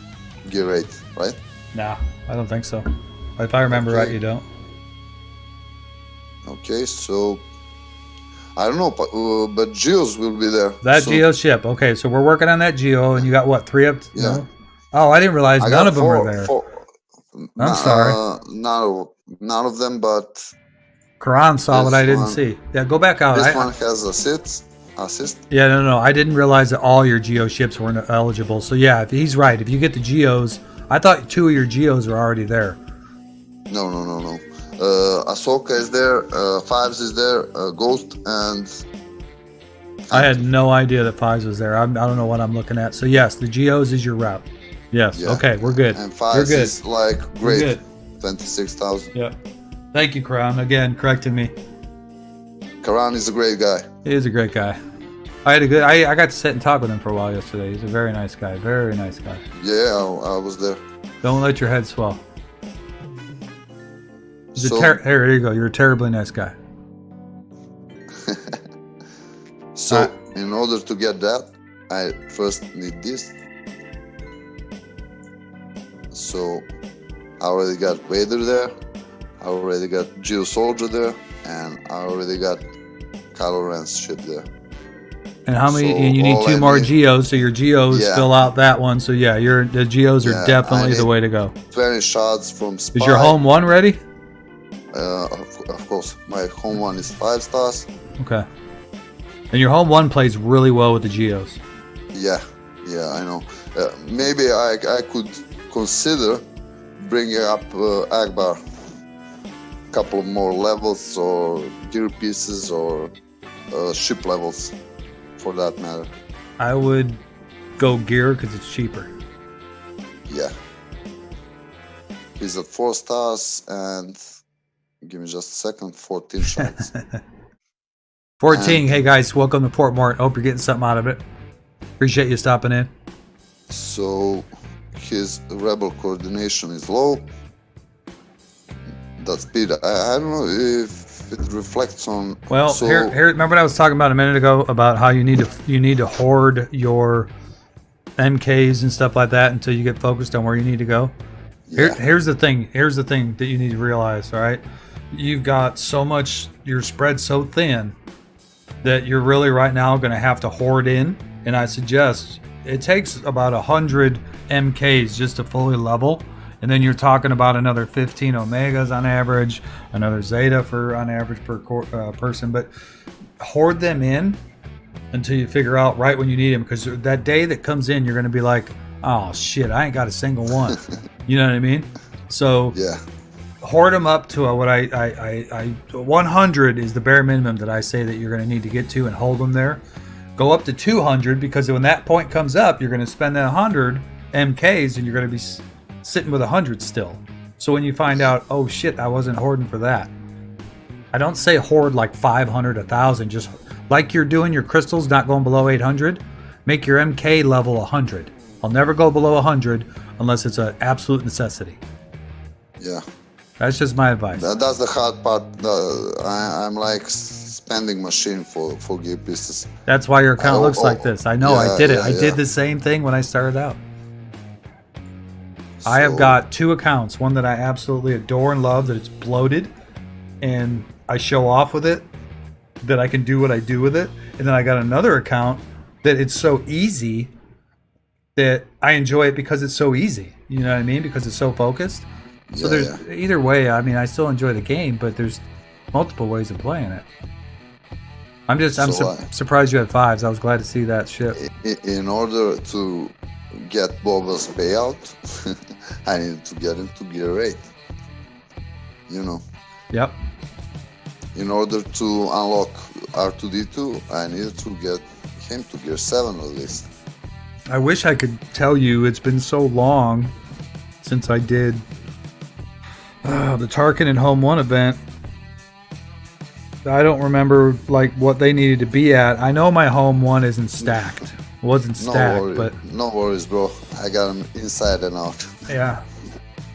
gear 8, right? Nah, I don't think so. If I remember right, you don't. Okay, so I don't know, but Geos will be there. That Geo ship. Okay, so we're working on that Geo, and you got what, 3 up? Yeah. No? Oh, I didn't realize none of them were there. I'm sorry. None of them, but Karan saw what I didn't see. Yeah, go back out. This one has assist. Yeah, no. I didn't realize that all your Geo ships weren't eligible. So yeah, if he's right. If you get the Geos, I thought 2 of your Geos were already there. No. Ahsoka is there. 5s is there. Ghost and. I had no idea that 5s was there. I don't know what I'm looking at. So yes, the Geos is your route. Yes. Yeah. Okay, we're good. And 5s is like great. 26,000. Yeah. Thank you, Karan. Again, correcting me. Karan is a great guy. He is a great guy. I got to sit and talk with him for a while yesterday. He's a very nice guy. Very nice guy. Yeah, I was there. Don't let your head swell. Here you go. You're a terribly nice guy. So, in order to get that, I first need this. So, I already got Vader there. I already got Geo Soldier there, and I already got Kylo Ren's ship there. And how many? And you need 2 more Geos, so your Geos fill out that one. So yeah, the Geos are definitely the way to go. 20 shots from Spy. Is your home 1 ready? Of course, my home 1 is 5 stars. Okay. And your home 1 plays really well with the Geos. Yeah, I know. Maybe I could consider bringing up Akbar. Couple of more levels or gear pieces or ship levels for that matter. I would go gear because it's cheaper. Yeah. He's at 4 stars and Give me just a second. 14 shots. 14. Hey guys, welcome to Fort Mort. Hope you're getting something out of it. Appreciate you stopping in. So his rebel coordination is low. That speed, I don't know if it reflects on. Well, so, here. Remember what I was talking about a minute ago about how you need to hoard your MKs and stuff like that until you get focused on where you need to go. yeah. Here's the thing. Here's the thing that you need to realize. All right, you've got so much. You're spread so thin that you're really right now going to have to hoard in. And I suggest it takes about 100 MKs just to fully level. And then you're talking about another 15 Omegas on average, another Zeta on average per person. But hoard them in until you figure out right when you need them. Because that day that comes in, you're going to be like, oh, shit, I ain't got a single one. You know what I mean? So Yeah. hoard them up to what I 100 is the bare minimum that I say that you're going to need to get to and hold them there. Go up to 200 because when that point comes up, you're going to spend that 100 MKs and you're going to be sitting with 100 still. So when you find out, oh shit, I wasn't hoarding for that. I don't say hoard like 500, 1,000. Just like you're doing your crystals, not going below 800. Make your MK level 100. I'll never go below 100 unless it's an absolute necessity. Yeah. That's just my advice. That's the hard part. I'm like spending machine for gear pieces. That's why your account looks like this. I know. Yeah, I did it. yeah, I did the same thing when I started out. I have So, got 2 accounts. One that I absolutely adore and love, that it's bloated, and I show off with it, that I can do what I do with it. And then I got another account that it's so easy that I enjoy it because it's so easy. You know what I mean? Because it's so focused. So yeah, there's either way. I mean, I still enjoy the game, but there's multiple ways of playing it. I'm surprised you had 5s. I was glad to see that ship. In order to get Boba's payout, I need to get into gear 8. You know. Yep. In order to unlock R2D2, I need to get him to gear 7 at least. I wish I could tell you. It's been so long since I did the Tarkin and Home 1 event. I don't remember like what they needed to be at. I know my Home 1 isn't stacked. It wasn't stacked, but no worries, bro. I got him inside and out. yeah.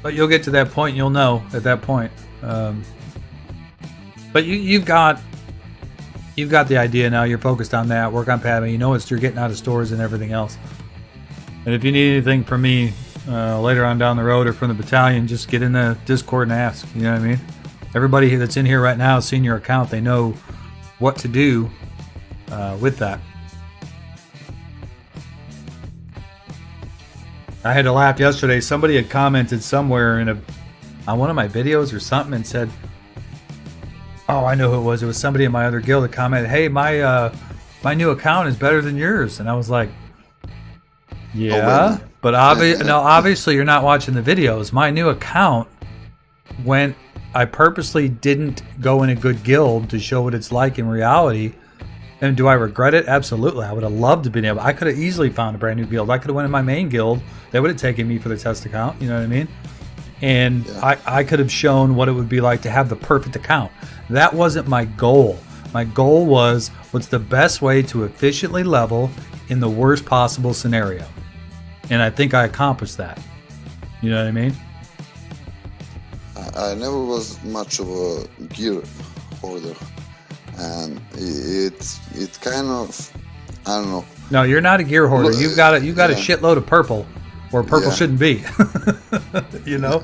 But you'll get to that point. You'll know at that point. But you've got the idea now. You're focused on that. Work on Padme. You know what you're getting out of stores and everything else. And if you need anything from me later on down the road or from the battalion, just get in the Discord and ask. You know what I mean? Everybody that's in here right now has seen your account. They know what to do with that. I had to laugh yesterday. Somebody had commented somewhere on one of my videos or something and said, oh, I know who it was. It was somebody in my other guild that commented, hey, my new account is better than yours. And I was like, yeah, but obviously you're not watching the videos. My new account I purposely didn't go in a good guild to show what it's like in reality. And do I regret it? Absolutely. I would have loved to be able. I could have easily found a brand new guild. I could have went in my main guild. They would have taken me for the test account. You know what I mean? And yeah. I could have shown what it would be like to have the perfect account. That wasn't my goal. My goal was what's the best way to efficiently level in the worst possible scenario. And I think I accomplished that. You know what I mean? I never was much of a gear hoarder, and it's kind of, I don't know. No, you're not a gear hoarder. You've got a shitload of purple, where purple shouldn't be. You know.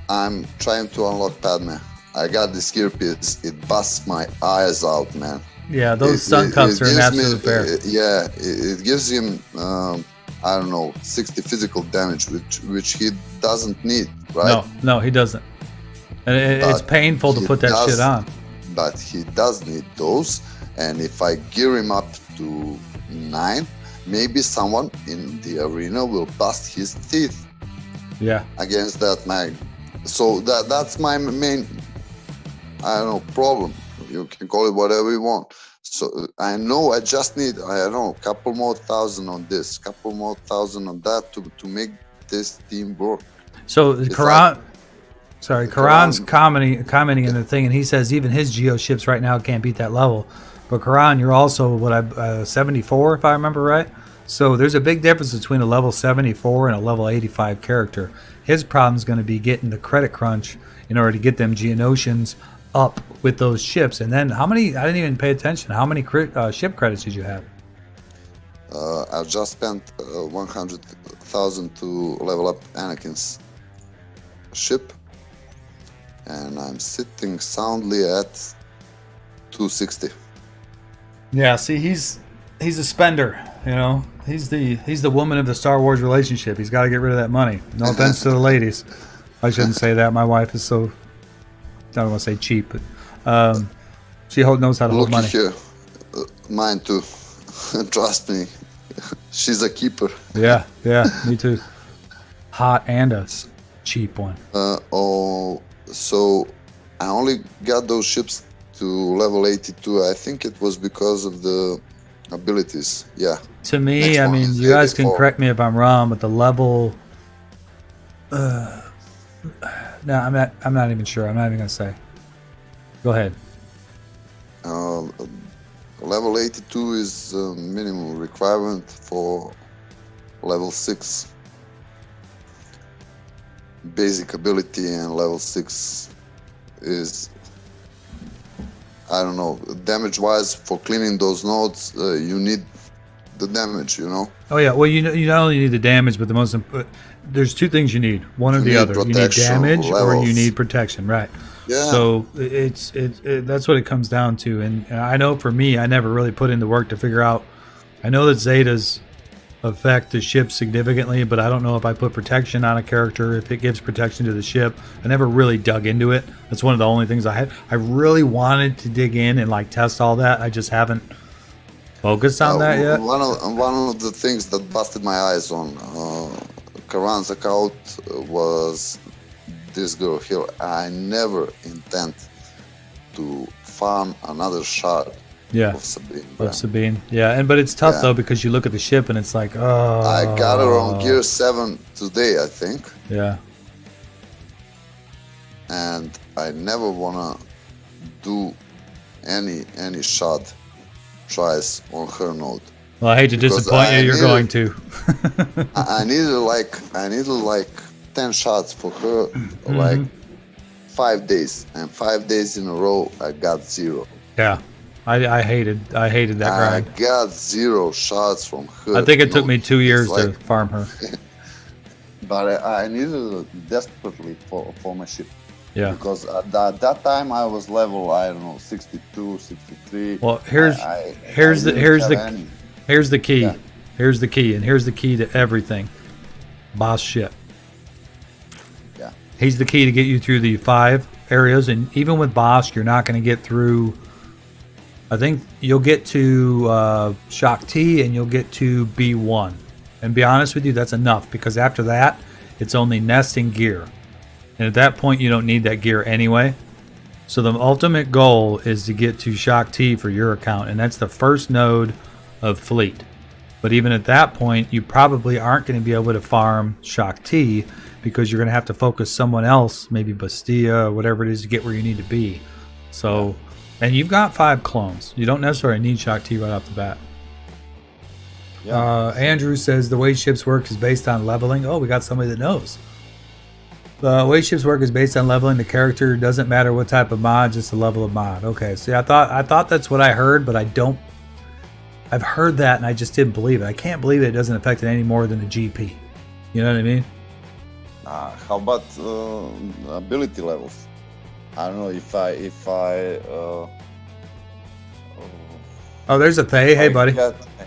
I'm trying to unlock Padme. I got this gear piece. It busts my eyes out, man. Yeah, those sun cuffs are an absolute bear. It gives him, I don't know, 60 physical damage, which he doesn't need, right? No, he doesn't. And it's painful to put that shit on. But he does need those, and if I gear him up to 9, maybe someone in the arena will bust his teeth. Yeah. Against that mag. So that's my main, I don't know, problem. You can call it whatever you want. So I know I just need, I don't know, a couple more thousand on this, couple more thousand on that to make this team work. So Quran, Sorry, Karan's commenting in the thing, and he says even his Geo ships right now can't beat that level. But Karan, you're also 74 if I remember right. So there's a big difference between a level 74 and a level 85 character. His problem is going to be getting the credit crunch in order to get them Geonosians up with those ships. And then how many? I didn't even pay attention. How many ship credits did you have? I just spent 100,000 to level up Anakin's ship, and I'm sitting soundly at 260. Yeah, see, he's a spender. You know, he's the woman of the Star Wars relationship. He's got to get rid of that money. No offense to the ladies. I shouldn't say that. My wife is so, I don't want to say cheap, but she knows how to hold money. Here, mine too. Trust me, she's a keeper. Yeah, me too. Hot and a cheap one. So I only got those ships to level 82. I think it was because of the abilities. Yeah. To me, I mean, you guys can correct me if I'm wrong, but the level. No, I'm not even sure. I'm not even gonna say. Go ahead. Level 82 is minimum requirement for level 6 basic ability, and level 6 is, I don't know, damage wise for cleaning those nodes. You need the damage, you know. Oh yeah, well you not only need the damage, but there's two things you need, one or the other. You need damage or you need protection, right? Yeah. So it's that's what it comes down to, and I know for me, I never really put in the work to figure out. I know that Zetas affect the ship significantly, but I don't know if I put protection on a character, if it gives protection to the ship. I never really dug into it. That's one of the only things I really wanted to dig in and like test all that. I just haven't focused on that yet. One of the things that busted my eyes on Karan's account was this girl here. I never intend to farm another shard of Sabine. Sabine. Yeah, but it's tough though, because you look at the ship and it's like, oh. I got her on gear 7 today, I think. Yeah. And I never wanna do any shot tries on her node. Well, I hate to disappoint you. You're going to. I needed like 10 shots for her, like 5 days, and 5 days in a row I got 0. Yeah, I hated that grind. I got 0 shots from her. I think it took me 2 years to farm her. But I needed it desperately for my ship. Yeah. Because at that time I was level, I don't know, 62, 63. Well, here's the key. Yeah. Here's the key, and here's the key to everything. Boss ship. Yeah. He's the key to get you through the 5 areas, and even with Boss, you're not going to get through. I think you'll get to Shock T and you'll get to B1. And be honest with you, that's enough, because after that, it's only nesting gear. And at that point, you don't need that gear anyway. So the ultimate goal is to get to Shock T for your account, and that's the first node of fleet. But even at that point, you probably aren't going to be able to farm Shock T, because you're going to have to focus someone else, maybe Bastia or whatever it is, to get where you need to be. So, and you've got 5 clones. You don't necessarily need Shock T right off the bat. Yeah. Andrew says the way ships work is based on leveling. Oh, we got somebody that knows. The way ships work is based on leveling the character. Doesn't matter what type of mod, just the level of mod. Okay, see, I thought that's what I heard, but I don't. I've heard that and I just didn't believe it. I can't believe it doesn't affect it any more than the GP. You know what I mean? How about ability levels? I don't know if I. Oh, there's a Thay. Hey, buddy.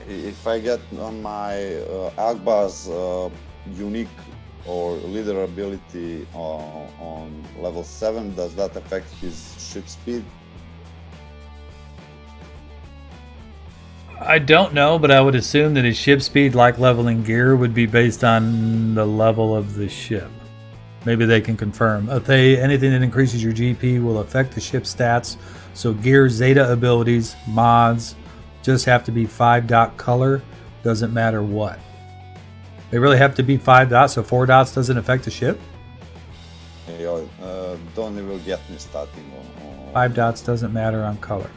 If I get on my Akbar's unique or leader ability on level 7, does that affect his ship speed? I don't know, but I would assume that his ship speed, like leveling gear, would be based on the level of the ship. Maybe they can confirm. Anything that increases your GP will affect the ship's stats. So gear, Zeta abilities, mods just have to be 5-dot color. Doesn't matter what. They really have to be 5 dots, so 4 dots doesn't affect the ship? Don't even get me starting on 5 dots doesn't matter on color.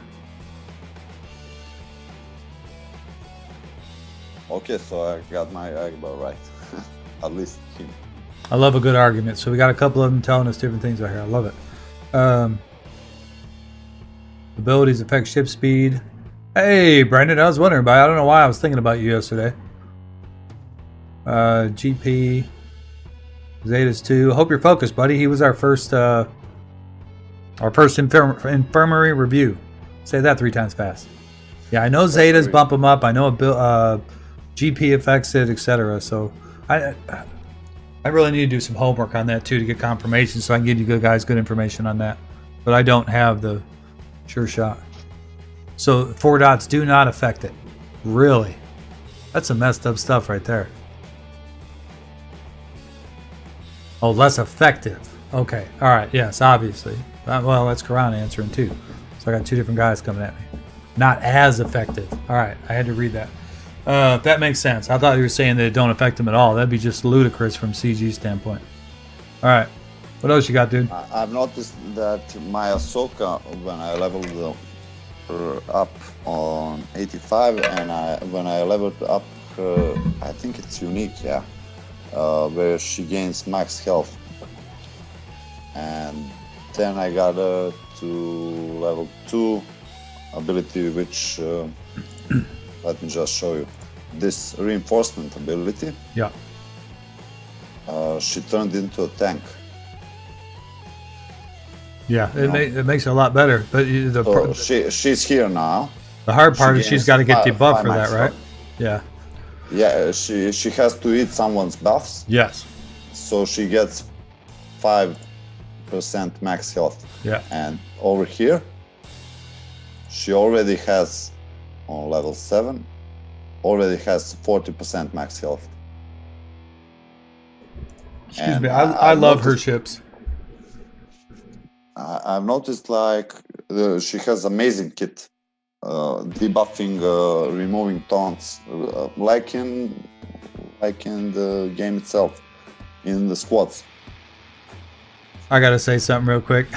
Okay, so I got my argument right. At least him. I love a good argument. So we got a couple of them telling us different things right here. I love it. Abilities affect ship speed. Hey, Brendan, I was wondering about it. I don't know why I was thinking about you yesterday. GP. Zetas 2. Hope you're focused, buddy. He was our first infirmary review. Say that 3 times fast. Yeah, I know Zetas bump him up. I know GP affects it, etc. So I really need to do some homework on that too to get confirmation, so I can give you good guys good information on that. But I don't have the sure shot. So 4 dots do not affect it. Really? That's some messed up stuff right there. Oh, less effective. Okay. All right. Yes, obviously. Well, that's Quran answering too. So I got 2 different guys coming at me. Not as effective. All right. I had to read that. That makes sense. I thought you were saying that it don't affect them at all. That'd be just ludicrous from CG standpoint. All right. What else you got, dude? I've noticed that my Ahsoka, when I leveled up on 85, and when I leveled up, I think it's unique, yeah. Where she gains max health, and then I got her to level 2 ability, which let me just show you this reinforcement ability. Yeah. She turned into a tank. Yeah, it makes it a lot better. But she's here now. The hard part is she's got to get debuffed for that, right? Yeah. Yeah, she has to eat someone's buffs. Yes. So she gets 5% max health. Yeah. And over here, she already has, on level 7, already has 40% max health. Excuse me, I love her ships. I've noticed like she has amazing kit. Debuffing, removing taunts, like in the game itself, in the squads. I gotta say something real quick.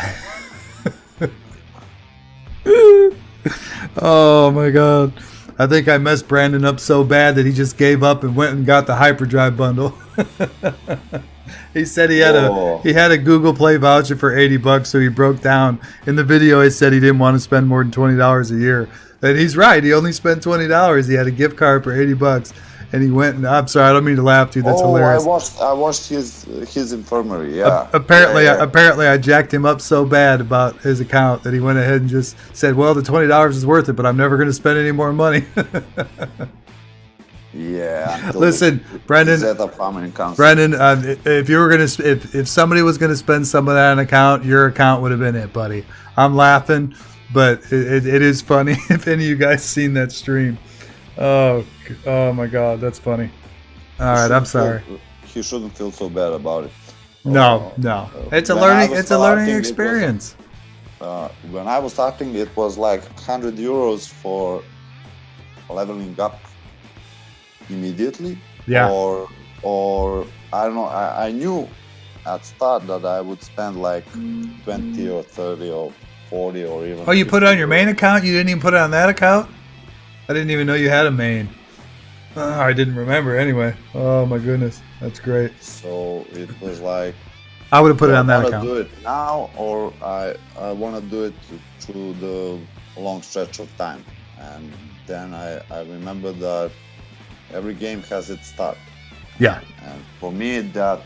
Oh my god. I think I messed Brandon up so bad that he just gave up and went and got the hyperdrive bundle. He said he had a Google Play voucher for $80, so he broke down. In the video, he said he didn't want to spend more than $20 a year. And he's right. He only spent $20. He had a gift card for $80, and he went. And I'm sorry, I don't mean to laugh, dude. That's hilarious. I watched his infirmary. Yeah. Apparently, I jacked him up so bad about his account that he went ahead and just said, "Well, the $20 is worth it, but I'm never going to spend any more money." Yeah. Listen, Brendan. If you were gonna, if somebody was gonna spend some of that on an account, your account would have been it, buddy. I'm laughing, but it is funny. If any of you guys seen that stream, oh my God, that's funny. All right, I'm sorry. He shouldn't feel so bad about it. No. It's a learning experience. When I was starting, it was like €100 for leveling up immediately. Yeah. Or I don't know. I knew at start that I would spend like 20 or 30 or 40 or even. Oh, you put it on your main account? You didn't even put it on that account? I didn't even know you had a main. I didn't remember anyway. Oh my goodness, that's great. So it was like. I would have put it on that account. I want to do it now, or I want to do it through the long stretch of time, and then I remember that every game has its start. Yeah. And for me, that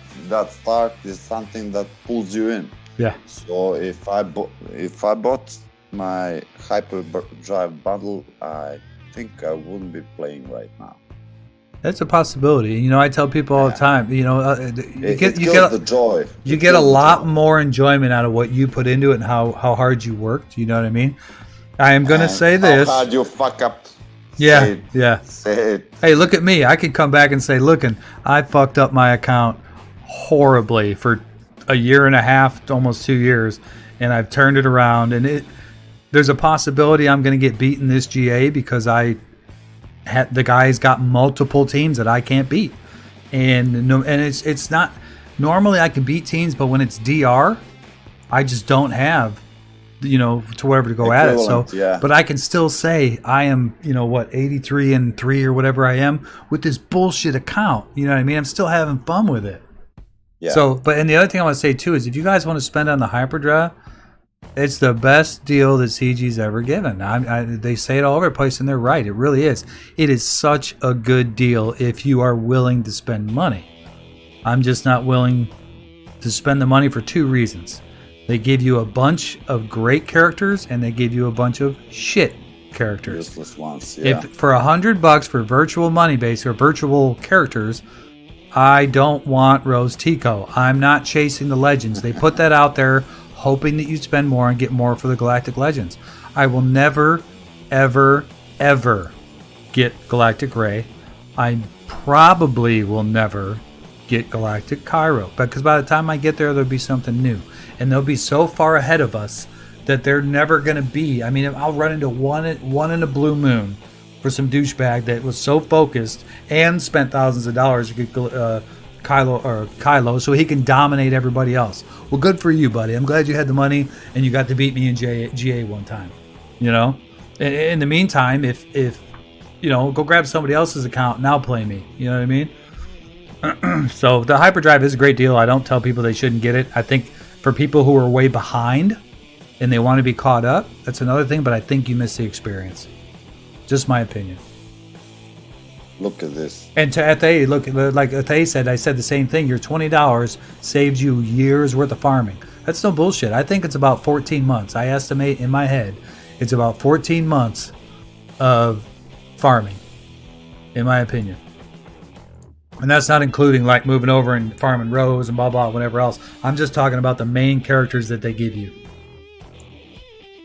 start is something that pulls you in. Yeah. So if I bought my hyperdrive bundle, I think I wouldn't be playing right now. That's a possibility. You know, I tell people all the time. You know, you get the joy. You get a lot more enjoyment out of what you put into it and how hard you worked. You know what I mean? I am going to say this. How hard you fuck up. Yeah. Say it. Hey, look at me. I could come back and say, look, I fucked up my account horribly for a year and a half, almost 2 years, and I've turned it around. And there's a possibility I'm going to get beaten this GA because the guy's got multiple teams that I can't beat, and it's not. normally I can beat teams, but when it's DR, I just don't have, to wherever to go at it. So, but I can still say I am, 83-3 or whatever I am with this bullshit account. You know what I mean? I'm still having fun with it. Yeah. So, and the other thing I want to say too is if you guys want to spend on the hyperdrive, it's the best deal that CG's ever given. They say it all over the place, and they're right. It really is. It is such a good deal if you are willing to spend money. I'm just not willing to spend the money for two reasons. They give you a bunch of great characters, and they give you a bunch of shit characters. Useless ones, yeah. If for $100 for virtual money base or virtual characters, I don't want Rose Tico. I'm not chasing the legends. They put that out there hoping that you spend more and get more for the Galactic Legends. I will never, ever, ever get Galactic Ray. I probably will never get Galactic Cairo, because by the time I get there, there'll be something new. And they'll be so far ahead of us that they're never going to be. I mean, I'll run into one in a blue moon for some douchebag that was so focused and spent thousands of dollars to get Kylo so he can dominate everybody else. Well, good for you, buddy. I'm glad you had the money and you got to beat me in GA one time. In the meantime, if go grab somebody else's account and now play me. You know what I mean? So the hyperdrive is a great deal. I don't tell people they shouldn't get it. I think for people who are way behind and they want to be caught up, that's another thing, but I think you miss the experience. Just my opinion. Look at this. And to Athe, look, like Athe said, I said the same thing. Your $20 saved you years worth of farming. That's no bullshit. I think it's about 14 months. I estimate in my head it's about 14 months of farming, in my opinion. And that's not including like moving over and farming rows and blah, blah, whatever else. I'm just talking about the main characters that they give you.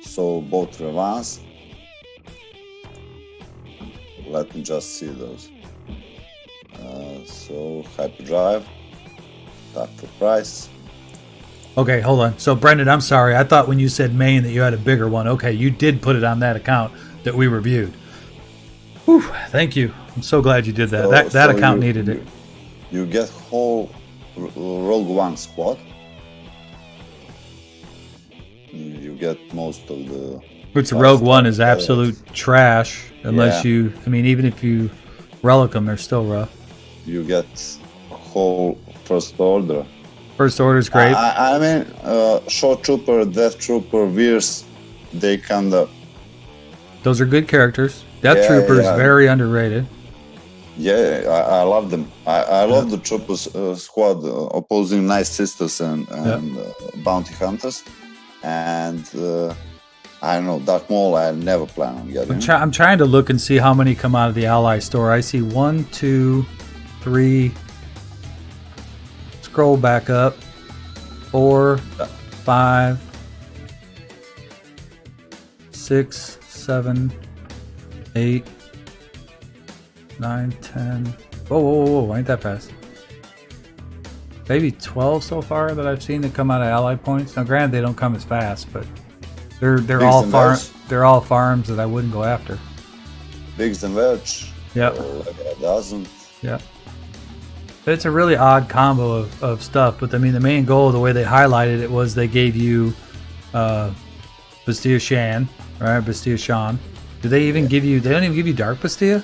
So both Revans. Let me just see those. So hyperdrive, tap for price. Okay, hold on. So Brendan, I'm sorry. I thought when you said main that you had a bigger one. Okay, you did put it on that account that we reviewed. Whew, thank you. I'm so glad you did that. That account needed it. You get whole Rogue One squad. You get most of the... Which Rogue One is absolute trash, unless you... I mean, even if you relic them, they're still rough. You get whole First Order. First Order's great. I mean, Short Trooper, Death Trooper, Veers, they kind of... Those are good characters. Death Trooper is very underrated. Yeah, I love them. I love the Troopers squad opposing Nightsisters and Bounty Hunters. And I don't know, Darth Maul I never plan on getting. I'm trying to look and see how many come out of the Ally store. I see 1, 2, 3. Scroll back up. 4, 5, 6, 7, 8, 9, 10. Whoa, ain't that fast. Maybe 12 so far that I've seen that come out of Ally points. Now granted they don't come as fast, but they're all farms that I wouldn't go after. Biggs and Veg. Yep. Like a dozen. Yeah. It's a really odd combo of stuff, but I mean the main goal, the way they highlighted it, was they gave you Bastia Shan, right? Bastia Shan. Do they even give you? They don't even give you Dark Bastia?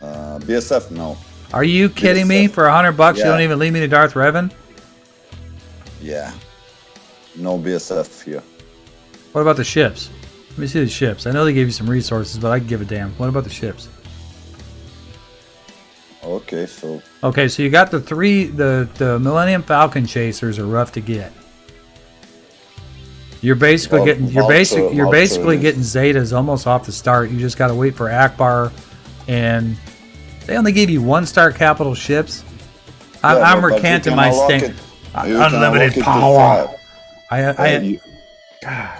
BSF, no. Are you kidding me? For $100, you don't even lead me to Darth Revan? Yeah. No BSF here. What about the ships? Let me see the ships. I know they gave you some resources, but I can give a damn. What about the ships? Okay, so you got the three. The Millennium Falcon chasers are rough to get. You're basically getting getting Zetas almost off the start. You just got to wait for Akbar, and they only gave you 1-star capital ships. I'm recanting my stink. Unlimited power.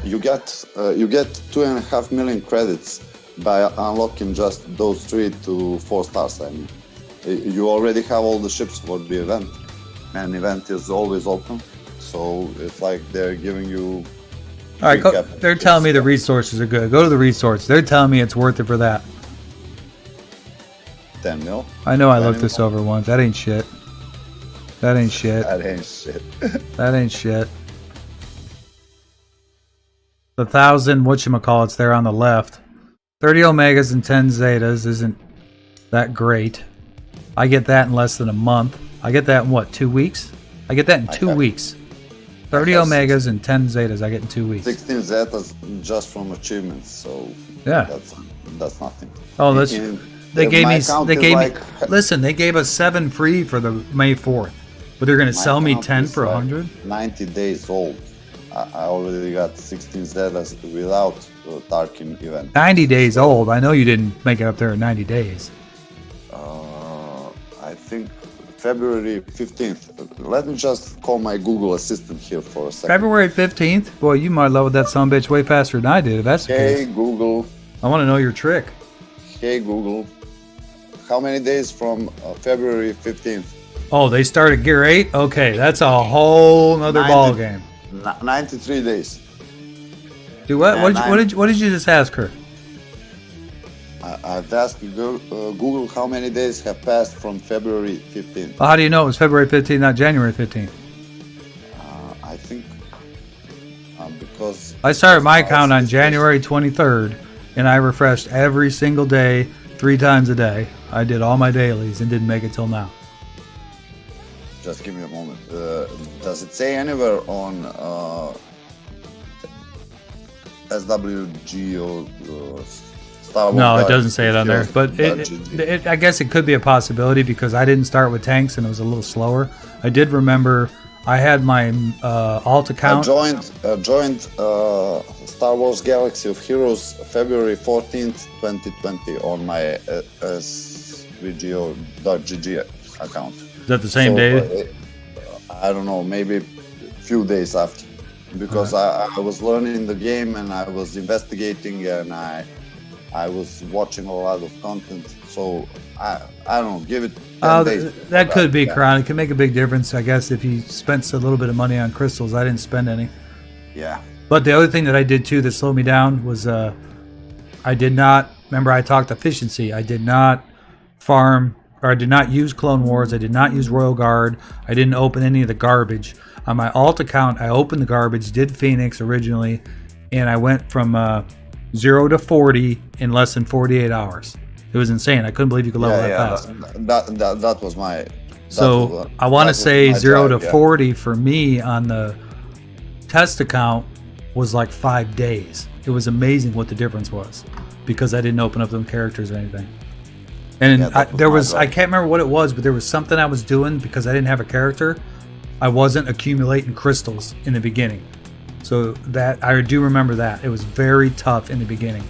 You get 2.5 million credits by unlocking just those 3 to 4 stars. I mean, you already have all the ships for the event, and event is always open. So it's like they're giving you. All right, they're telling me the resources are good. Go to the resource. They're telling me it's worth it for that. 10 mil. I know I looked this over once. That ain't shit. That ain't shit. That ain't shit. That ain't shit. The 1,000 whatchamacallits there on the left. 30 omegas and 10 zetas isn't that great. I get that in less than a month. I get that in what, 2 weeks? I get that in 2 weeks. 30 omegas and 10 zetas I get in 2 weeks. 16 zetas just from achievements, so yeah, that's nothing. Oh, that's they gave me. Listen, they gave us 7 free for the May 4th, but they're gonna sell me 10 for 100. 90 days old. I already got 16 zetas without Tarkin event. 90 days old. I know you didn't make it up there in 90 days. I think February 15th. Let me just call my Google Assistant here for a second. February 15th? Boy, you might leveled that sumbitch way faster than I did, if that's the case. Hey, Google. I want to know your trick. Hey, Google. How many days from February 15th? Oh, they started Gear 8? Okay, that's a whole nother ball game. 93 days. Do what? What did you just ask her? I've asked Google how many days have passed from February 15th. Well, how do you know it was February 15th, not January 15th? I think because I started my count on January 23rd, and I refreshed every single day, 3 times a day. I did all my dailies and didn't make it till now. Just give me a moment. Does it say anywhere on SWGOH Star Wars? No, it doesn't say it on there. But I guess it could be a possibility because I didn't start with tanks and it was a little slower. I did remember I had my alt account. I joined Star Wars Galaxy of Heroes February 14th, 2020 on my SWGOH.gg account. Is that the same day? I don't know, maybe a few days after. Because I was learning the game and I was investigating and I was watching a lot of content. So I don't know, give it 10 days. That could be, Kron. It can make a big difference, I guess, if you spent a little bit of money on crystals. I didn't spend any. Yeah. But the other thing that I did too that slowed me down was I did not, remember I talked efficiency. I did not farm, or I did not use Clone Wars. I did not use Royal Guard. I didn't open any of the garbage. On my alt account, I opened the garbage, did Phoenix originally, and I went from 0 to 40 in less than 48 hours. It was insane. I couldn't believe you could level that fast. That was my... So I want to say 0 to 40 for me on the test account was like 5 days. It was amazing what the difference was because I didn't open up them characters or anything. And I can't remember what it was, but there was something I was doing because I didn't have a character. I wasn't accumulating crystals in the beginning. So that I do remember that. It was very tough in the beginning.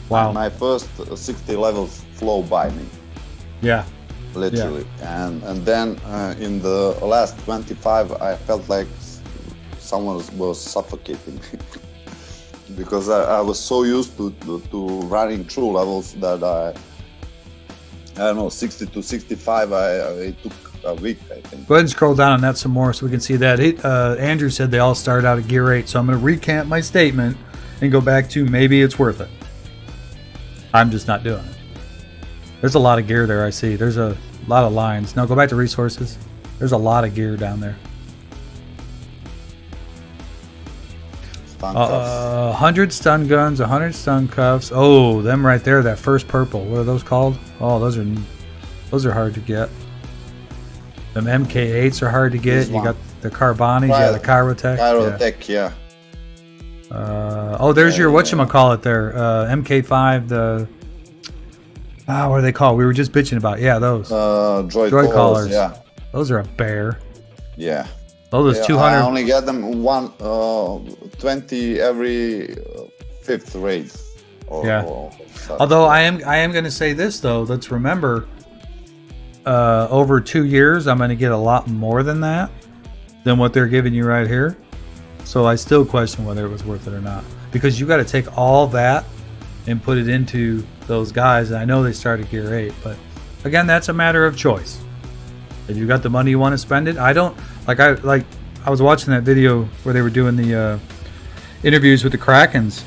Wow. My first 60 levels flow by me. Yeah. Literally. Yeah. And then in the last 25, I felt like someone was suffocating me. Because I was so used to running through levels that I don't know, 60 to 65, it took a week, I think. Go ahead and scroll down on that some more so we can see that. Andrew said they all started out at Gear 8, so I'm going to recant my statement and go back to maybe it's worth it. I'm just not doing it. There's a lot of gear there, I see. There's a lot of lines. Now go back to resources. There's a lot of gear down there. 100 stun guns, 100 stun cuffs. Oh, them right there, that first purple. What are those called? Oh, those are hard to get. Them MK8s are hard to get. You got the Carbonis, yeah, the Kyrotech. Kyrotech, yeah. There's your whatchamacallit there. MK5, what are they called? We were just bitching about. Yeah, those. Droid collars, yeah. Those are a bear. Yeah. Oh, those 200. I only get them 20 every 5th raid. Although I am going to say this though. Let's remember, over 2 years, I'm going to get a lot more than that, than what they're giving you right here. So I still question whether it was worth it or not, because you got to take all that and put it into those guys. And I know they started Gear 8, but again, that's a matter of choice. If you got the money you want to spend it, I don't. I was watching that video where they were doing the interviews with the Krakens,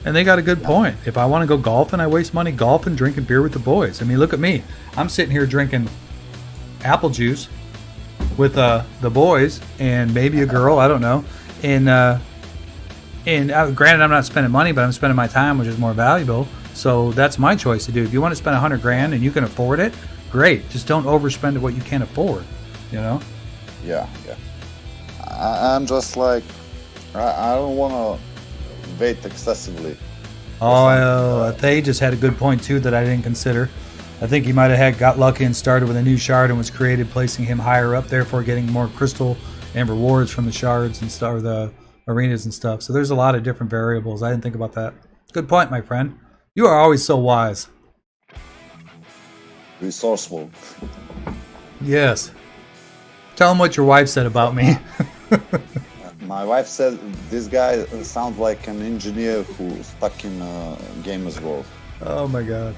and they got a good point. If I want to go golfing, I waste money golfing, drinking beer with the boys. I mean, look at me. I'm sitting here drinking apple juice with the boys and maybe a girl, I don't know. And granted, I'm not spending money, but I'm spending my time, which is more valuable. So that's my choice to do. If you want to spend $100,000 and you can afford it, great. Just don't overspend what you can't afford. You know? Yeah. I'm just like, I don't want to wait excessively. They just had a good point too that I didn't consider. I think he might have got lucky and started with a new shard and was created, placing him higher up, therefore getting more crystal and rewards from the shards and stuff, or the arenas and stuff. So there's a lot of different variables. I didn't think about that. Good point, my friend. You are always so wise. Resourceful. Yes. Tell him what your wife said about me. My wife said this guy sounds like an engineer who's stuck in a gamer's world. Oh my god.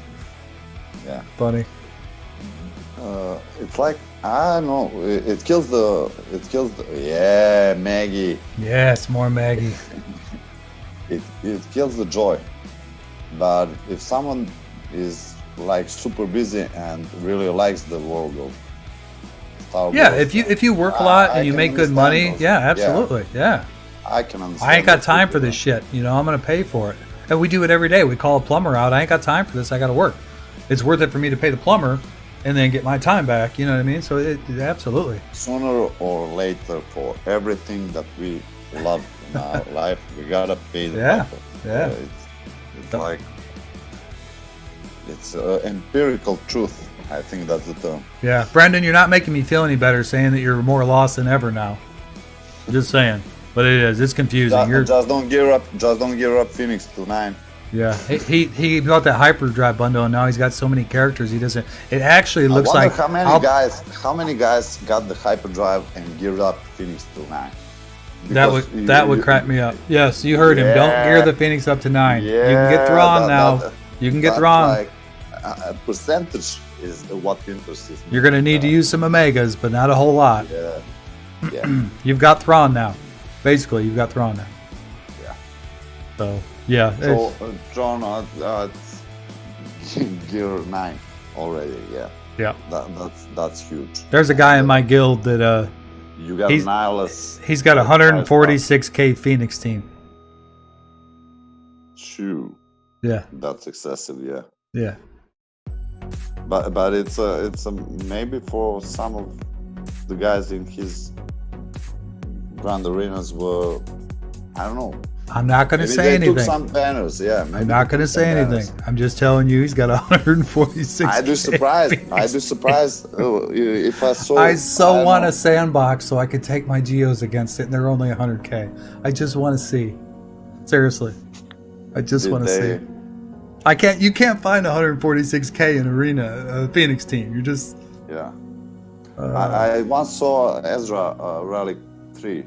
Yeah. Funny. It's like, I don't know, it kills the yeah, Maggie. Yes, more Maggie. It kills the joy. But if someone is like super busy and really likes the world of Star Wars, if you work a lot and you make good money, those. yeah, absolutely, yeah. I can understand. I ain't got time for this shit. You know, I'm gonna pay for it, and we do it every day. We call a plumber out. I ain't got time for this. I got to work. It's worth it for me to pay the plumber and then get my time back. You know what I mean? So it absolutely. Sooner or later, for everything that we love in our life, we gotta pay the piper. Yeah. It's like, it's empirical truth. I think that's the term. Yeah, Brendan, you're not making me feel any better saying that you're more lost than ever now. Just saying, but it is. It's confusing. Just don't gear up. Just don't gear up Phoenix to 9. Yeah, he bought that hyperdrive bundle, and now he's got so many characters he doesn't. It actually looks I wonder like how many guys got the hyperdrive and geared up Phoenix to 9. That would crack me up. Yes, you heard him. Don't gear the Phoenix up to 9. Yeah, you can get Thrawn now. You can get Thrawn. Like, a percentage is what interests me. You're gonna need to use some Omegas, but not a whole lot. Yeah. You've got Thrawn now. Basically, you've got Thrawn now. Yeah. So yeah. So John, gear 9 already. Yeah. Yeah. That's huge. There's a guy in my guild that you got Nihilus. He's got 146k Phoenix team. Shoo. Yeah. That's excessive. Yeah. Yeah. But it's a maybe for some of the guys in his grand arenas were, I don't know. I'm not going to say they anything. Took some banners, yeah. I'm not going to say anything. I'm just telling you, he's got 146. I'd be surprised. If I saw. I want a sandbox so I could take my geos against it, and they're only 100k. I just want to see. Seriously, I just want to see. You can't find 146k in arena Phoenix team. You're just. Yeah. I once saw Ezra Relic 3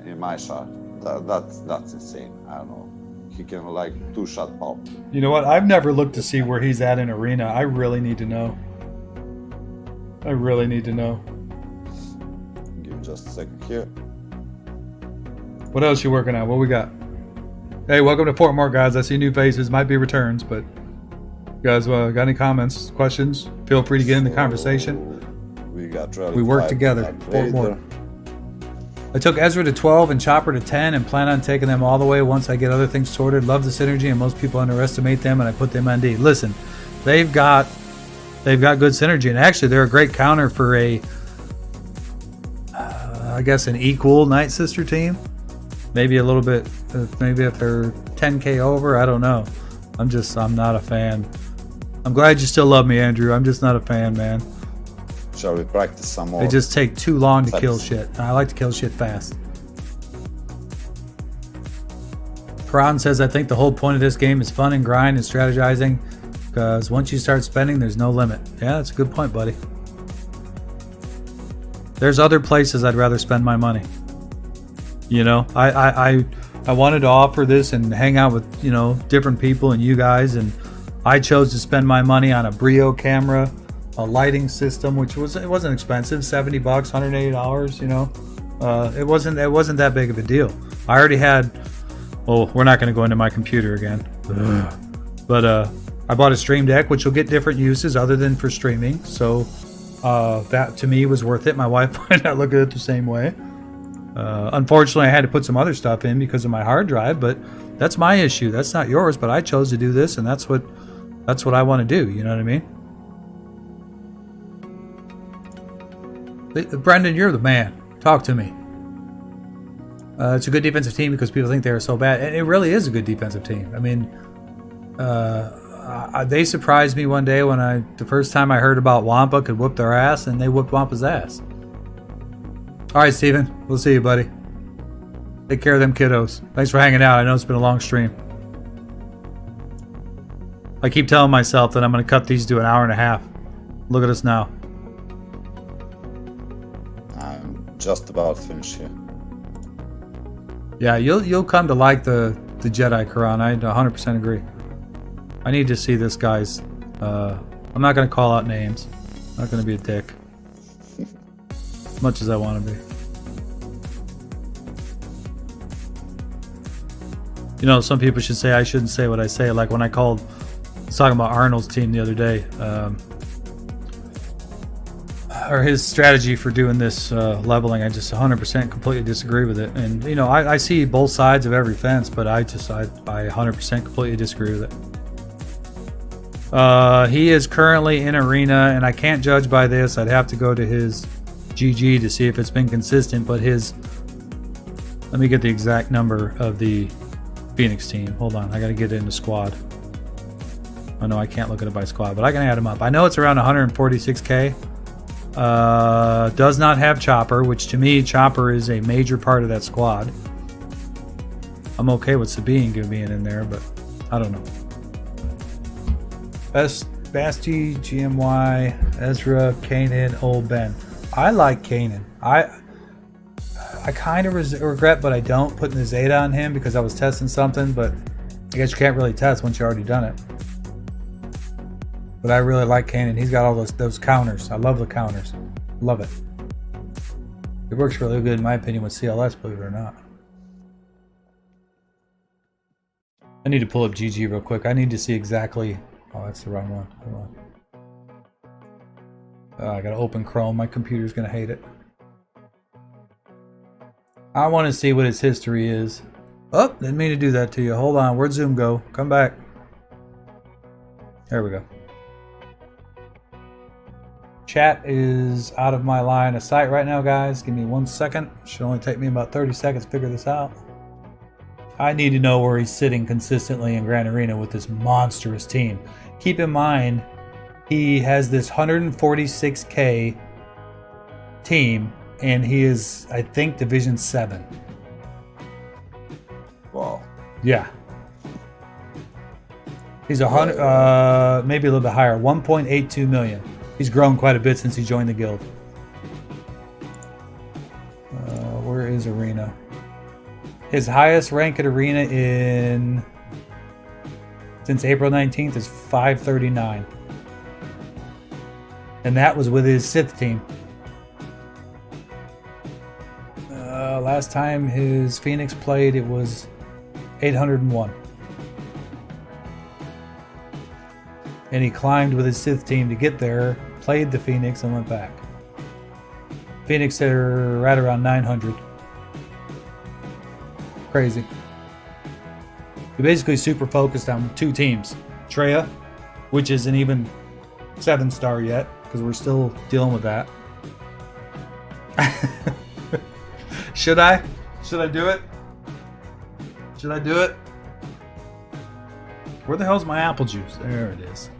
in my shot. That's insane. I don't know. He can like 2-shot pop. You know what? I've never looked to see where he's at in arena. I really need to know. Give me just a second here. What else you working on? What we got? Hey, welcome to Fort Mort, guys. I see new faces. Might be returns, but you guys got any comments, questions? Feel free to get in the conversation. We work together. Fort Mort. I took Ezra to 12 and Chopper to 10 and plan on taking them all the way once I get other things sorted. Love the synergy, and most people underestimate them, and I put them on D. Listen, they've got good synergy, and actually they're a great counter for I guess an equal Nightsister team. Maybe a little bit, maybe if they're 10k over, I don't know. I'm not a fan. I'm glad you still love me, Andrew. I'm just not a fan, man. Shall we practice some more? They just take too long to kill shit. I like to kill shit fast. Karan says, I think the whole point of this game is fun and grind and strategizing, because once you start spending, there's no limit. Yeah, that's a good point, buddy. There's other places I'd rather spend my money. You know, I wanted to offer this and hang out with, different people and you guys, and I chose to spend my money on a Brio camera, a lighting system, which wasn't expensive, $70, $180, it wasn't that big of a deal. I already had, we're not going to go into my computer again, but I bought a stream deck, which will get different uses other than for streaming. So that to me was worth it. My wife might not look at it the same way. Unfortunately, I had to put some other stuff in because of my hard drive, but that's my issue. That's not yours, but I chose to do this, and that's what I want to do. You know what I mean? Brendan, you're the man. Talk to me. It's a good defensive team because people think they are so bad. And it really is a good defensive team. I mean, they surprised me one day when the first time I heard about Wampa could whoop their ass, and they whooped Wampa's ass. All right, Steven. We'll see you, buddy. Take care of them kiddos. Thanks for hanging out. I know it's been a long stream. I keep telling myself that I'm going to cut these to an hour and a half. Look at us now. I'm just about finished here. Yeah, you'll come to like the Jedi Quran. I 100% agree. I need to see this guy's. I'm not going to call out names. I'm not going to be a dick. As much as I want to be. You know, some people should say I shouldn't say what I say. Like when I was talking about Arnold's team the other day, or his strategy for doing this leveling, I just 100% completely disagree with it. And you know, I see both sides of every fence, but I 100% completely disagree with it. He is currently in arena, and I can't judge by this. I'd have to go to his GG to see if it's been consistent, but let me get the exact number of the Phoenix team. Hold on, I gotta get it in the squad. Oh no, I can't look at it by squad, but I can add them up. I know it's around 146k. Does not have Chopper, which to me, Chopper is a major part of that squad. I'm okay with Sabine being in there, but I don't know. Basti, GMY, Ezra, Kanan, Old Ben. I like Kanan. I kind of regret, but I don't, putting the Zeta on him because I was testing something, but I guess you can't really test once you already done it. But I really like Kanan. He's got all those counters. I love the counters. Love it. It works really good, in my opinion, with CLS, believe it or not. I need to pull up GG real quick. I need to see exactly... Oh, that's the wrong one. Hold on. I gotta open Chrome. My computer's gonna hate it. I want to see what his history is. Oh, didn't mean to do that to you. Hold on. Where'd Zoom go? Come back. There we go. Chat is out of my line of sight right now, guys. Give me 1 second. Should only take me about 30 seconds to figure this out. I need to know where he's sitting consistently in Grand Arena with this monstrous team. Keep in mind, he has this 146k team, and he is, I think, Division 7. Wow. Yeah. He's maybe a little bit higher, 1.82 million. He's grown quite a bit since he joined the guild. Where is Arena? His highest rank at Arena since April 19th is 539. And that was with his Sith team. Last time his Phoenix played, it was 801. And he climbed with his Sith team to get there, played the Phoenix, and went back. Phoenix are right around 900. Crazy. He basically super focused on 2 teams. Treya, which isn't even 7-star yet, because we're still dealing with that. Should I? Should I do it? Should I do it? Where the hell's my apple juice? There it is.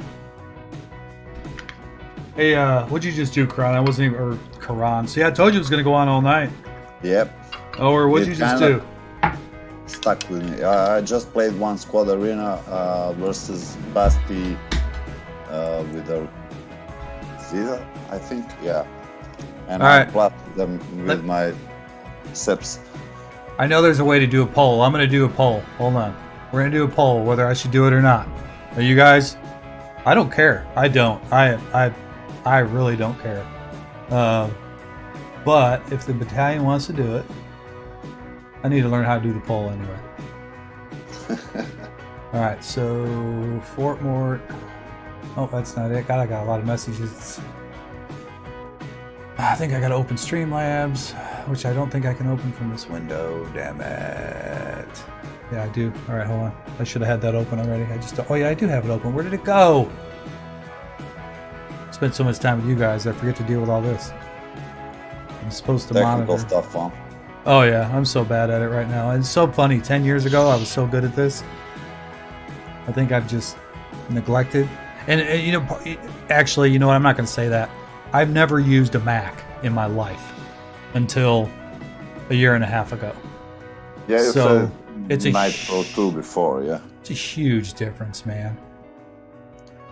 Hey, what'd you just do, Karan? I wasn't even, or Karan. See, I told you it was gonna go on all night. Yep. Oh, or what'd you just do? Stuck with me. I just played one squad arena versus Basti with a Zeta, I think. Yeah. And I plapped them with my Seps. I know there's a way to do a poll. I'm going to do a poll. Hold on. We're going to do a poll whether I should do it or not. Are you guys? I don't care. I don't. I really don't care. But if the battalion wants to do it, I need to learn how to do the poll anyway. Alright, so Fort Mort. Oh, that's not it. God, I got a lot of messages. I think I gotta open Streamlabs, which I don't think I can open from this window. Damn it. Yeah, I do. All right, hold on. I should have had that open already. Oh yeah, I do have it open. Where did it go? Spent so much time with you guys, I forget to deal with all this. I'm supposed to Technical monitor stuff, huh? Oh yeah, I'm so bad at it right now. It's so funny. 10 years ago, I was so good at this. I think I've just neglected. And you know, actually, you know what? I'm not going to say that. I've never used a Mac in my life until a year and a half ago. Yeah, you So, said it's a Night Pro 2 before, yeah. It's a huge difference, man.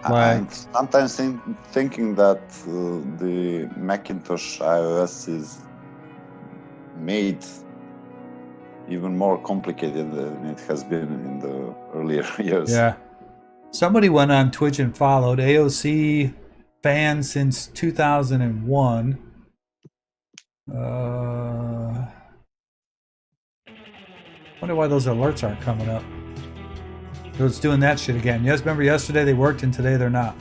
I'm sometimes thinking that the Macintosh iOS is made even more complicated than it has been in the earlier years. Yeah. Somebody went on Twitch and followed AOC fan since 2001. Wonder why those alerts aren't coming up. So it's doing that shit again. Yes, remember yesterday they worked and today they're not.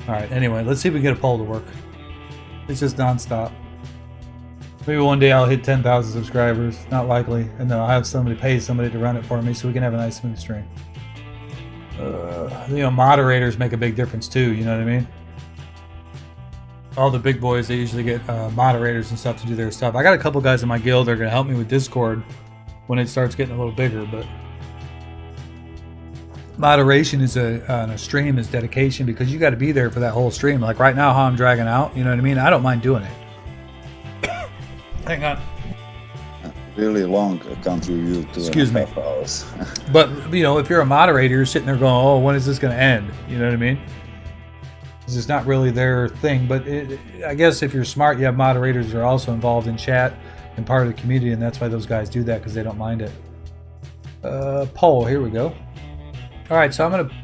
Alright, anyway, let's see if we can get a poll to work. It's just non-stop. Maybe one day I'll hit 10,000 subscribers. Not likely. And then I'll have somebody pay somebody to run it for me so we can have a nice smooth stream. You know, moderators make a big difference too, you know what I mean? All the big boys, they usually get moderators and stuff to do their stuff. I got a couple guys in my guild that are going to help me with Discord when it starts getting a little bigger, but moderation is on a stream is dedication because you got to be there for that whole stream. Like right now, how I'm dragging out, you know what I mean? I don't mind doing it. Hang on. Really long. I can't review 2.5 hours. But, you know, if you're a moderator, you're sitting there going, oh, when is this going to end? You know what I mean? This is not really their thing. But I guess if you're smart, you have moderators who are also involved in chat and part of the community, and that's why those guys do that, because they don't mind it. Poll, here we go. All right, so I'm going to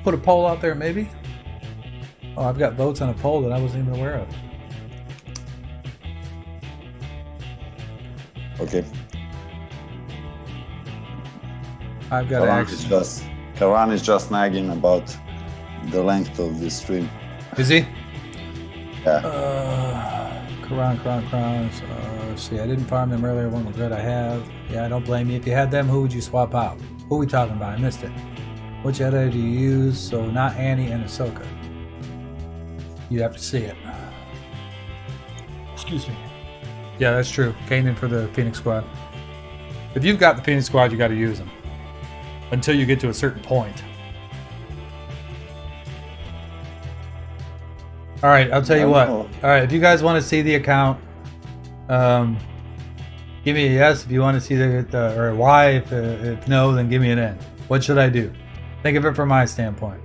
put a poll out there, maybe. Oh, I've got votes on a poll that I wasn't even aware of. Okay. I've got Karan is just nagging about the length of this stream. Is he? Yeah. Karan. Let's see, I didn't farm them earlier. One regret I have. Yeah, I don't blame you. If you had them, who would you swap out? Who are we talking about? I missed it. Which editor do you use? So not Annie and Ahsoka. You have to see it. Excuse me. Yeah, that's true. Kanan for the Phoenix Squad. If you've got the Phoenix Squad, you got to use them until you get to a certain point. All right, I'll tell you what. All right, if you guys want to see the account, give me a yes. If you want to see the or a Y, if no, then give me an N. What should I do? Think of it from my standpoint.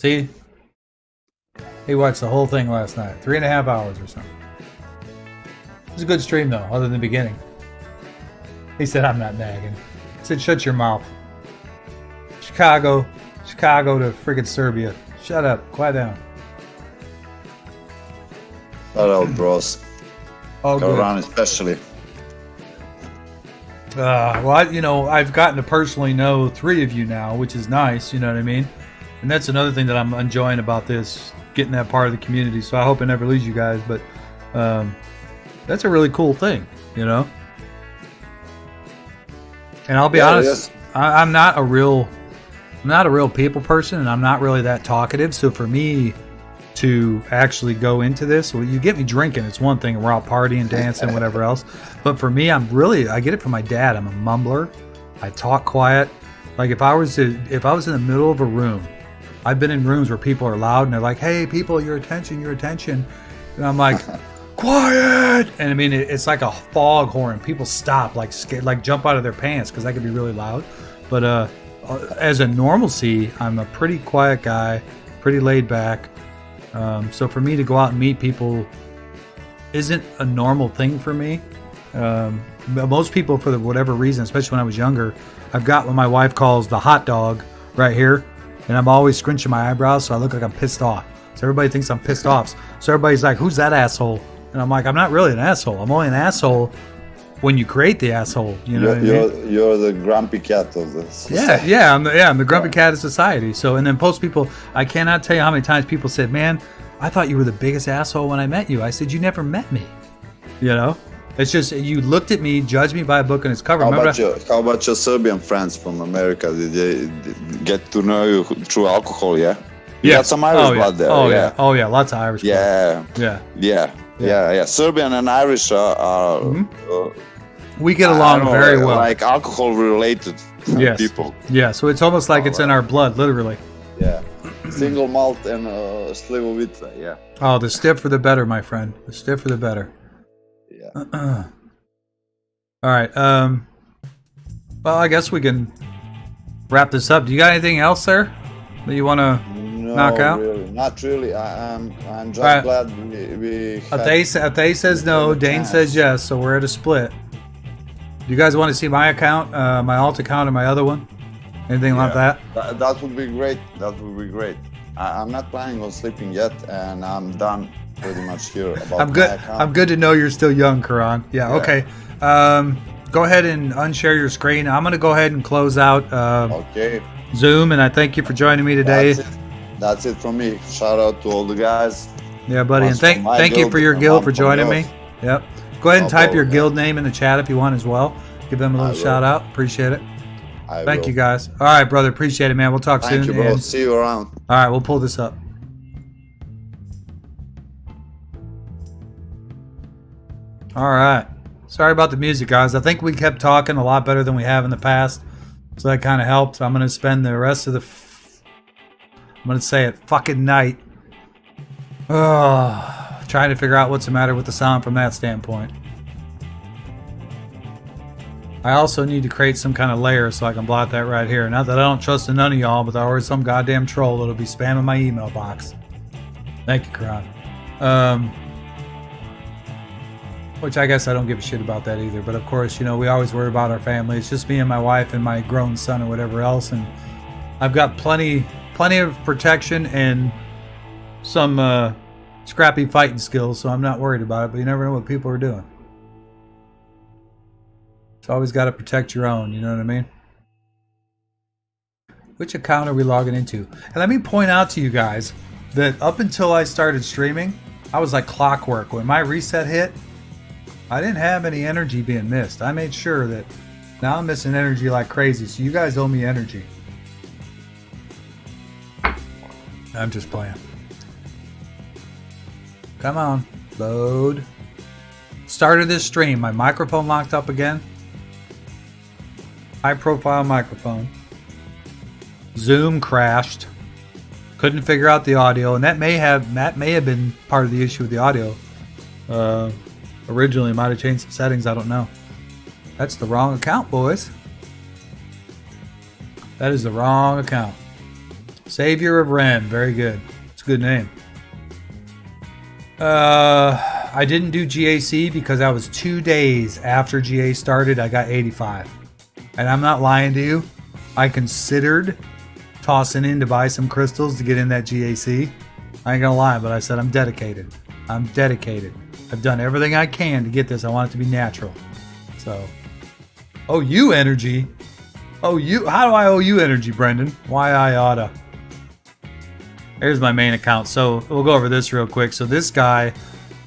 See? He watched the whole thing last night. 3.5 hours or something. It was a good stream, though, other than the beginning. He said, I'm not nagging. I said, shut your mouth. Chicago to friggin' Serbia. Shut up. Quiet down. Shout out, bros. Oh, Karan especially. Well, I've gotten to personally know 3 of you now, which is nice, you know what I mean? And that's another thing that I'm enjoying about this, getting that part of the community. So I hope it never leaves you guys, but that's a really cool thing, you know? And I'll be honest, I'm not a real people person, and I'm not really that talkative. So for me to actually go into this, well, you get me drinking, it's one thing, and we're out partying, dancing, whatever else. But for me, I get it from my dad. I'm a mumbler. I talk quiet. Like if I was in the middle of a room, I've been in rooms where people are loud and they're like, "Hey, people, your attention," and I'm like, "Quiet!" And I mean, it's like a foghorn. People stop, like jump out of their pants because I could be really loud. But as a normalcy, I'm a pretty quiet guy, pretty laid back. So for me to go out and meet people isn't a normal thing for me. Most people, for whatever reason, especially when I was younger, I've got what my wife calls the hot dog right here. And I'm always scrunching my eyebrows so I look like I'm pissed off. So everybody thinks I'm pissed off. So everybody's like, who's that asshole? And I'm like, I'm not really an asshole. I'm only an asshole when you create the asshole. You know what I mean? You're the grumpy cat of this. Yeah. I'm the grumpy cat of society. So, and then post people, I cannot tell you how many times people said, "Man, I thought you were the biggest asshole when I met you." I said, "You never met me." You know, it's just you looked at me, judged me by a book and its cover. How about your Serbian friends from America? Did they get to know you through alcohol? Yeah. You got some Irish blood there. Oh yeah, lots of Irish blood. Yeah. Serbian and Irish are we get along very well. Like alcohol related people. Yeah, so it's almost like it's in our blood, literally. Yeah. Single malt and slivovica, yeah. Oh, the stiffer the better, my friend. The stiffer the better. Yeah. All right. Well, I guess we can wrap this up. Do you got anything else there that you want to knock out? Really, not really. I'm just glad we Athay says no. Dane says yes. So we're at a split. Do you guys want to see my account, my alt account, and my other one? Anything like that? That would be great. I'm not planning on sleeping yet, and I'm done pretty much here. About my account. I'm good to know you're still young, Karan. Yeah. Okay. Go ahead and unshare your screen. I'm going to go ahead and close out Zoom, and I thank you for joining me today. That's it from me. Shout out to all the guys. Yeah, buddy, and thank you for your guild for joining me. Yep. Go ahead and type your guild name in the chat if you want as well. Give them a little shout out. Appreciate it. Thank you, guys. All right, brother. Appreciate it, man. We'll talk soon. Thank you, bro. See you around. All right, we'll pull this up. All right. Sorry about the music, guys. I think we kept talking a lot better than we have in the past, so that kind of helped. I'm going to spend the rest of the fucking night trying to figure out what's the matter with the sound from that standpoint. I also need to create some kind of layer so I can blot that right here. Not that I don't trust in none of y'all, but there's always some goddamn troll that'll be spamming my email box. Thank you, Karan. Which I guess I don't give a shit about that either. But of course, you know, we always worry about our family. It's just me and my wife and my grown son or whatever else. And I've got plenty of protection and some scrappy fighting skills, so I'm not worried about it. But you never know what people are doing. It's always got to protect your own, you know what I mean? Which account are we logging into? And let me point out to you guys that up until I started streaming, I was like clockwork. When my reset hit, I didn't have any energy being missed. I made sure that now I'm missing energy like crazy, so you guys owe me energy. I'm just playing. Come on, load. Started this stream, my microphone locked up again. High profile microphone. Zoom crashed. Couldn't figure out the audio, and that may have been part of the issue with the audio. Originally, might have changed some settings. I don't know. That's the wrong account, boys. That is the wrong account. Savior of Ren, very good. It's a good name. I didn't do GAC because I was 2 days after GA started. I got 85. And I'm not lying to you. I considered tossing in to buy some crystals to get in that GAC. I ain't gonna lie, but I said I'm dedicated. I'm dedicated. I've done everything I can to get this. I want it to be natural. So, owe you energy. How do I owe you energy, Brendan? Why I oughta. Here's my main account. So we'll go over this real quick. So this guy,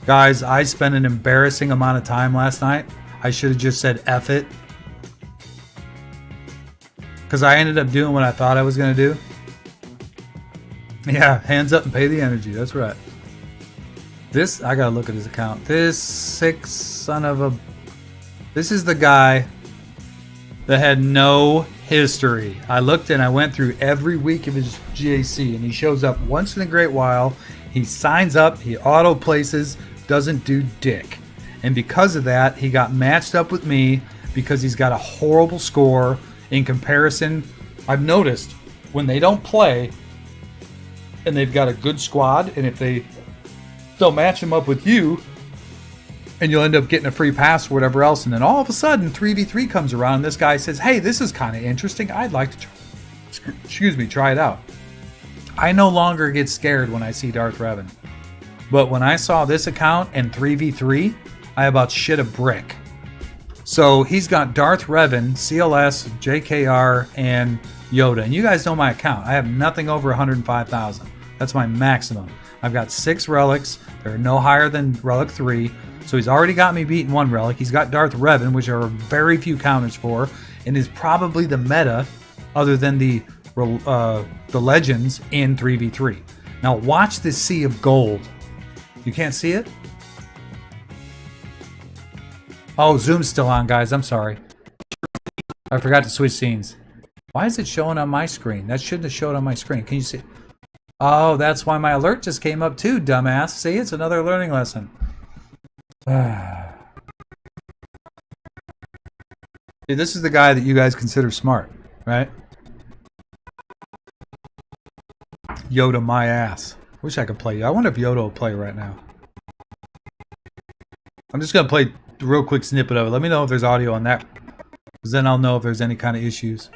guys, I spent an embarrassing amount of time last night. I should have just said F it. Because I ended up doing what I thought I was going to do. Yeah, hands up and pay the energy. That's right. This, I got to look at his account. This sick son of a... This is the guy that had no history. I looked and I went through every week of his GAC, and he shows up once in a great while. He signs up, he auto places, doesn't do dick. And because of that, he got matched up with me because he's got a horrible score in comparison. I've noticed when they don't play and they've got a good squad, and if they'll match him up with you, and you'll end up getting a free pass or whatever else, and then all of a sudden 3v3 comes around and this guy says, hey, this is kind of interesting, I'd like to try it out. I no longer get scared when I see Darth Revan, but when I saw this account and 3v3, I about shit a brick. So he's got Darth Revan, CLS, JKR, and Yoda. And you guys know my account. I have nothing over 105,000. That's my maximum. I've got 6 relics. They're no higher than relic 3. So he's already got me beating 1 relic. He's got Darth Revan, which are very few counters for, and is probably the meta other than the legends in 3v3. Now watch this sea of gold. You can't see it? Oh, Zoom's still on, guys. I'm sorry. I forgot to switch scenes. Why is it showing on my screen? That shouldn't have showed on my screen. Can you see? Oh, that's why my alert just came up too, dumbass. See, it's another learning lesson. See, this is the guy that you guys consider smart, right? Yoda my ass. Wish I could play. I wonder if Yoda will play right now. I'm just going to play a real quick snippet of it. Let me know if there's audio on that. Because then I'll know if there's any kind of issues.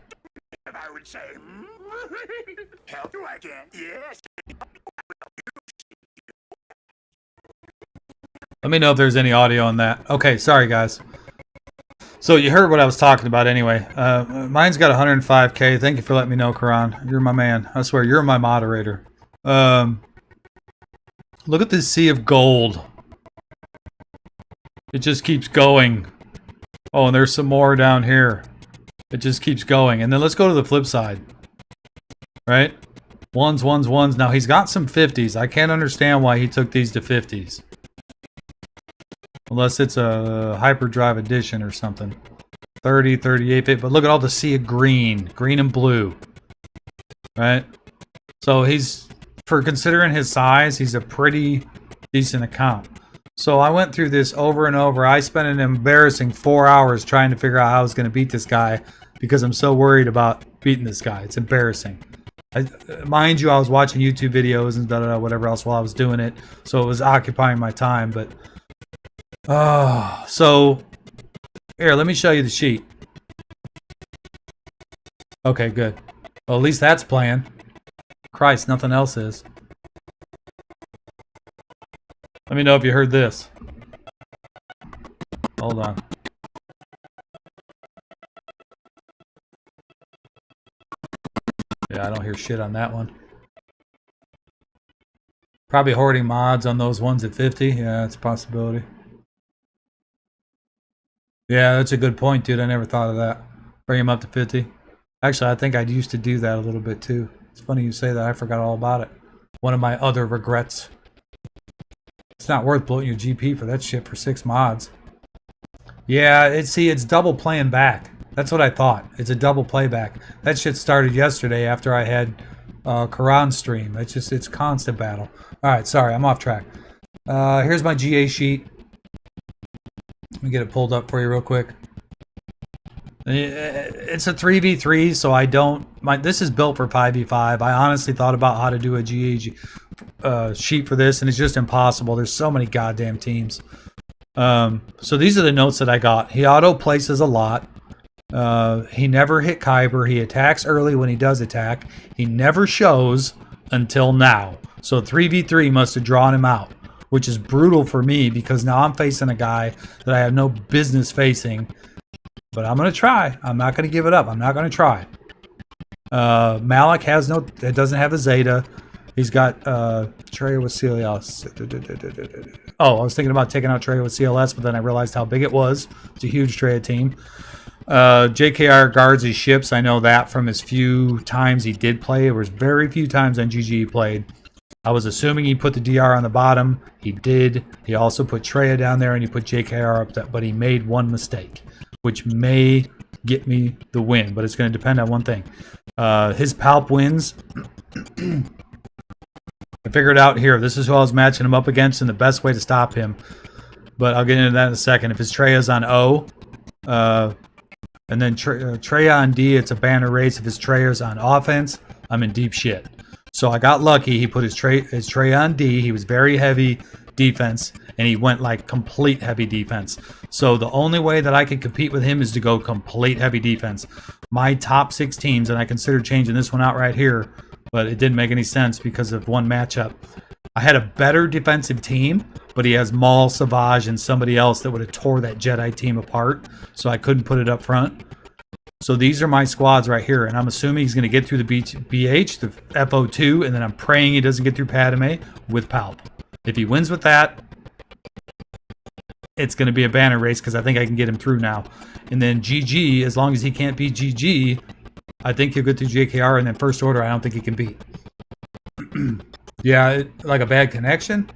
I would say, help you again, yes. Let me know if there's any audio on that. Okay, sorry guys. So you heard what I was talking about anyway. Mine's got 105K. Thank you for letting me know, Karan. You're my man. I swear, you're my moderator. Look at this sea of gold. It just keeps going. Oh, and there's some more down here. It just keeps going. And then let's go to the flip side. Right? Ones, ones, ones. Now he's got some 50s. I can't understand why he took these to 50s. Unless it's a hyperdrive edition or something. 30, 38, but look at all the sea of green. Green and blue. Right? So he's, for considering his size, he's a pretty decent account. So I went through this over and over. I spent an embarrassing 4 hours trying to figure out how I was going to beat this guy because I'm so worried about beating this guy. It's embarrassing. Mind you, I was watching YouTube videos and whatever else while I was doing it. So it was occupying my time, but... so here, let me show you the sheet. Okay, good. Well, at least that's playing. Christ, nothing else is. Let me know if you heard this. Hold on. Yeah, I don't hear shit on that one. Probably hoarding mods on those ones at 50. Yeah, it's a possibility. Yeah, that's a good point, dude. I never thought of that. Bring him up to 50. Actually, I think I used to do that a little bit too. It's funny you say that. I forgot all about it. One of my other regrets. It's not worth bloating your GP for that shit for 6 mods. Yeah, it's double playing back. That's what I thought. It's a double playback. That shit started yesterday after I had Karan stream. It's constant battle. Alright, sorry, I'm off track. Here's my GA sheet. Let me get it pulled up for you real quick. It's a 3v3, so I don't... this is built for 5v5. I honestly thought about how to do a GA sheet for this, and it's just impossible. There's so many goddamn teams. So these are the notes that I got. He auto-places a lot. He never hit Kyber. He attacks early when he does attack. He never shows until now. So 3v3 must have drawn him out, which is brutal for me because now I'm facing a guy that I have no business facing. But I'm going to try. I'm not going to give it up. I'm not going to try. Malik has no... It doesn't have a Zeta. He's got Trey with CLS. Oh, I was thinking about taking out Trey with CLS, but then I realized how big it was. It's a huge Trey team. JKR guards his ships. I know that from his few times he did play. It was very few times on GG he played. I was assuming he put the DR on the bottom. He did. He also put Treya down there and he put JKR up there, but he made one mistake, which may get me the win, but it's going to depend on one thing. His Palp wins. I figured out here, this is who I was matching him up against and the best way to stop him. But I'll get into that in a second. If his Treya's on O, and then Treya on D, it's a banner race. If his Treya's on offense, I'm in deep shit. So I got lucky. He put his Treya on D. He was very heavy defense, and he went like complete heavy defense. So the only way that I could compete with him is to go complete heavy defense. My top 6 teams, and I considered changing this one out right here, but it didn't make any sense because of one matchup. I had a better defensive team, but he has Maul, Savage, and somebody else that would have tore that Jedi team apart, so I couldn't put it up front. So these are my squads right here, and I'm assuming he's going to get through the BH, the FO2, and then I'm praying he doesn't get through Padme with Palp. If he wins with that, it's going to be a banner race because I think I can get him through now. And then GG, as long as he can't beat GG, I think he'll get through JKR, and then First Order I don't think he can beat. Yeah, like a bad connection?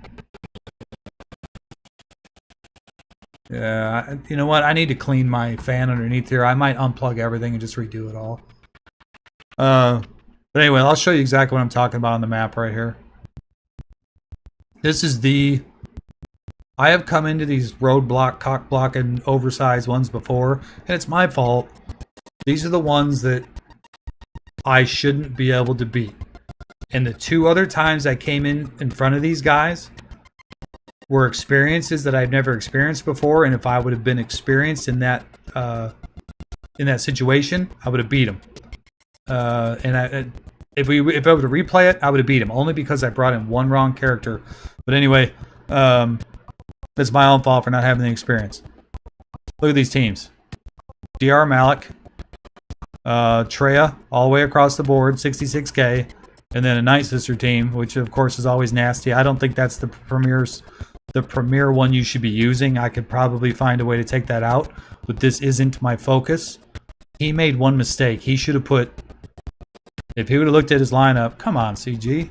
Yeah, you know what? I need to clean my fan underneath here. I might unplug everything and just redo it all. But anyway, I'll show you exactly what I'm talking about on the map right here. This is the... I have come into these roadblock, cock-block, and oversized ones before, and it's my fault. These are the ones that I shouldn't be able to beat. And the 2 other times I came in front of these guys were experiences that I've never experienced before, and if I would have been experienced in that situation, I would have beat them. If I were to replay it, I would have beat him, only because I brought in one wrong character. But anyway, that's my own fault for not having the experience. Look at these teams. DR Malik, Treya, all the way across the board, 66k, and then a Nightsister team, which of course is always nasty. I don't think that's the premier one you should be using. I could probably find a way to take that out, but this isn't my focus. He made one mistake. He should have put... If he would have looked at his lineup... Come on, CG.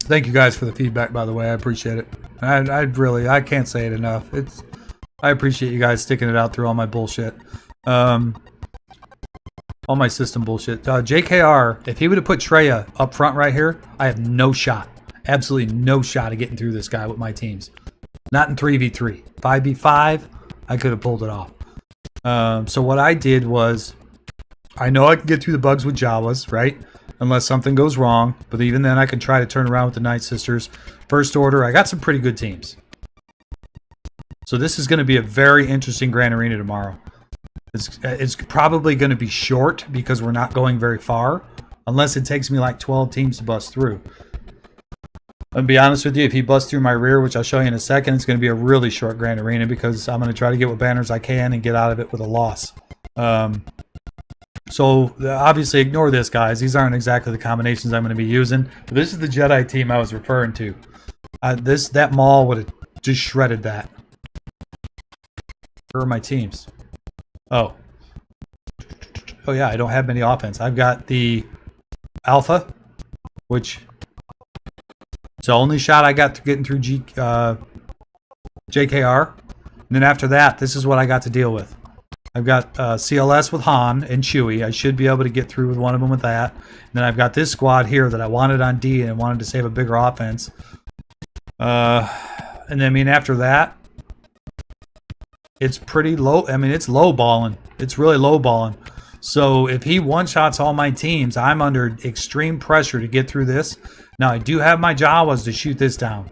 Thank you guys for the feedback, by the way. I appreciate it. I can't say it enough. I appreciate you guys sticking it out through all my bullshit. All my system bullshit. JKR, if he would have put Treya up front right here, I have no shot. Absolutely no shot of getting through this guy with my teams. Not in 3v3. 5v5, I could have pulled it off. So what I did was, I know I can get through the bugs with Jawas, right? Unless something goes wrong. But even then, I can try to turn around with the Nightsisters. First Order, I got some pretty good teams. So this is going to be a very interesting Grand Arena tomorrow. It's probably going to be short because we're not going very far. Unless it takes me like 12 teams to bust through. I'll be honest with you, if he busts through my rear, which I'll show you in a second, it's going to be a really short Grand Arena because I'm going to try to get what banners I can and get out of it with a loss. So obviously ignore this, guys. These aren't exactly the combinations I'm going to be using. But this is the Jedi team I was referring to. That Maul would have just shredded that. Where are my teams? Oh yeah, I don't have many offense. I've got the Alpha, which it's the only shot I got to getting through JKR. And then after that, this is what I got to deal with. I've got CLS with Han and Chewie. I should be able to get through with one of them with that. And then I've got this squad here that I wanted on D and wanted to save a bigger offense. And then, I mean, after that, it's pretty low. I mean, it's low balling. It's really low balling. So if he one-shots all my teams, I'm under extreme pressure to get through this. Now, I do have my Jawas to shoot this down.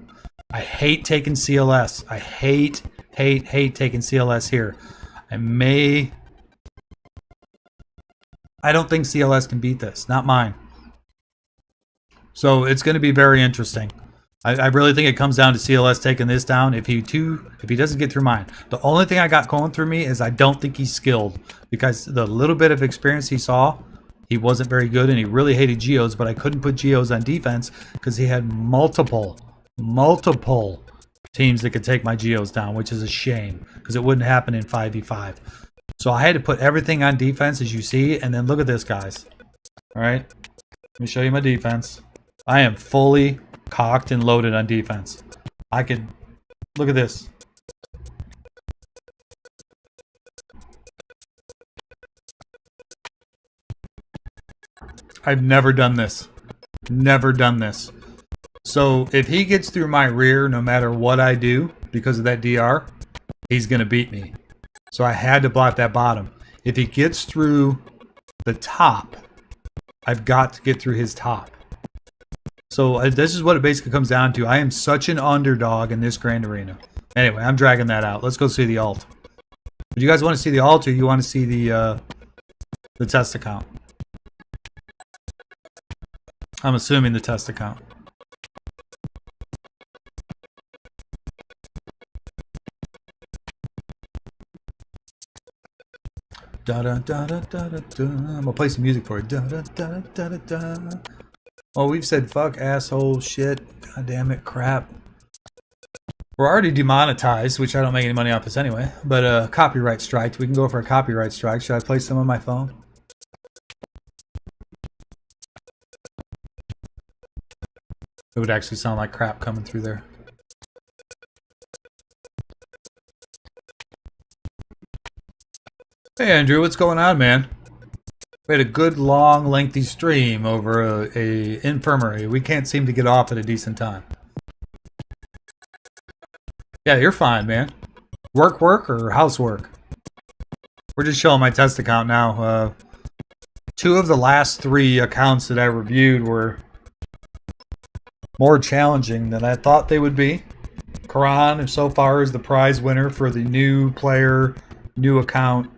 I hate taking CLS. I hate taking CLS here. I don't think CLS can beat this. Not mine. So it's going to be very interesting. I really think it comes down to CLS taking this down. If he doesn't get through mine. The only thing I got going through me is I don't think he's skilled. Because the little bit of experience he saw, he wasn't very good and he really hated Geos, but I couldn't put Geos on defense because he had multiple teams that could take my Geos down, which is a shame because it wouldn't happen in 5v5. So I had to put everything on defense as you see, and then look at this, guys. All right, let me show you my defense. I am fully cocked and loaded on defense. I could look at this. I've never done this. Never done this. So if he gets through my rear, no matter what I do, because of that DR, he's going to beat me. So I had to block that bottom. If he gets through the top, I've got to get through his top. So this is what it basically comes down to. I am such an underdog in this Grand Arena. Anyway, I'm dragging that out. Let's go see the alt. Do you guys want to see the alt or you want to see the test account? I'm assuming the test account. Da da da da da da da. I'm gonna play some music for you. Da da da da da da. Oh, we've said fuck, asshole, shit, god damn it, crap. We're already demonetized, which I don't make any money off this anyway. But copyright strike. We can go for a copyright strike. Should I play some on my phone? It would actually sound like crap coming through there. Hey Andrew, what's going on, man? We had a good, long, lengthy stream over a infirmary. We can't seem to get off at a decent time. Yeah, you're fine, man. Work or housework? We're just showing my test account now. 2 of the last 3 accounts that I reviewed were more challenging than I thought they would be. Karan, so far, is the prize winner for the new player, new account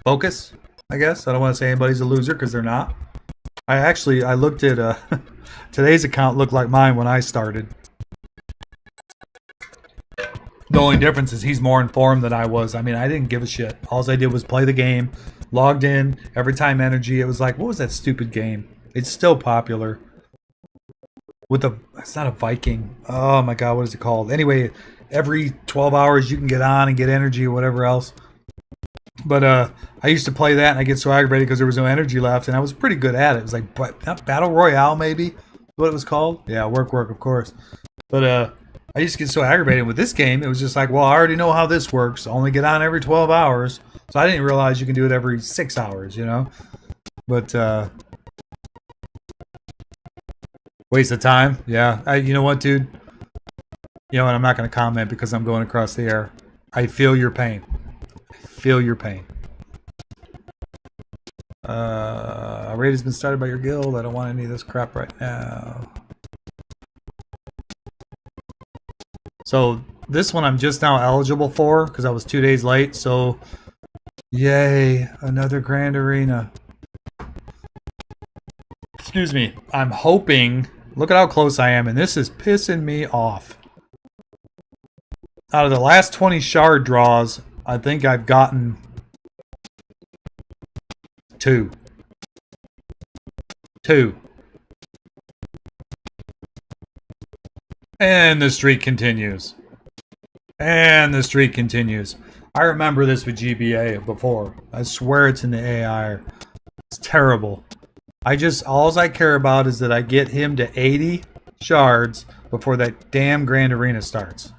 focus, I guess. I don't want to say anybody's a loser because they're not. I looked at today's account looked like mine when I started. The only difference is he's more informed than I was. I mean, I didn't give a shit. All I did was play the game, logged in, every time energy. It was like, what was that stupid game? It's still popular. It's not a Viking. Oh my god, what is it called? Anyway, every 12 hours you can get on and get energy or whatever else. But I used to play that and I get so aggravated because there was no energy left, and I was pretty good at it. It was like Battle Royale, maybe, what it was called. Yeah, work, of course. But I used to get so aggravated with this game. It was just like, well, I already know how this works. I only get on every 12 hours. So I didn't realize you can do it every 6 hours, you know. But waste of time. Yeah. You know what, dude? You know what? I'm not going to comment because I'm going across the air. I feel your pain. Feel your pain. A raid has been started by your guild. I don't want any of this crap right now. So this one I'm just now eligible for because I was 2 days late. So yay, another grand arena. Excuse me. I'm hoping. Look at how close I am, and this is pissing me off. Out of the last 20 shard draws, I think I've gotten 2. 2. And the streak continues. And the streak continues. I remember this with GBA before. I swear it's in the AI. It's terrible. All I care about is that I get him to 80 shards before that damn Grand Arena starts.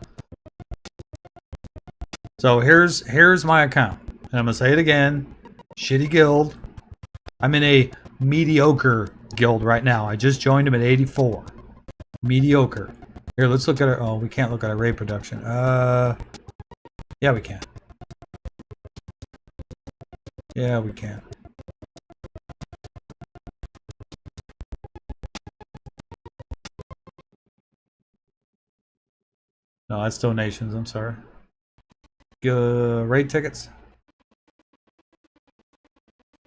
So here's my account. And I'm going to say it again. Shitty guild. I'm in a mediocre guild right now. I just joined him at 84. Mediocre. Here, let's look at our... Oh, we can't look at our raid production. Yeah, we can. Yeah, we can. No, that's donations. I'm sorry. Raid tickets.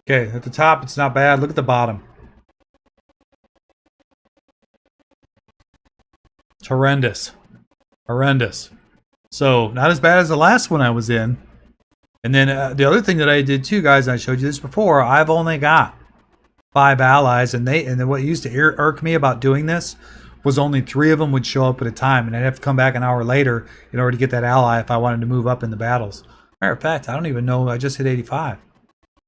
Okay, at the top, it's not bad. Look at the bottom. It's horrendous. Horrendous. So, not as bad as the last one I was in. And then the other thing that I did too, guys, I showed you this before, I've only got 5 allies, and then what used to irk me about doing this was only 3 of them would show up at a time, and I'd have to come back an hour later in order to get that ally if I wanted to move up in the battles. Matter of fact, I don't even know, I just hit 85.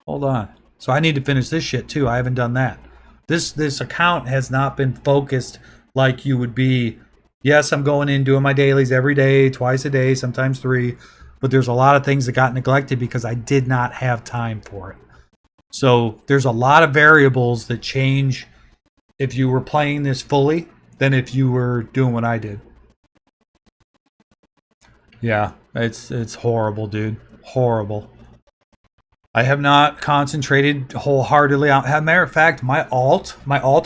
Hold on. So I need to finish this shit too. I haven't done that. This account has not been focused like you would be. Yes, I'm going in doing my dailies every day, twice a day, sometimes 3, but there's a lot of things that got neglected because I did not have time for it. So there's a lot of variables that change if you were playing this fully than if you were doing what I did. Yeah, it's horrible, dude. Horrible. I have not concentrated wholeheartedly on... As a matter of fact, my alt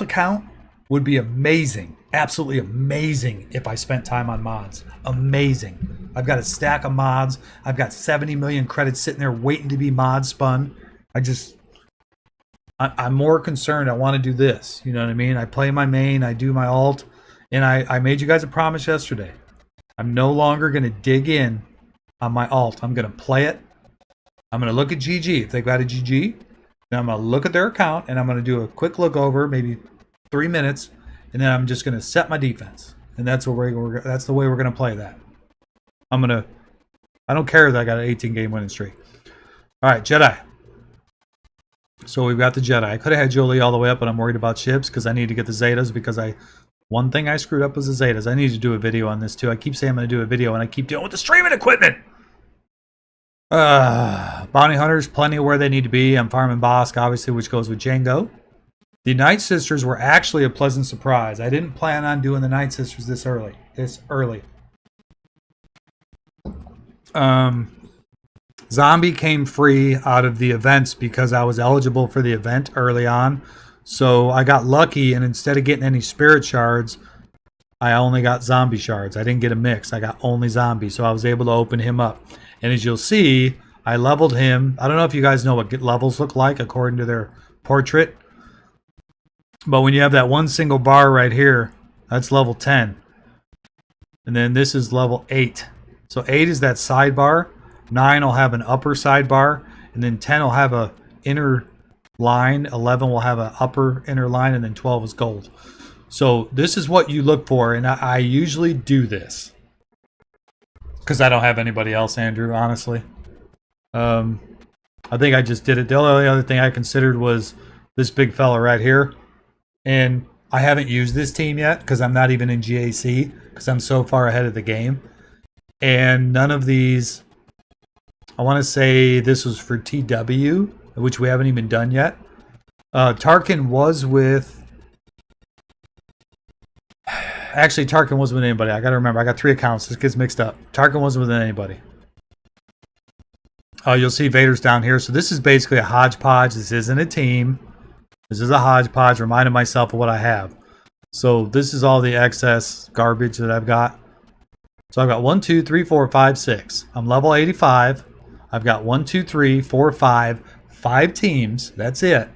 account would be amazing. Absolutely amazing if I spent time on mods. Amazing. I've got a stack of mods. I've got 70 million credits sitting there waiting to be mod spun. I'm more concerned. I want to do this. You know what I mean? I play my main, I do my alt, and I made you guys a promise yesterday. I'm no longer going to dig in on my alt. I'm going to play it. I'm going to look at GG. If they've got a GG, then I'm going to look at their account, and I'm going to do a quick look over, maybe 3 minutes, and then I'm just going to set my defense. And that's the way we're going to play that. I don't care that I got an 18-game winning streak. All right, Jedi. So we've got the Jedi. I could have had Jolie all the way up, but I'm worried about ships because I need to get the Zetas because one thing I screwed up was the Zetas. I need to do a video on this too. I keep saying I'm going to do a video, and I keep dealing with the streaming equipment. Bounty Hunters, plenty where they need to be. I'm farming Bosk, obviously, which goes with Django. The Nightsisters were actually a pleasant surprise. I didn't plan on doing the Nightsisters this early. Zombie came free out of the events because I was eligible for the event early on. So I got lucky, and instead of getting any spirit shards, I only got zombie shards. I didn't get a mix. I got only zombie. So I was able to open him up. And as you'll see, I leveled him. I don't know if you guys know what levels look like according to their portrait. But when you have that one single bar right here, that's level 10. And then this is level 8. So 8 is that sidebar. 9 will have an upper sidebar. And then 10 will have a inner line. 11 will have an upper inner line. And then 12 is gold. So this is what you look for. And I usually do this. Because I don't have anybody else, Andrew, honestly. I think I just did it. The only other thing I considered was this big fella right here. And I haven't used this team yet because I'm not even in GAC because I'm so far ahead of the game. And none of these, I want to say this was for TW, which we haven't even done yet. Tarkin was with, actually Tarkin wasn't with anybody. I got to remember, I got 3 accounts. This gets mixed up. Tarkin wasn't with anybody. You'll see Vader's down here. So this is basically a hodgepodge. This isn't a team. This is a hodgepodge, reminding myself of what I have. So this is all the excess garbage that I've got. So I've got 1, 2, 3, 4, 5, 6. I'm level 85. I've got 1, 2, 3, 4, 5. 5 teams. That's it.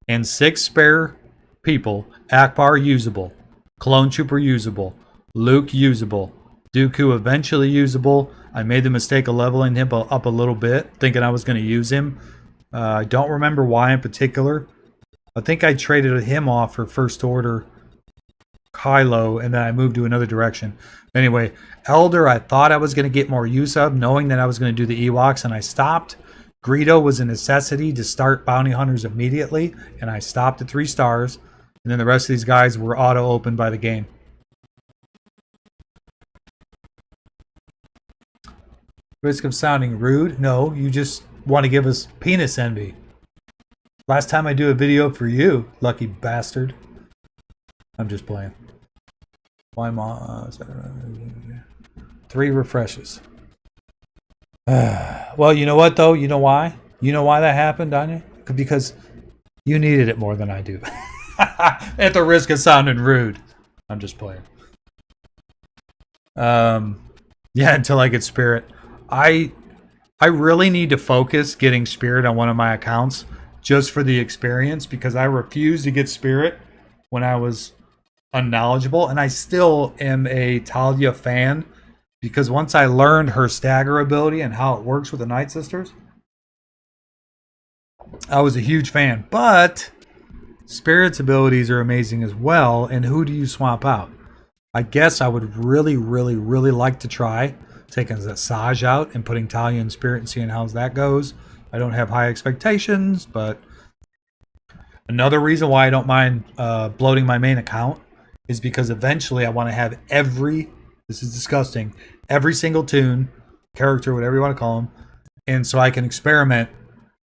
And 6 spare people. Akbar usable. Clone Trooper usable. Luke usable. Dooku eventually usable. I made the mistake of leveling him up a little bit, thinking I was going to use him. I don't remember why in particular. I think I traded him off for First Order Kylo, and then I moved to another direction. Anyway, Elder I thought I was going to get more use of, knowing that I was going to do the Ewoks, and I stopped. Greedo was a necessity to start Bounty Hunters immediately, and I stopped at 3 stars. And then the rest of these guys were auto-opened by the game. Risk of sounding rude? No, you just want to give us penis envy. Last time I do a video for you, lucky bastard. I'm just playing. Why mom? 3 refreshes. Well, you know what though? You know why? You know why that happened, Anya? Because you needed it more than I do. At the risk of sounding rude. I'm just playing. Yeah, until I get Spirit. I really need to focus getting Spirit on one of my accounts just for the experience, because I refused to get Spirit when I was unknowledgeable, and I still am a Talia fan, because once I learned her stagger ability and how it works with the Nightsisters, I was a huge fan. But Spirit's abilities are amazing as well, and who do you swap out? I guess I would really like to try taking Saj out and putting Talia in Spirit and seeing how that goes. I don't have high expectations, but another reason why I don't mind bloating my main account is because eventually I want to have this is disgusting, every single toon, character, whatever you want to call them, and so I can experiment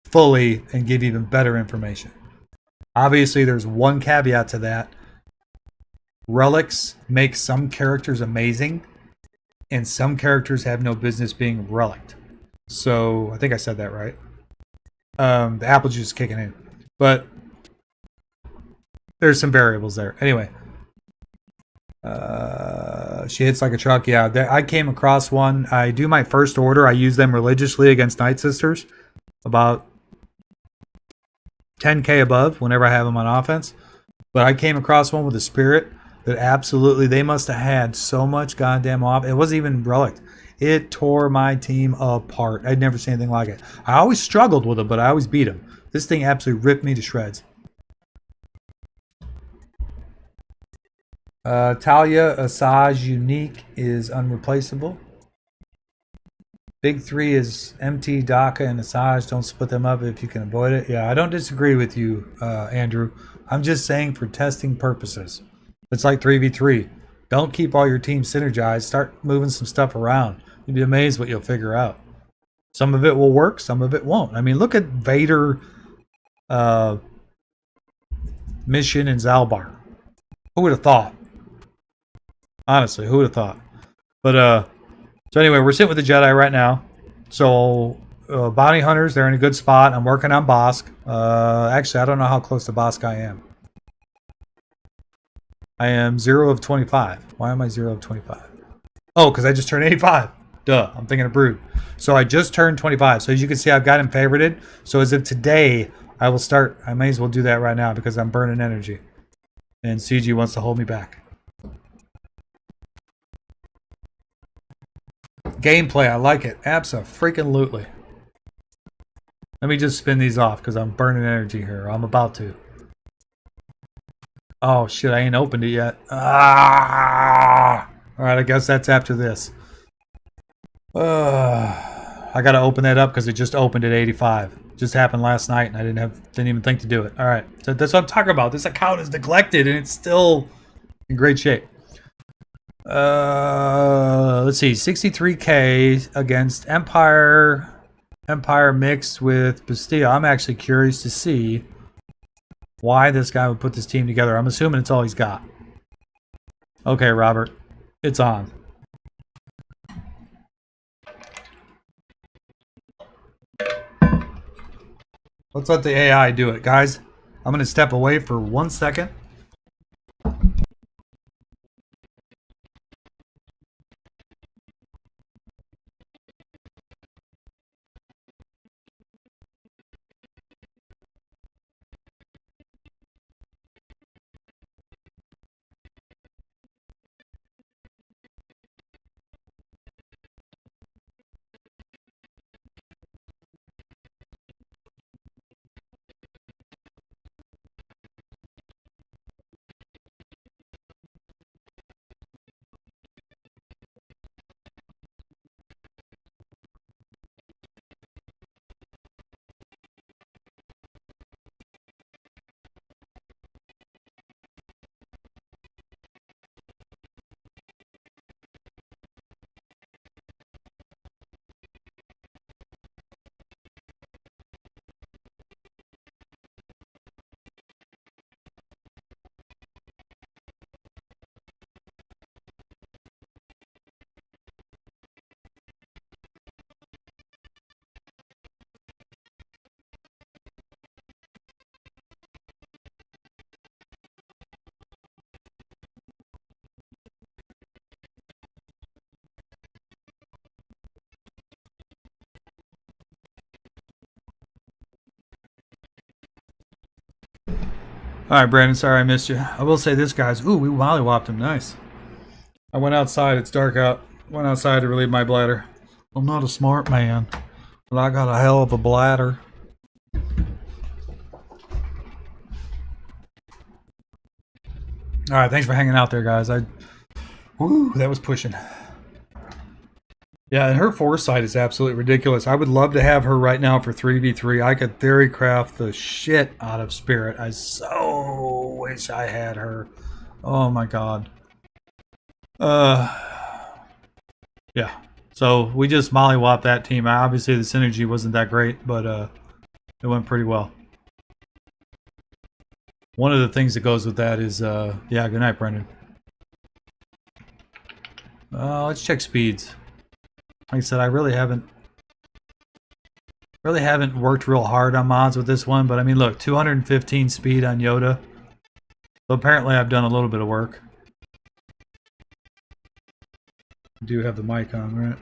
fully and give even better information. Obviously, there's one caveat to that. Relics make some characters amazing, and some characters have no business being relicked. So, I think I said that right. The apple juice is kicking in. But there's some variables there. Anyway. She hits like a truck. Yeah, I came across one. I do my First Order. I use them religiously against Nightsisters. About 10k above whenever I have them on offense. But I came across one with a spirit that absolutely, they must have had so much goddamn off. It wasn't even relic. It tore my team apart. I'd never seen anything like it. I always struggled with them, but I always beat them. This thing absolutely ripped me to shreds. Talia Asajj Unique is unreplaceable. Big three is MT, Daka, and Asajj. Don't split them up if you can avoid it. Yeah, I don't disagree with you, Andrew. I'm just saying for testing purposes. It's like 3v3. Don't keep all your team synergized. Start moving some stuff around. You'll be amazed what you'll figure out. Some of it will work, some of it won't. I mean, look at Vader, Mission, and Zalbar. Who would have thought? Honestly, who would have thought? But, so anyway, we're sitting with the Jedi right now. So, bounty hunters, they're in a good spot. I'm working on Bosk. Actually, I don't know how close to Bosk I am. I am 0 of 25. Why am I 0 of 25? Oh, because I just turned 85. Duh, I'm thinking of Brood. So I just turned 25. So as you can see, I've got him favorited. So as of today, I will start. I may as well do that right now because I'm burning energy. And CG wants to hold me back. Gameplay, I like it. Abso-freaking-lutely. Let me just spin these off because I'm burning energy here. I'm about to. Oh shit, I ain't opened it yet. Ah! Alright, I guess that's after this. I gotta open that up because it just opened at 85. Just happened last night and I didn't even think to do it. Alright, so that's what I'm talking about. This account is neglected and it's still in great shape. Let's see, 63k against Empire mixed with Bastille. I'm actually curious to see why this guy would put this team together. I'm assuming it's all he's got. Okay, Robert, it's on. Let's let the AI do it, guys. I'm gonna step away for 1 second. Alright, Brandon, sorry I missed you. I will say this, guys. Ooh, we mollywopped him. Nice. I went outside. It's dark out. Went outside to relieve my bladder. I'm not a smart man, but I got a hell of a bladder. Alright, thanks for hanging out there, guys. Woo, that was pushing. Yeah, and her foresight is absolutely ridiculous. I would love to have her right now for 3v3. I could theory craft the shit out of Spirit. I so wish I had her. Oh my god. Yeah. So we just mollywopped that team. Obviously the synergy wasn't that great, but it went pretty well. One of the things that goes with that is yeah, good night, Brendan. Let's check speeds. Like I said, I really haven't worked real hard on mods with this one, but I mean, look, 215 speed on Yoda. So apparently I've done a little bit of work. I do have the mic on, right?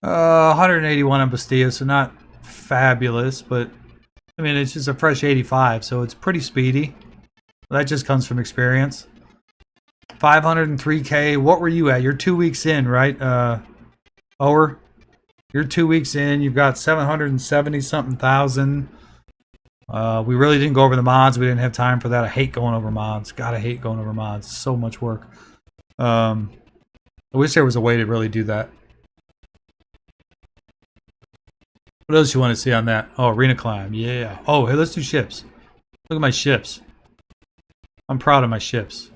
181 on Bastilla, so not fabulous, but I mean, it's just a fresh 85, so it's pretty speedy. That just comes from experience. 503K. What were you at? You're 2 weeks in, right? Ower? You're 2 weeks in. You've got 770 something thousand. We really didn't go over the mods. We didn't have time for that. I hate going over mods. God, I hate going over mods. So much work. I wish there was a way to really do that. What else you want to see on that? Oh, arena climb. Yeah. Oh, hey, let's do ships. Look at my ships. I'm proud of my ships.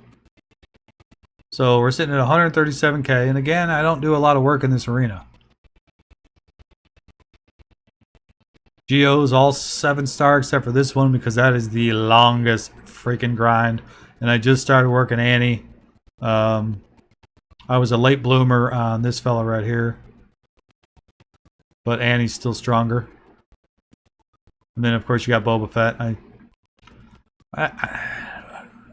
So we're sitting at 137K. And again, I don't do a lot of work in this arena. GO's all 7-star except for this one because that is the longest freaking grind. And I just started working Annie. I was a late bloomer on this fella right here. But Annie's still stronger. And then, of course, you got Boba Fett.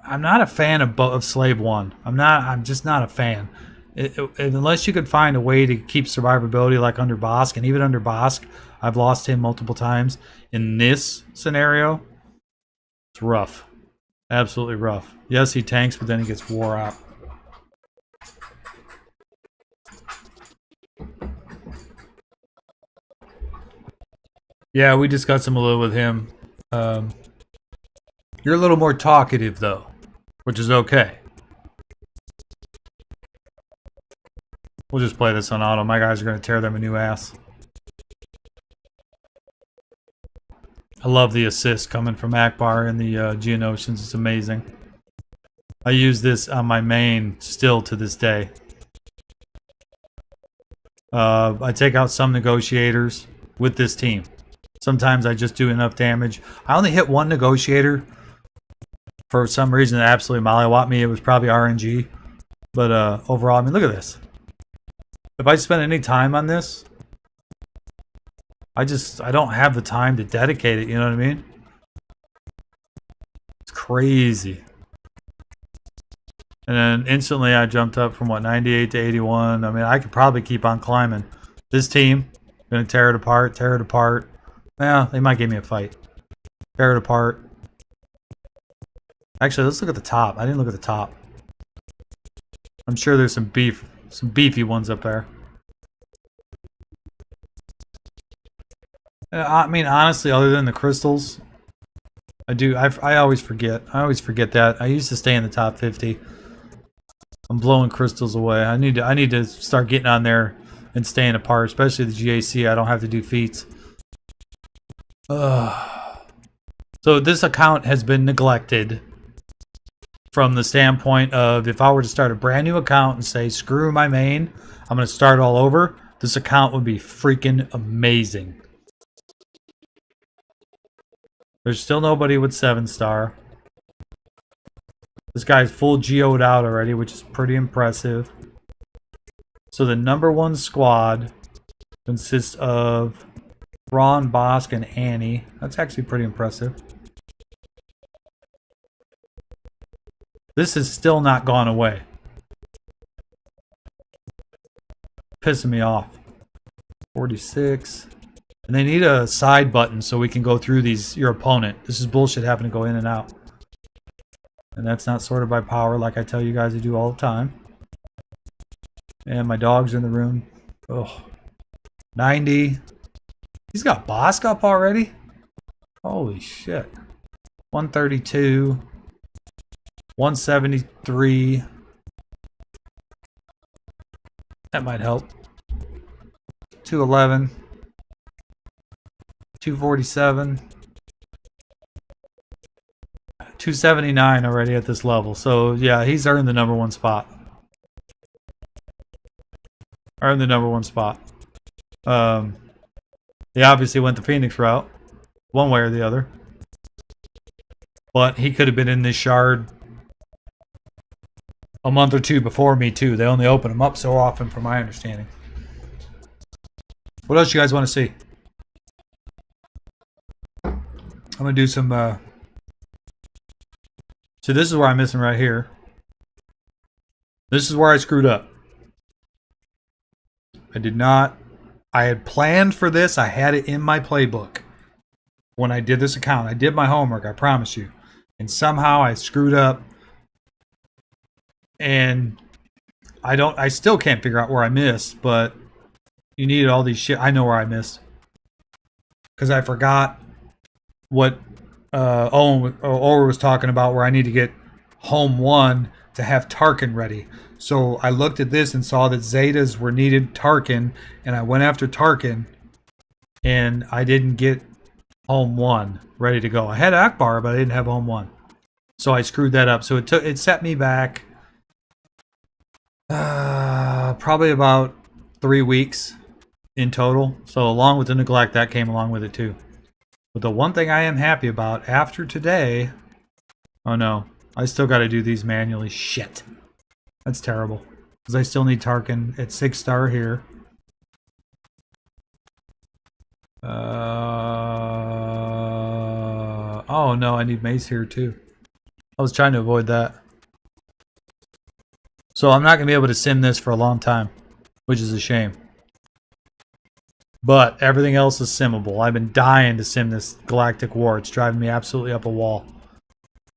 I'm not a fan of Slave 1. I'm just not a fan. Unless you could find a way to keep survivability like under Bosk. And even under Bosk, I've lost him multiple times. In this scenario, it's rough. Absolutely rough. Yes, he tanks, but then he gets wore out. Yeah, we discussed him a little with him. You're a little more talkative, though, which is okay. We'll just play this on auto. My guys are going to tear them a new ass. I love the assist coming from Akbar in the Geonosians. It's amazing. I use this on my main still to this day. I take out some negotiators with this team. Sometimes I just do enough damage. I only hit one negotiator. For some reason, it absolutely mollywopped me. It was probably RNG. But overall, I mean, look at this. If I spend any time on this, I don't have the time to dedicate it, you know what I mean? It's crazy. And then instantly I jumped up from, what, 98 to 81. I mean, I could probably keep on climbing. This team, gonna tear it apart, tear it apart. Well, they might give me a fight. Tear it apart. Actually, let's look at the top. I didn't look at the top. I'm sure there's some beefy ones up there. I mean, honestly, other than the crystals, I always forget. I always forget that. I used to stay in the top 50. I'm blowing crystals away. I need to start getting on there and staying apart, especially the GAC. I don't have to do feats. So this account has been neglected from the standpoint of if I were to start a brand new account and say, screw my main, I'm going to start all over, this account would be freaking amazing. There's still nobody with 7-star. This guy's full geoed out already, which is pretty impressive. So the #1 squad consists of Braun, Bosk, and Annie. That's actually pretty impressive. This has still not gone away. Pissing me off. 46. And they need a side button so we can go through your opponent. This is bullshit having to go in and out. And that's not sorted by power like I tell you guys to do all the time. And my dog's in the room. Oh. 90. He's got Bosk up already? Holy shit. 132. 173. That might help. 211. 247. 279 already at this level. So yeah, he's earned the #1 spot. Earned the #1 spot. He obviously went the Phoenix route, one way or the other. But he could have been in this shard a month or two before me too. They only open them up so often from my understanding. What else you guys want to see? I'm going to do some... So this is where I'm missing right here. This is where I screwed up. I did not... I had planned for this. I had it in my playbook. when I did this account. I did my homework, I promise you. And somehow I screwed up. And I still can't figure out where I missed, but you needed all these shit. I know where I missed. Because I forgot what Ower was talking about, where I need to get home 1 to have Tarkin ready. So I looked at this and saw that Zetas were needed Tarkin, and I went after Tarkin, and I didn't get home 1 ready to go. I had Akbar, but I didn't have home 1. So I screwed that up. So it set me back probably about 3 weeks in total. So along with the neglect, that came along with it too. But the one thing I am happy about after today... Oh no, I still got to do these manually. Shit. That's terrible. Because I still need Tarkin at 6-star here. Oh no, I need Mace here too. I was trying to avoid that. So I'm not going to be able to sim this for a long time, which is a shame. But everything else is simmable. I've been dying to sim this Galactic War. It's driving me absolutely up a wall.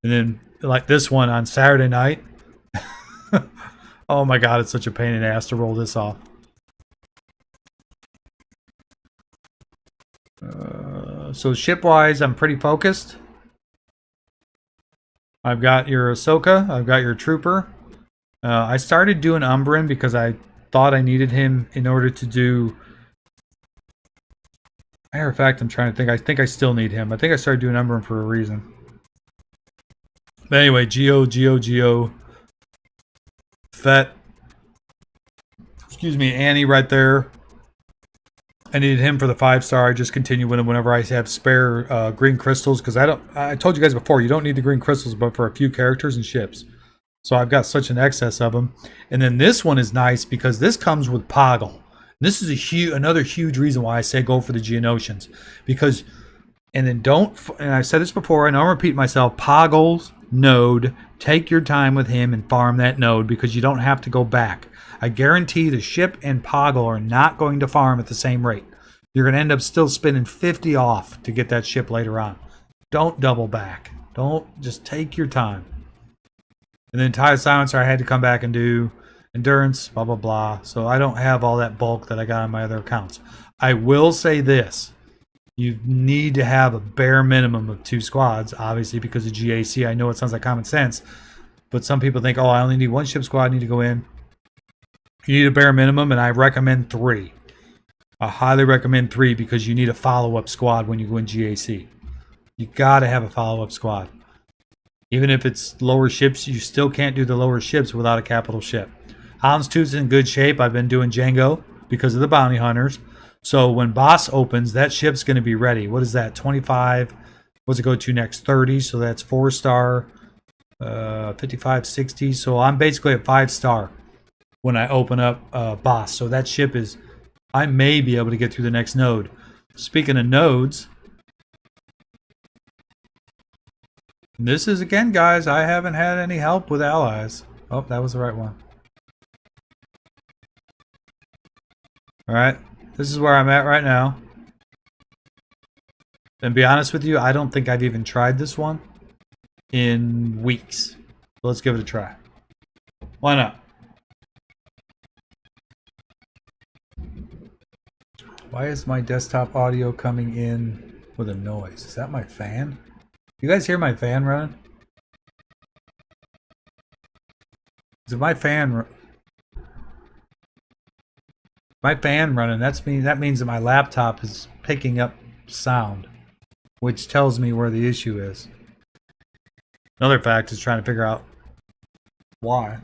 And then, like this one on Saturday night. Oh my god, it's such a pain in the ass to roll this off. So ship-wise, I'm pretty focused. I've got your Ahsoka. I've got your Trooper. I started doing Umbran because I thought I needed him in order to do... Matter of fact, I'm trying to think. I think I still need him. I think I started doing Umbran for a reason. But anyway, Geo. Fett. Excuse me, Annie right there. I needed him for the 5-star. I just continue with him whenever I have spare green crystals, because I told you guys before, you don't need the green crystals but for a few characters and ships. So I've got such an excess of them. And then this one is nice because this comes with Poggle. This is another huge reason why I say go for the Geonosians. Because, and I've said this before, and I'll repeat myself, Poggle's node, take your time with him and farm that node because you don't have to go back. I guarantee the ship and Poggle are not going to farm at the same rate. You're going to end up still spending 50 off to get that ship later on. Don't double back. Just take your time. And then Tie Silencer I had to come back and do endurance, blah, blah, blah. So I don't have all that bulk that I got on my other accounts. I will say this. You need to have a bare minimum of 2 squads, obviously, because of GAC. I know it sounds like common sense, but some people think, oh, I only need 1 ship squad, I need to go in. You need a bare minimum, and I recommend 3. I highly recommend 3 because you need a follow-up squad when you go in GAC. You got to have a follow-up squad. Even if it's lower ships, you still can't do the lower ships without a capital ship. Houndstooth's in good shape. I've been doing Django because of the bounty hunters. So when boss opens, that ship's going to be ready. What is that? 25. What's it go to next? 30. So that's 4-star. 55, 60. So I'm basically at 5-star when I open up boss. So that ship is... I may be able to get through the next node. Speaking of nodes... This is, again, guys, I haven't had any help with allies. Oh, that was the right one. Alright, this is where I'm at right now. And to be honest with you, I don't think I've even tried this one in weeks. So let's give it a try. Why not? Why is my desktop audio coming in with a noise? Is that my fan? You guys hear my fan running? Is it my fan running? That means that my laptop is picking up sound, which tells me where the issue is. Another fact is trying to figure out why.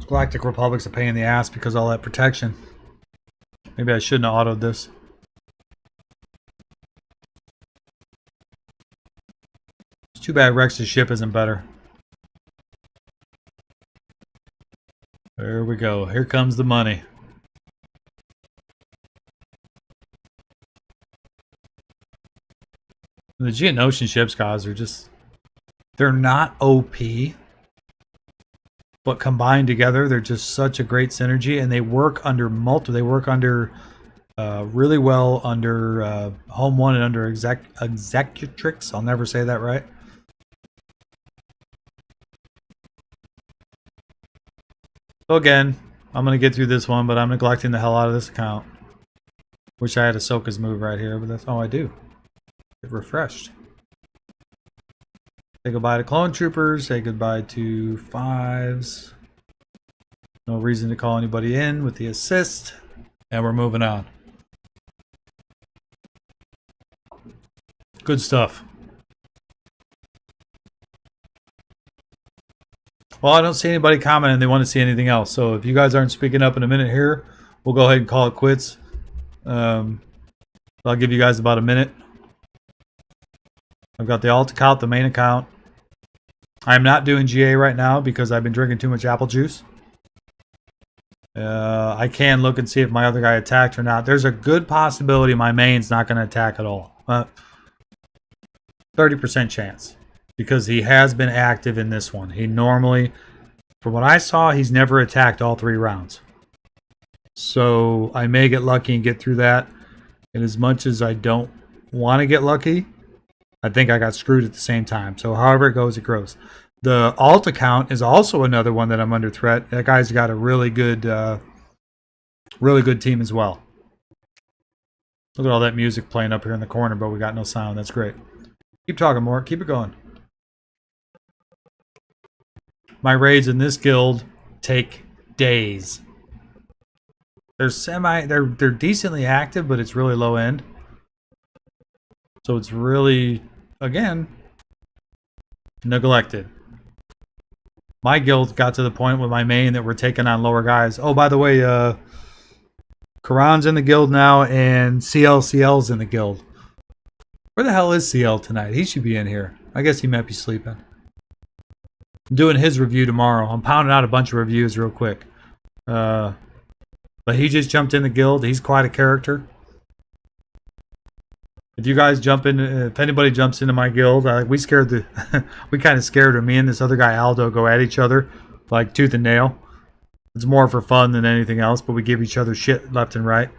Galactic Republic's a pain in the ass because of all that protection. Maybe I shouldn't have autoed this. It's too bad Rex's ship isn't better. There we go. Here comes the money. The Geonosian ships, guys, are just... They're not OP. but combined together, they're just such a great synergy, and they work under They work under really well under Home 1 and under Executrix. I'll never say that right. So again, I'm going to get through this one, but I'm neglecting the hell out of this account. Wish I had Ahsoka's move right here, but that's... Oh, I do. Get refreshed. Say goodbye to Clone Troopers. Say goodbye to 5s. No reason to call anybody in with the assist. And we're moving on. Good stuff. Well, I don't see anybody commenting they want to see anything else. So if you guys aren't speaking up in a minute here, we'll go ahead and call it quits. I'll give you guys about a minute. I've got the alt account, the main account. I'm not doing GA right now because I've been drinking too much apple juice. I can look and see if my other guy attacked or not. There's a good possibility my main's not going to attack at all. 30% chance. Because he has been active in this one. He normally, from what I saw, he's never attacked all 3 rounds. So I may get lucky and get through that. And as much as I don't want to get lucky, I think I got screwed at the same time. So however it goes, it grows. The alt account is also another one that I'm under threat. That guy's got a really good team as well. Look at all that music playing up here in the corner, but we got no sound. That's great. Keep talking, Mort. Keep it going. My raids in this guild take days. They're decently active, but it's really low end. So it's really, again, neglected. My guild got to the point with my main that we're taking on lower guys. Oh, by the way, Karan's in the guild now, and CLCL's in the guild. Where the hell is CL tonight? He should be in here. I guess he might be sleeping. I'm doing his review tomorrow. I'm pounding out a bunch of reviews real quick. But he just jumped in the guild. He's quite a character. If you guys jump in, if anybody jumps into my guild, we kind of scared him. Me and this other guy Aldo go at each other like tooth and nail. It's more for fun than anything else, but we give each other shit left and right.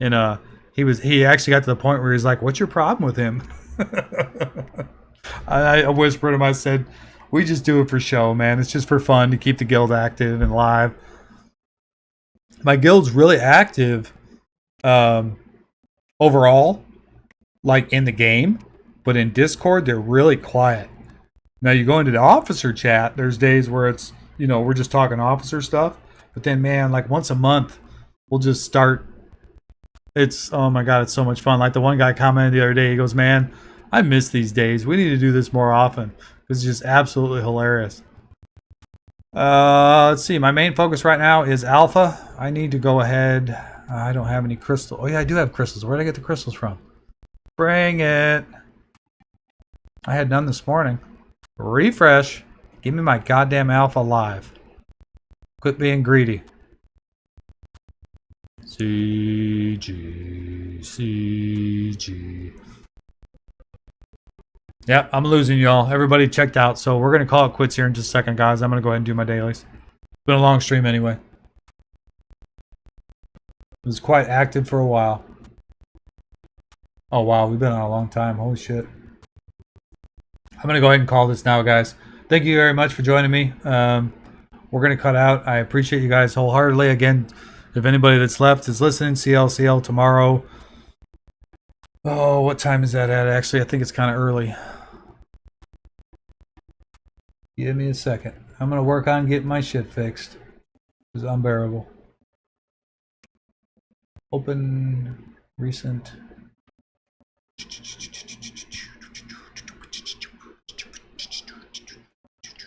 And he actually got to the point where he's like, "What's your problem with him?" I whispered to him. I said, "We just do it for show, man. It's just for fun to keep the guild active and live." My guild's really active overall, like in the game, but in Discord they're really quiet. Now you go into the officer chat, there's days where it's, you know, we're just talking officer stuff, but then man, like once a month we'll just start. It's, oh my god, it's so much fun. Like the one guy commented the other day, he goes, "Man, I miss these days. We need to do this more often." It's just absolutely hilarious. Let's see. My main focus right now is Alpha. I need to go ahead. I don't have any crystals. Oh yeah, I do have crystals. Where did I get the crystals from? Bring it. I had none this morning. Refresh. Give me my goddamn Alpha live. Quit being greedy. CG. Yep, I'm losing y'all. Everybody checked out, so we're going to call it quits here in just a second, guys. I'm going to go ahead and do my dailies. It's been a long stream anyway. It was quite active for a while. Oh, wow, we've been on a long time. Holy shit. I'm going to go ahead and call this now, guys. Thank you very much for joining me. We're going to cut out. I appreciate you guys wholeheartedly. Again, if anybody that's left is listening, CLCL tomorrow. Oh, what time is that at? Actually, I think it's kind of early. Give me a second. I'm going to work on getting my shit fixed. It's unbearable. Open recent.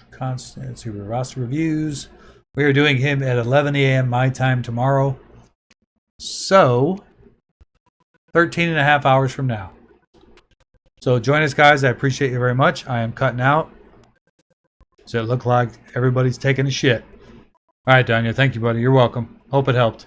Constant super roster reviews. We are doing him at 11 a.m. my time tomorrow. So 13 and a half hours from now. So join us, guys. I appreciate you very much. I am cutting out. So it looked like everybody's taking a shit. All right, Danya. Thank you, buddy. You're welcome. Hope it helped.